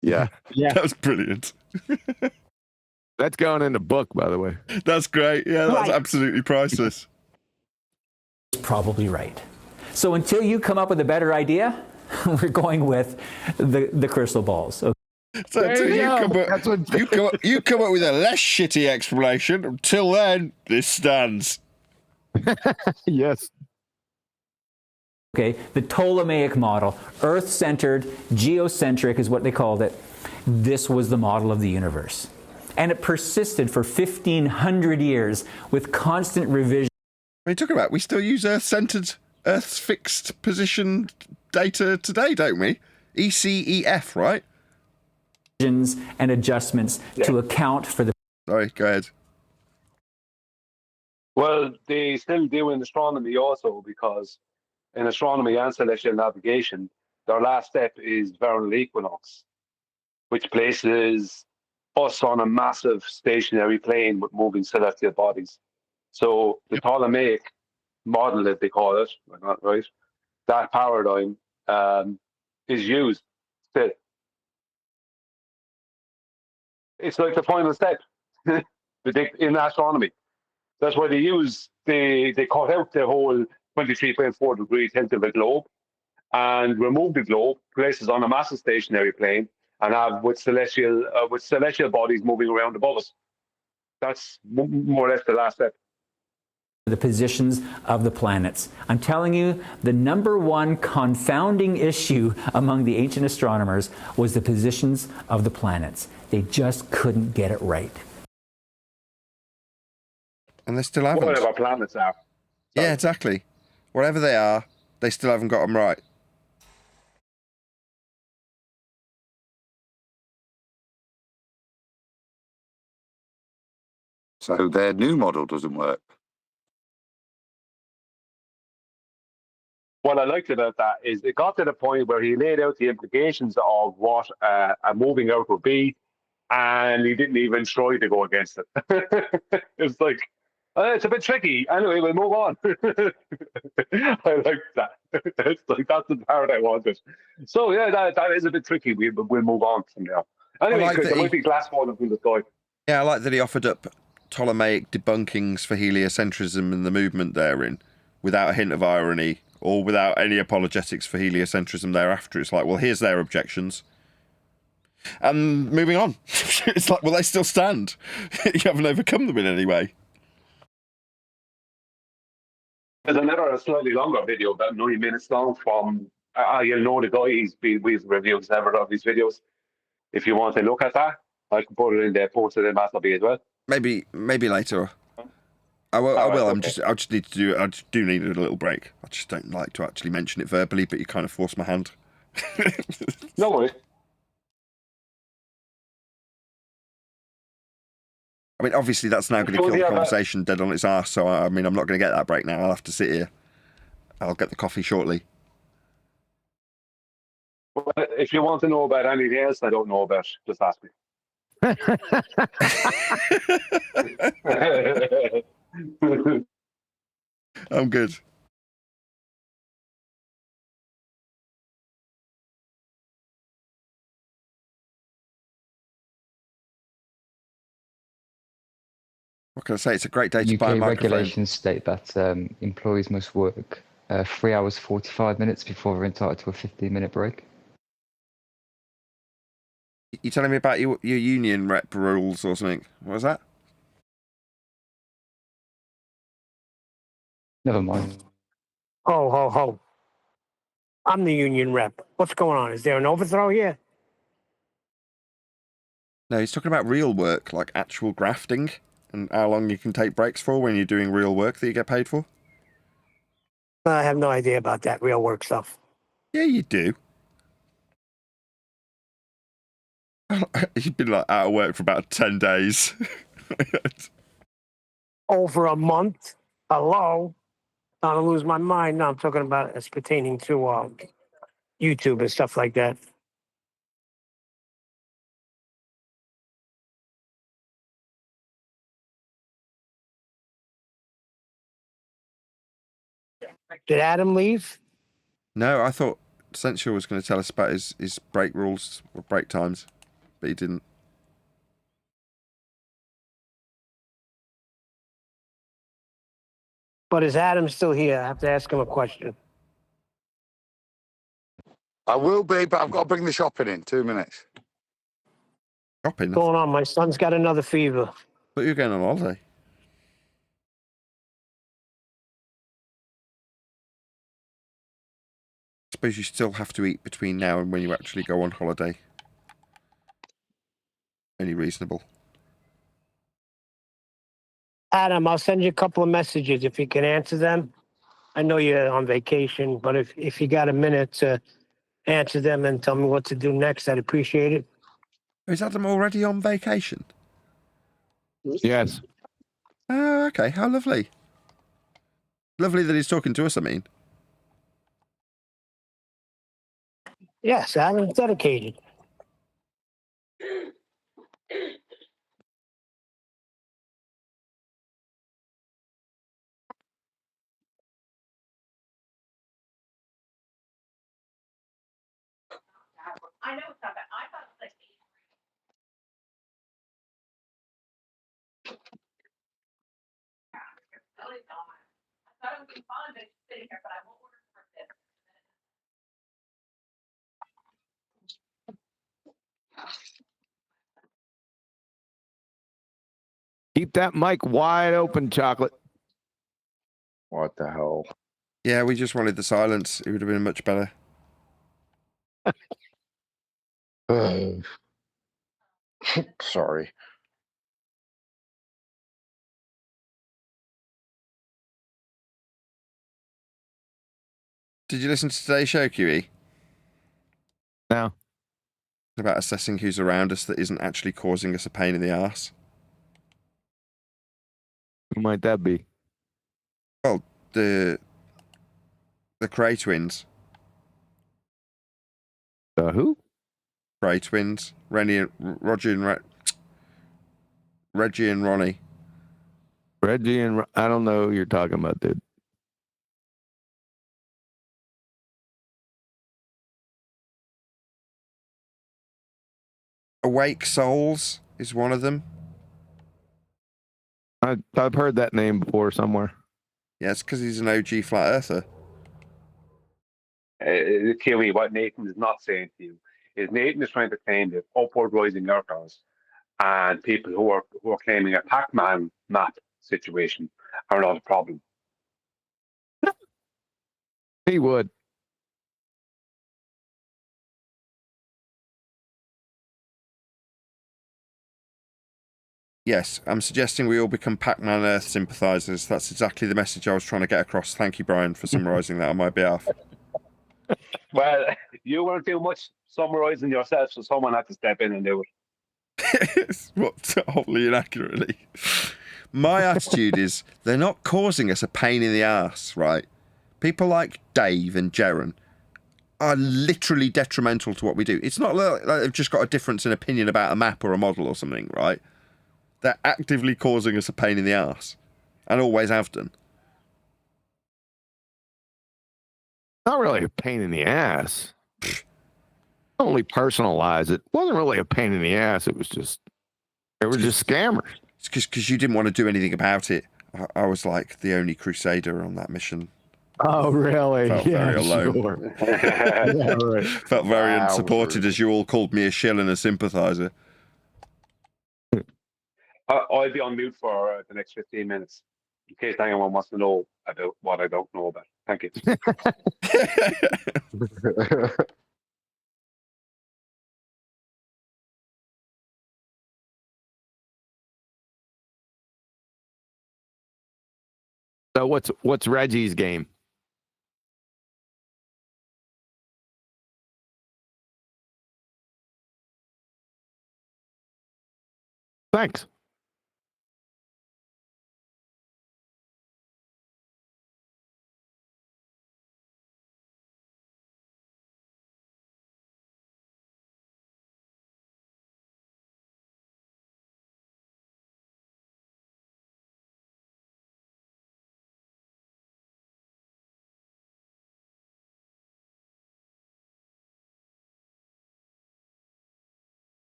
Yeah. That was brilliant. That's going in the book, by the way. That's great. Yeah, that's Right. absolutely priceless. Probably right. So until you come up with a better idea, we're going with the crystal balls. Okay. So There until you you go. come up, That's what- you come up with a less shitty explanation. Until then, this stands. Yes. Okay, the Ptolemaic model, Earth-centered, geocentric is what they called it. This was the model of the universe. And it persisted for 1,500 years with constant revision. What are you talking about? We still use Earth-centered, Earth's fixed position data today, don't we? ECEF, right? And adjustments to account for the Sorry, go ahead. Well, they still do in astronomy also, because in astronomy and celestial navigation, their last step is vernal equinox, which places us on a massive stationary plane with moving celestial bodies. So the Ptolemaic model, as they call it, right, that paradigm is used still. It's like the final step in astronomy. That's why they cut out the whole 23.4 degree tilt of the globe and remove the globe, place it on a massive stationary plane, and have with celestial bodies moving around above us. That's more or less the last step. the positions of the planets. I'm telling you, the number one confounding issue among the ancient astronomers was the positions of the planets. They just couldn't get it right. And they still haven't. Whatever planets are. Yeah, exactly. Whatever they are, they still haven't got them right. So their new model doesn't work. What I liked about that is it got to the point where he laid out the implications of what a moving out would be, and he didn't even try to go against it. It's like, it's a bit tricky. Anyway, we'll move on. I like that. That's the part I wanted. So yeah, that is a bit tricky. We'll move on from now. Anyway, like because that there might be glass falling from the sky. Yeah, I like that he offered up Ptolemaic debunkings for heliocentrism and the movement therein, without a hint of irony, or without any apologetics for heliocentrism thereafter. It's like, well, here's their objections. And moving on. It's like, well, they still stand. You haven't overcome them in any way. There's another slightly longer video, about 9 minutes long, from, you'll know the guy, we've reviewed several of these videos. If you want to look at that, I can put it in there, post it in Masterby as well. Maybe later. I will. Okay. I just need to do. I just do need a little break. I just don't like to actually mention it verbally, but you kind of force my hand. No worries. I mean, obviously, that's now going to kill the conversation dead on its arse. So, I mean, I'm not going to get that break now. I'll have to sit here. I'll get the coffee shortly. Well, if you want to know about anything else I don't know about, just ask me. I'm good. What can I say? It's a great day to buy a UK microphone. regulations state that employees must work 3 hours 45 minutes before they're entitled to a 15-minute break. You telling me about your union rep rules or something? What was that? Never mind. Ho, ho, ho. I'm the union rep. What's going on? Is there an overthrow here? No, he's talking about real work, like actual grafting, and how long you can take breaks for when you're doing real work that you get paid for. I have no idea about that real work stuff. Yeah, you do. You've been like out of work for about 10 days. Over a month? Hello? I'm going to lose my mind. No, I'm talking about as pertaining to YouTube and stuff like that. Did Adam leave? No, I thought Sensual was going to tell us about his break rules or break times, but he didn't. But is Adam still here? I have to ask him a question. I will be, but I've got to bring the shopping in. 2 minutes. Shopping? What's going on? My son's got another fever. But you're going on holiday. I suppose you still have to eat between now and when you actually go on holiday. Only reasonable. Adam, I'll send you a couple of messages if you can answer them. I know you're on vacation, but if you got a minute to answer them and tell me what to do next, I'd appreciate it. Is Adam already on vacation? Yes. Oh, okay. How lovely. Lovely that he's talking to us, I mean. Yes, Adam's dedicated. I know it's not bad. I thought it was like 8. Really not. I thought it would be fun to sit here, but I won't order for this. Keep that mic wide open, Chocolate. What the hell? Yeah, we just wanted the silence. It would have been much better. Sorry. Did you listen to today's show, QE? No. About assessing who's around us that isn't actually causing us a pain in the arse. Who might that be? Well, the Cray twins. The who? Cray twins. Reggie and Ronnie. Reggie and I don't know who you're talking about, dude. Awake Souls is one of them. I've heard that name before somewhere. Yeah, it's because he's an OG flat earther. Kiwi, what Nathan is not saying to you is Nathan is trying to claim that upward rising earthers and people who are claiming a Pac-Man map situation are not a problem. He would. Yes, I'm suggesting we all become Pac-Man Earth sympathizers. That's exactly the message I was trying to get across. Thank you, Brian, for summarizing that on my behalf. Well, you weren't doing much summarizing yourself, so someone had to step in and do it. What, wholly inaccurately. My attitude is they're not causing us a pain in the ass, right? People like Dave and Jaren are literally detrimental to what we do. It's not like they've just got a difference in opinion about a map or a model or something, right? They're actively causing us a pain in the ass, and always have done. Not really a pain in the ass. Only personalize it. Wasn't really a pain in the ass. It was just, they were just scammers. It's because you didn't want to do anything about it. I was like the only crusader on that mission. Oh, really? Felt yeah, very alone. sure. Yeah, right. Felt very unsupported as you all called me a shill and a sympathizer. I'll be on mute for the next 15 minutes in case anyone wants to know about what I don't know about. Thank you. So what's Reggie's game? Thanks.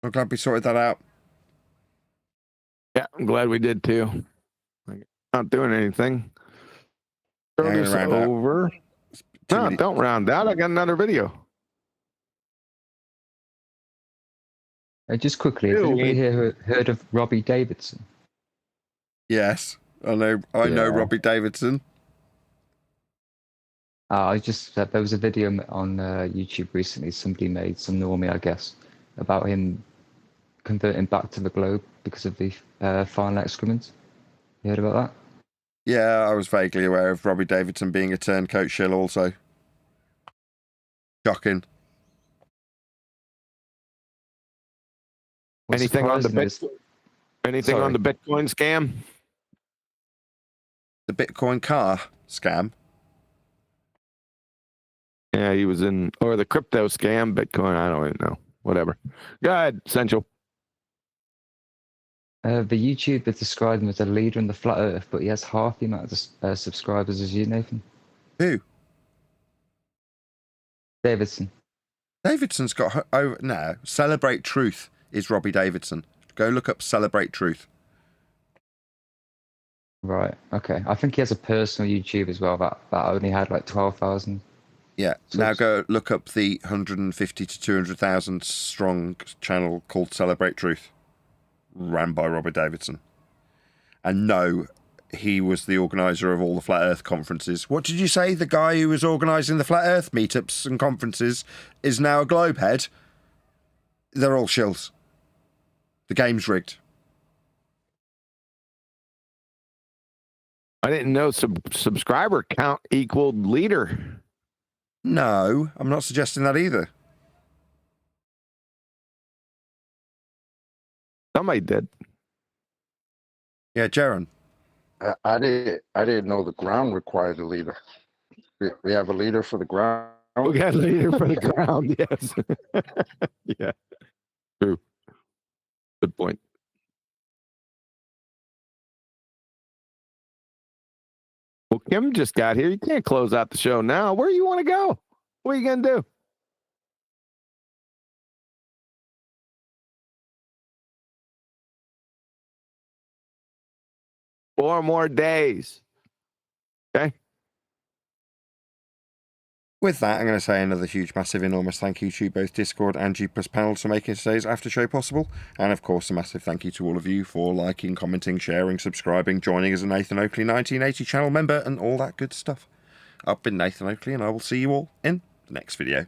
I'm glad we sorted that out. Yeah, I'm glad we did too. Not doing anything. Throw Yeah, this round out. over. Too No, many- don't round out. I got another video. Just quickly, has Ew. anybody here heard of Robbie Davidson? Yes, I know Yeah. Robbie Davidson. I just there was a video on YouTube recently. Somebody made, some normie, I guess, about him converting back to the globe because of the final excrement. You heard about that? Yeah, I was vaguely aware of Robbie Davidson being a turncoat shill also. Shocking. What's Anything on the surprising is- anything on the Sorry. Bitcoin scam? The Bitcoin car scam. Yeah, he was in, or the crypto scam, Bitcoin. I don't even know. Whatever. Go ahead, Essential. The YouTuber described him as a leader in the flat Earth, but he has half the amount of subscribers as you, Nathan. Who? Davidson. Davidson's got over. No, Celebrate Truth is Robbie Davidson. Go look up Celebrate Truth. Right. Okay. I think he has a personal YouTube as well that only had like 12,000. Yeah. Now go look up the 150 to 200,000 strong channel called Celebrate Truth, ran by Robert Davidson. And no, he was the organizer of all the Flat Earth conferences. What did you say? The guy who was organizing the Flat Earth meetups and conferences is now a globe head? They're all shills. The game's rigged. I didn't know subscriber count equaled leader. No, I'm not suggesting that either. Somebody did. Yeah, Jaron. I didn't know the ground required a leader. We have a leader for the ground. We got a leader for the ground. Yes. Yeah. True. Good point. Well, Kim just got here. You can't close out the show now. Where do you want to go? What are you going to do? Four more days. Okay. With that, I'm going to say another huge, massive, enormous thank you to both Discord and G Plus panels for making today's after show possible. And of course, a massive thank you to all of you for liking, commenting, sharing, subscribing, joining as a Nathan Oakley 1980 channel member, and all that good stuff. I've been Nathan Oakley, and I will see you all in the next video.